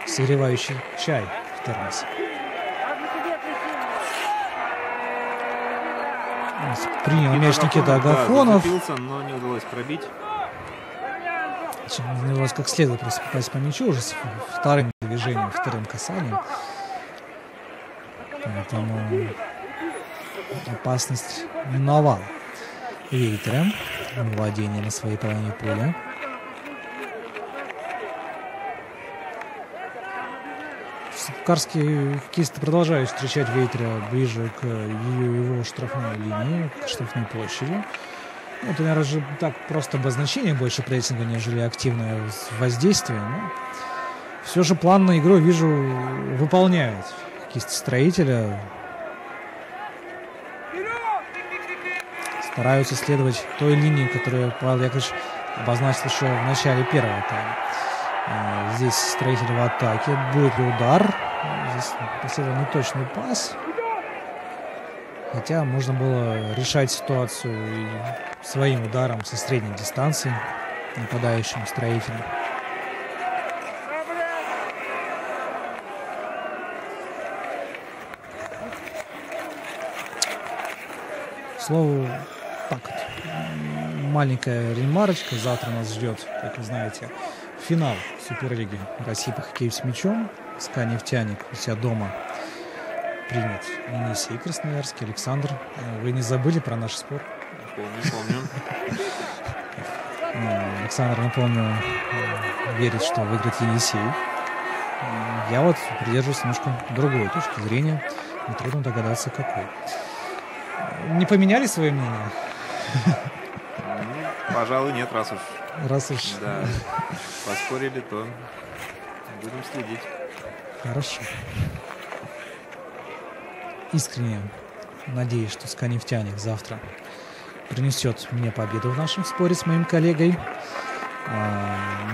согревающий чай в термосе. Принял мяч Никита Агафонов. Да, зацепился, но не удалось пробить. Не удалось как следует просто попасть по мячу уже с вторым движением, вторым касанием. Поэтому опасность миновала Вейтера. Владение на своей половине поля. Карские хоккеисты продолжают встречать Вейтера ближе к его штрафной линии, к штрафной площади. Ну, это, наверное, же так просто обозначение больше прессинга, нежели активное воздействие. Но все же план на игру, вижу, выполняют хоккеисты строителя. Стараются следовать той линии, которую Павел Яковлевич обозначил еще в начале первого тайма. Здесь строитель в атаке. Будет ли удар? Здесь последовал неточный пас. Хотя можно было решать ситуацию и своим ударом со средней дистанции нападающим строителем. К слову, так вот, маленькая ремарочка. Завтра нас ждет, как вы знаете, финал Суперлиги России по хоккею с мячом. СКА «Нефтяник» у себя дома примет Енисей Красноярский. Александр, вы не забыли про наш спор? Помню. Александр, напомню, верит, что выиграет Енисей. Я вот придерживаюсь немножко другой точки зрения. Нетрудно догадаться, какой. Не поменяли свое мнение? Пожалуй, нет, раз уж да, поспорили, то будем следить. Хорошо. Искренне надеюсь, что СКА «Нефтяник» завтра принесет мне победу в нашем споре с моим коллегой.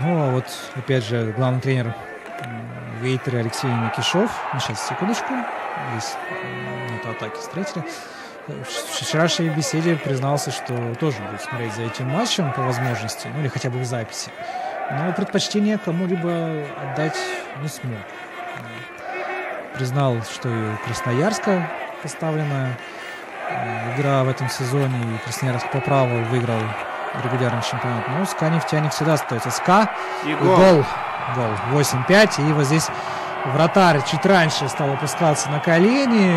Ну, а вот, опять же, главный тренер Вейтера Алексей Микишов. Сейчас, секундочку. Здесь нет атаки строителя. В вчерашней беседе признался, что тоже будет смотреть за этим матчем по возможности, ну или хотя бы в записи. Но предпочтение кому-либо отдать не смог. Признал, что и у Красноярска поставлена игра в этом сезоне, и Красноярск по праву выиграл регулярный чемпионат. Но СКА «Нефтяник» всегда остается СКА. И гол. 8-5. И вот здесь вратарь чуть раньше стал опускаться на колени,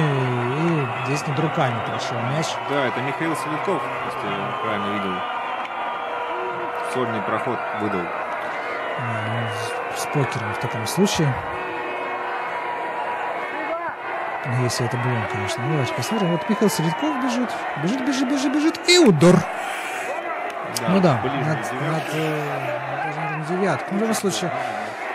и здесь над руками прошел мяч. Да, это Михаил Светляков, если я правильно видел. Сольный проход выдал. С покером в таком случае. Если это было, конечно. Ну, давайте посмотрим. Вот Михаил Светляков бежит. И удар. Да, ну да, над девятку. Ну, в любом случае,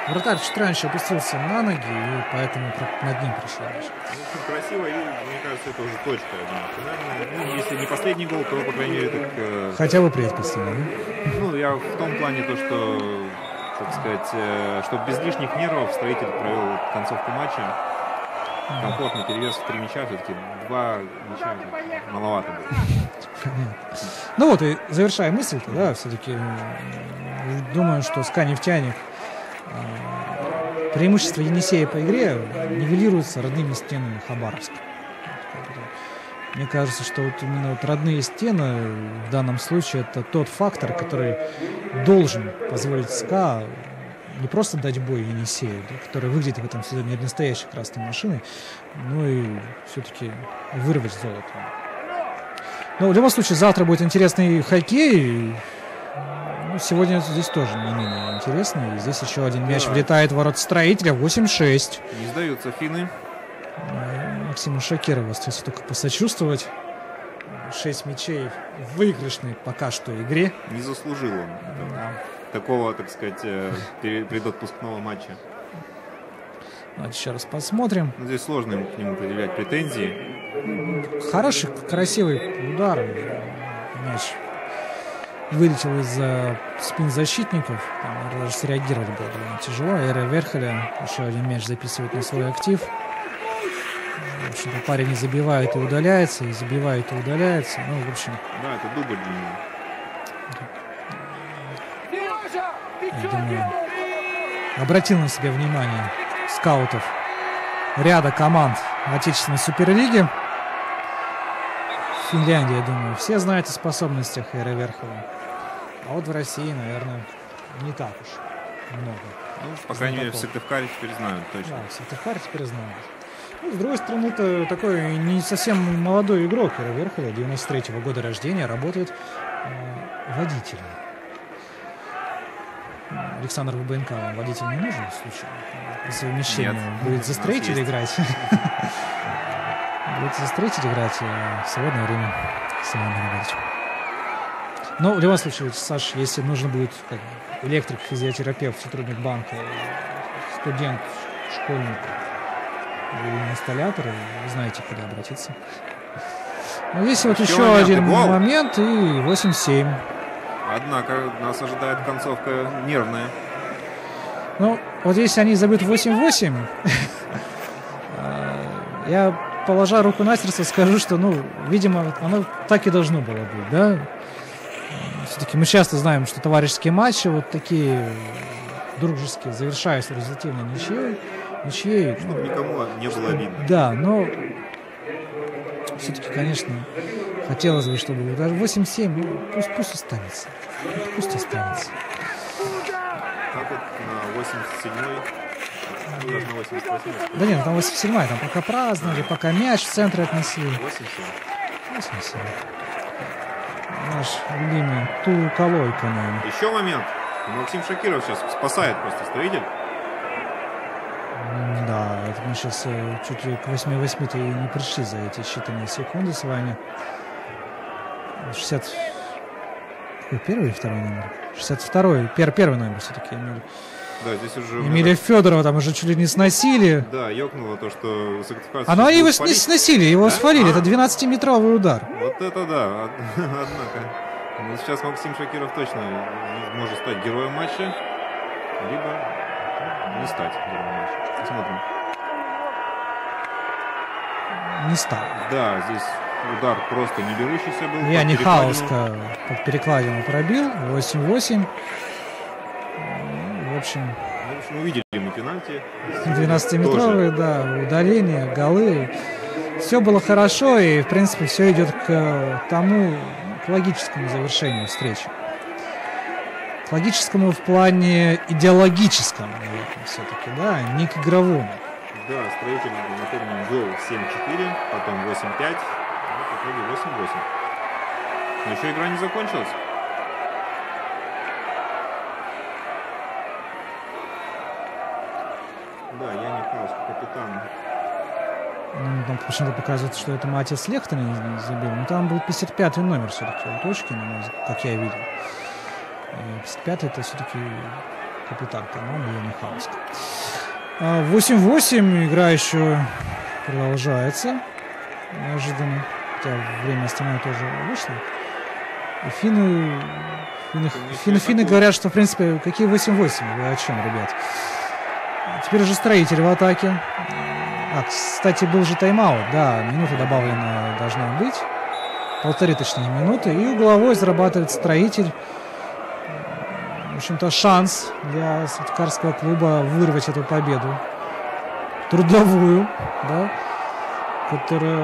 вратарь чуть раньше опустился на ноги, и поэтому над ним прошел мяч. Очень красиво, и мне кажется, это уже точка. Ну, если не последний гол, то, по крайней мере, так... Хотя бы предпоследний, да? Ну, я в том плане, то, что, так сказать, чтобы без лишних нервов строитель провел концовку матча. Комфортный перевес в 3 мяча, все-таки 2 мяча маловато было. Ну вот, и завершая мысль-то, да, все-таки думаю, что СКА «Нефтяник» преимущество Енисея по игре нивелируется родными стенами Хабаровска. Мне кажется, что вот именно вот родные стены в данном случае это тот фактор, который должен позволить СКА не просто дать бой Енисею, да, который выглядит в этом сезоне не настоящей красной машиной, но и все-таки вырвать золото. Но в любом случае завтра будет интересный хоккей. Ну, сегодня здесь тоже не менее интересно. И здесь еще один мяч влетает в ворот строителя. 8-6. Не сдаются финны. Максиму Шакирову остается только посочувствовать. 6 мячей в выигрышной пока что игре. Не заслужил он такого, так сказать, предотпускного матча. Давайте еще раз посмотрим. Здесь сложно к нему предъявлять претензии. Хороший, красивый удар. Мяч вылетел из-за спин защитников. Там даже среагировать было довольно тяжело. Эра Верхеля еще один мяч записывает на свой актив. В общем-то, парень и забивает, и удаляется, и забивает, и удаляется. Ну, в общем... Да, это дубль для него. Я думаю, обратил на себя внимание скаутов ряда команд отечественной суперлиги. В Финляндии, я думаю, все знают о способностях Эры Верхова. А вот в России, наверное, не так уж много. Ну, по крайней мере, в Сыктывкаре теперь знают точно. Да, в Сыктывкаре теперь знают. Ну, с другой стороны, это такой не совсем молодой игрок Эра Верхова, 93-го года рождения, работает водителем. Александр ВБНК, вам водитель не нужен в случае? По совмещению будет за строитель играть. Будет за строитель играть в свободное время. Но в любом случае, Саш, если нужно будет как электрик, физиотерапевт, сотрудник банка, студент, школьник или инсталлятор, вы знаете, куда обратиться. Но есть вот еще один момент, и 8-7. Однако нас ожидает концовка нервная. Ну, вот если они забьют 8-8, я, положа руку на сердце, скажу, что, ну, видимо, оно так и должно было быть, да? Все-таки мы часто знаем, что товарищеские матчи вот такие дружеские завершаются результативно ничьей. Чтобы никому не было обидно. Да, но все-таки, конечно, хотелось бы, чтобы даже 8-7, ну, пусть останется. Пусть останется. Так вот на 87-й, ну, даже на 88-й. Да нет, там 87-й, там пока праздновали, пока мяч в центре относили. 87. Наш любимый Тулкалойка, наверное. Еще момент. Максим Шакиров сейчас спасает просто строитель. Да, это мы сейчас чуть ли к 8-8-то и не пришли за эти считанные секунды с вами. 60... Какой, первый или второй номер? 62-й, первый номер все-таки. Да, здесь уже... Эмилия Федорова там уже чуть ли не сносили. Да, ёкнуло то, что... Оно его не сносили, его свалили. Это 12-метровый удар. Вот это да, однако. Ну, сейчас Максим Шакиров точно может стать героем матча, либо не стать героем матча. Посмотрим. Не стал. Да, здесь удар просто не берущийся был. Я не Хауска под перекладину пробил. 8-8. В общем, увидели мы пенальти. 12-метровые, да, удаления, голы. Все было хорошо, и, в принципе, все идет к тому, к логическому завершению встречи. К логическому в плане идеологическом, наверное, все-таки, да, не к игровому. Да, строитель, напомню, вел 7-4, потом 8-5, в итоге 8-8. Но еще игра не закончилась. Да, Яник Хаус, капитан. Там почему-то показывает, что это Матис Лехтонен забил. Но там был 55-й номер все-таки у точки, как я видел. 55-й это все-таки капитан команды Яник Хаус. 8-8, игра еще продолжается. Неожиданно. Хотя время остальное тоже вышло. И финны говорят, что в принципе какие 8-8? Вы о чем, ребят? Теперь уже строитель в атаке. Кстати, был же тайм-аут. Да, минута добавлена должна быть. 1,5, точнее, минуты. И угловой зарабатывает строитель. В общем-то, шанс для Сыктывкарского клуба вырвать эту победу. Трудовую, да, которая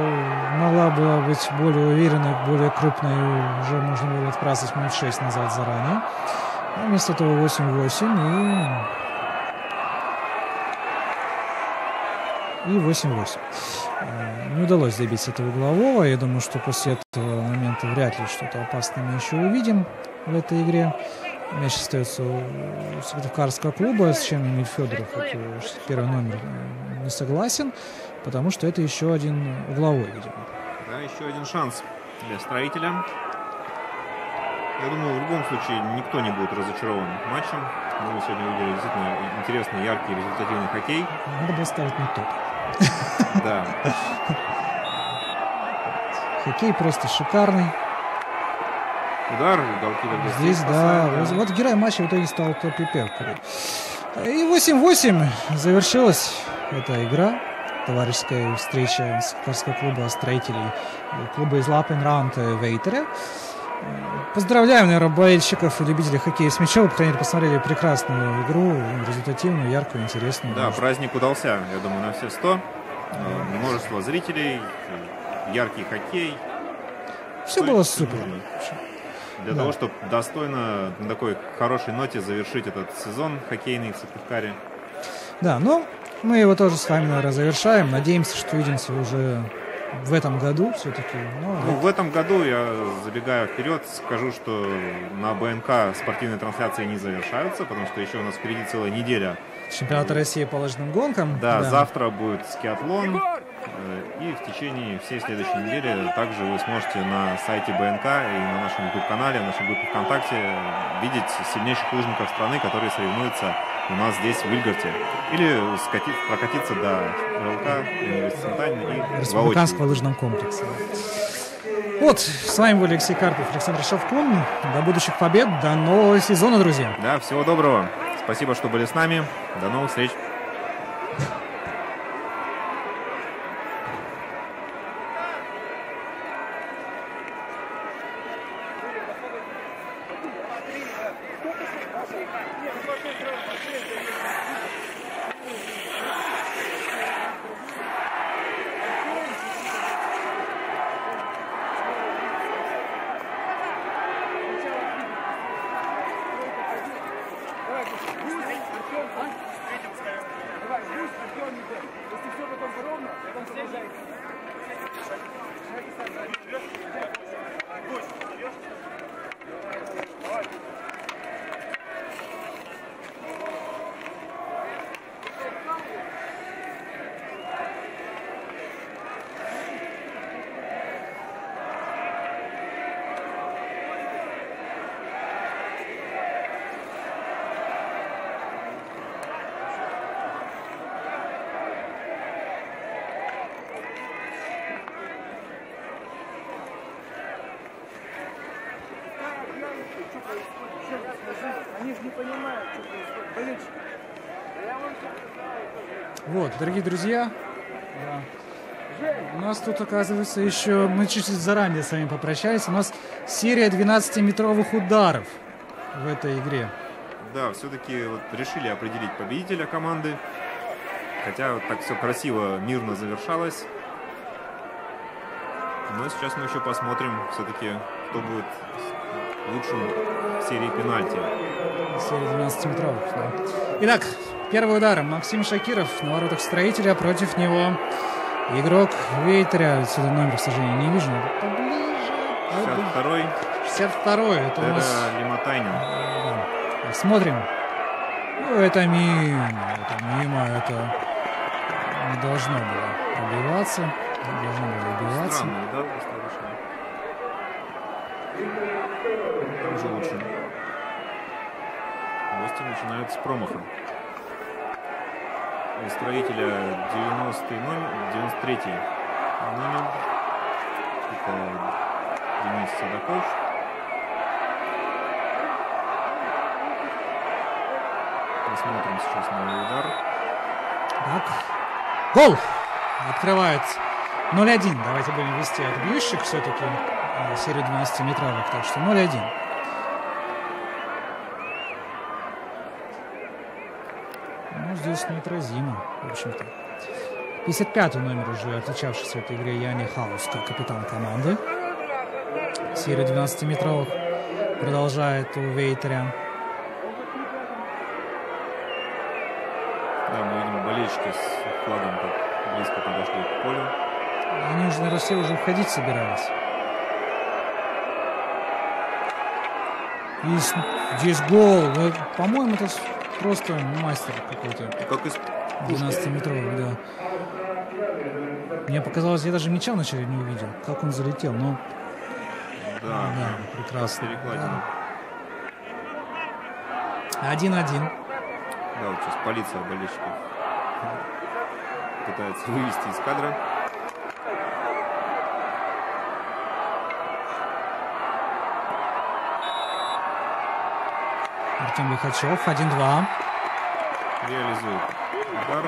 могла была быть более уверенной, более крупной. Уже можно было отпраздновать минут 6 назад заранее. А вместо этого 8-8 и 8-8. Не удалось добиться этого углового. Я думаю, что после этого момента вряд ли что-то опасное мы еще увидим в этой игре. Мяч остается у Сыктывкарского клуба, с чем Эмиль Федоров, первый номер, не согласен, потому что это еще один угловой, видимо. Да, еще один шанс для строителя. Я думаю, в любом случае никто не будет разочарован матчем. Мы сегодня увидели действительно интересный, яркий, результативный хоккей. Надо было ставить на топ. Да. Хоккей просто шикарный. Удар, голкипер здесь, да. Вот герой матча в итоге стал Топи Перкури. И 8-8 завершилась эта игра. Товарищеская встреча Сыктывкарского клуба строителей клуба из Лапенрант Вейтере. Поздравляем, наверное, болельщиков и любителей хоккея с мячом. По крайней мере, посмотрели прекрасную игру, результативную, яркую, интересную. Да, праздник удался, я думаю, на все 100. Множество зрителей, яркий хоккей. Все было супер. Для того, чтобы достойно на такой хорошей ноте завершить этот сезон хоккейный в Сыктывкаре. Да, ну, мы его тоже с вами, наверное, завершаем. Надеемся, что увидимся уже в этом году все-таки. Ну, в этом году, я забегаю вперед, скажу, что на БНК спортивные трансляции не завершаются, потому что еще у нас впереди целая неделя. Чемпионата России по лыжным гонкам. Да, завтра будет скиатлон. И в течение всей следующей недели также вы сможете на сайте БНК и на нашем YouTube-канале, в нашей группе ВКонтакте видеть сильнейших лыжников страны, которые соревнуются у нас здесь, в Вильгарте. Или прокатиться до РЛК, университета и Республиканского лыжного комплекса. Вот, с вами был Алексей Карпов, Александр Шовкун. До будущих побед, до нового сезона, друзья. Да, всего доброго. Спасибо, что были с нами. До новых встреч. Они же не понимают, что происходит. Болельщики. Вот, дорогие друзья, у нас тут, оказывается, еще, мы чуть-чуть заранее с вами попрощались, у нас серия 12-метровых ударов в этой игре. Да, все-таки вот решили определить победителя команды, хотя вот так все красиво, мирно завершалось. Но сейчас мы еще посмотрим, все-таки, кто будет лучшим в серии пенальти. Серия 12-метровых, да. Итак, первый удар. Максим Шакиров на воротах Строителя. Против него игрок Вейтеря. Отсюда номер, к сожалению, не вижу. Поближе. 62-й. 62-й. Это у нас... Лиматайнин. Да. Так, смотрим. Ну, это мимо. Это мимо. Это не должно было пробиваться. Не должно было убиваться. Странный удар достаточно. Уже лучше. Гости начинают с промаха. У Строителя 90-й номер, 93-й номер. Это Денис Садаков. Посмотрим сейчас на удар. Так. Гол! Открывается 0-1. Давайте будем вести от бьющих все-таки серию 12-метровых. Так что 0-1. Ну, здесь неотразимо, в общем-то. 55-й номер уже отличавшийся в этой игре Яни Хаус, как капитан команды. Серию 12-метровых продолжает у Вейтеря. Да, мы видим болельщики с флагом так близко подошли к полю. Они уже, наверное, все уже уходить собирались. И здесь гол. По-моему, это просто мастер какой-то. Как из 12-метровый, да. Мне показалось, я даже мяча вначале не увидел, как он залетел. Но да, прекрасно. Перекладина. 1-1. Да, вот сейчас полиция болельщиков пытается вывести из кадра. Артем Лихачев, 1-2. Реализует удар.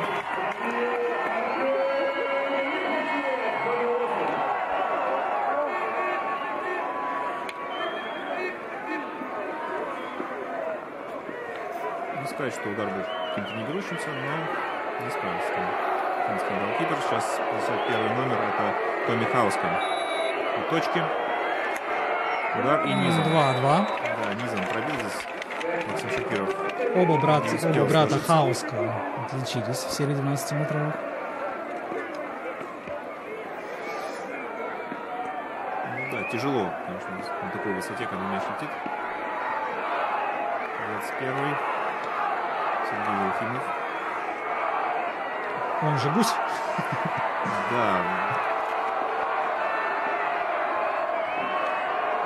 Не сказать, что удар был каким-то неверующимся, но не сказать, что финский голкипер. Сейчас 51 номер, это Томми Хауском. У точки. Удар и низом. 2-2. Да, низом пробил здесь Максим Шакиров. Оба брата Хауска отличились в серии 12-метровых. Ну да, тяжело, конечно, на такой высоте, когда мяч летит. 21-й. Сергей Ефимов. Он же гусь. Да.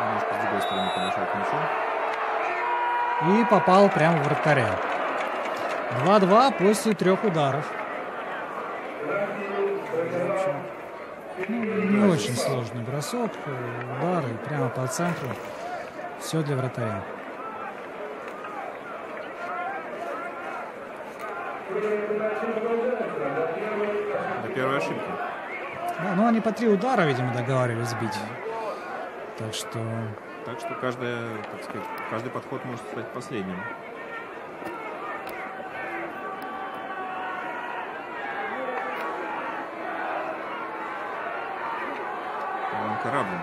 Немножко с другой стороны подошел к мячу. И попал прямо в вратаря. 2-2 после 3 ударов. Не очень сложный бросок. Удары прямо по центру. Все для вратаря. До первой ошибки. Да, ну они по 3 удара, видимо, договаривались сбить. Так что каждый подход может стать последним. Иван Караблин.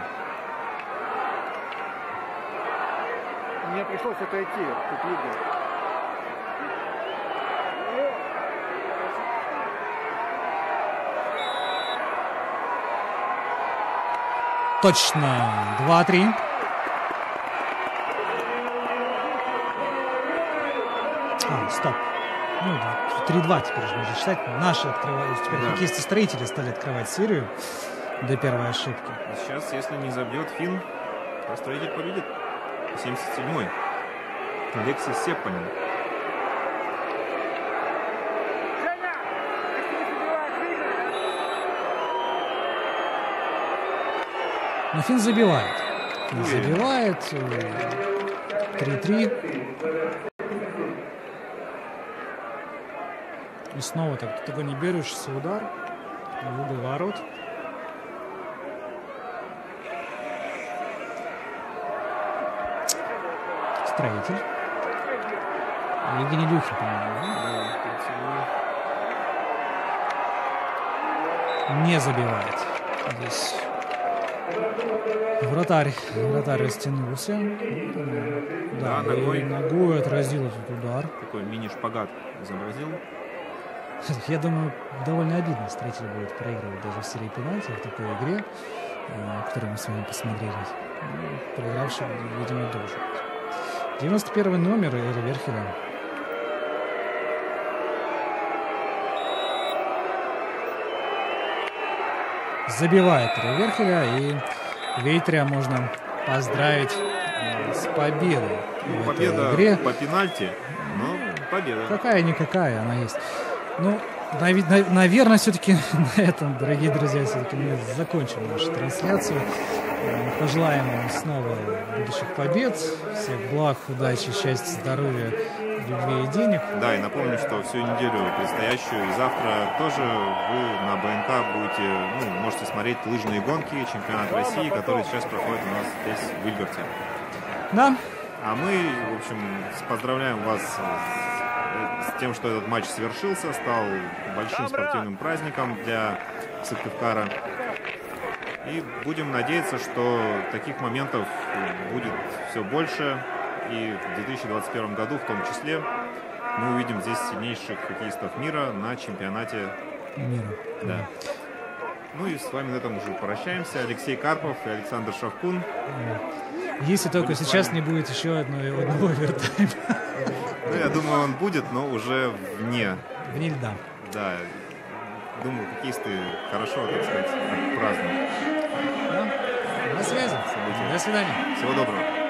Мне пришлось отойти, тут видно. точно 2-3. Стоп. Ну да, 3-2 теперь уже можно считать. Наши открывают, теперь хоккеисты-строители стали открывать серию до первой ошибки. Сейчас, если не забьет финн, то строитель победит. 77-й. Алексей Сеппанин. Но финн забивает. Финн забивает. 3-3. И снова такой не берущийся удар в угол ворот. Строитель. Евгений Люхин, по-моему. Не забивает. Здесь вратарь растянулся. Да, ногой отразил этот удар. Такой мини-шпагат изобразил. Я думаю, довольно обидно строитель будет проигрывать даже в серии пенальти в такой игре, которую мы с вами посмотрели. Проигравший, видимо, должен. 91 номер Верхеля. Забивает Верхеля, и Вейтря можно поздравить с победой в этой игре. По пенальти, но победа. Какая-никакая она есть. Ну, наверное, все-таки на этом, дорогие друзья, все-таки мы закончим нашу трансляцию. Пожелаем вам снова будущих побед, всех благ, удачи, счастья, здоровья, любви и денег. Да, и напомню, что всю неделю предстоящую и завтра тоже вы на БНК можете смотреть лыжные гонки, чемпионат России, который сейчас проходит у нас здесь, в Вильгарте. Да. А мы, в общем, поздравляем вас с тем, что этот матч совершился, стал большим спортивным праздником для Сыктывкара. И будем надеяться, что таких моментов будет все больше. И в 2021 году в том числе мы увидим здесь сильнейших хоккеистов мира на чемпионате мира. Да. Ну и с вами на этом уже прощаемся. Алексей Карпов и Александр Шавкун. Если только сейчас не будет еще одного овертайма. Ну, я думаю, он будет, но уже вне льда. Да. Думаю, хоккеисты хорошо, так сказать, празднуют. Да. На связи. События. До свидания. Всего доброго.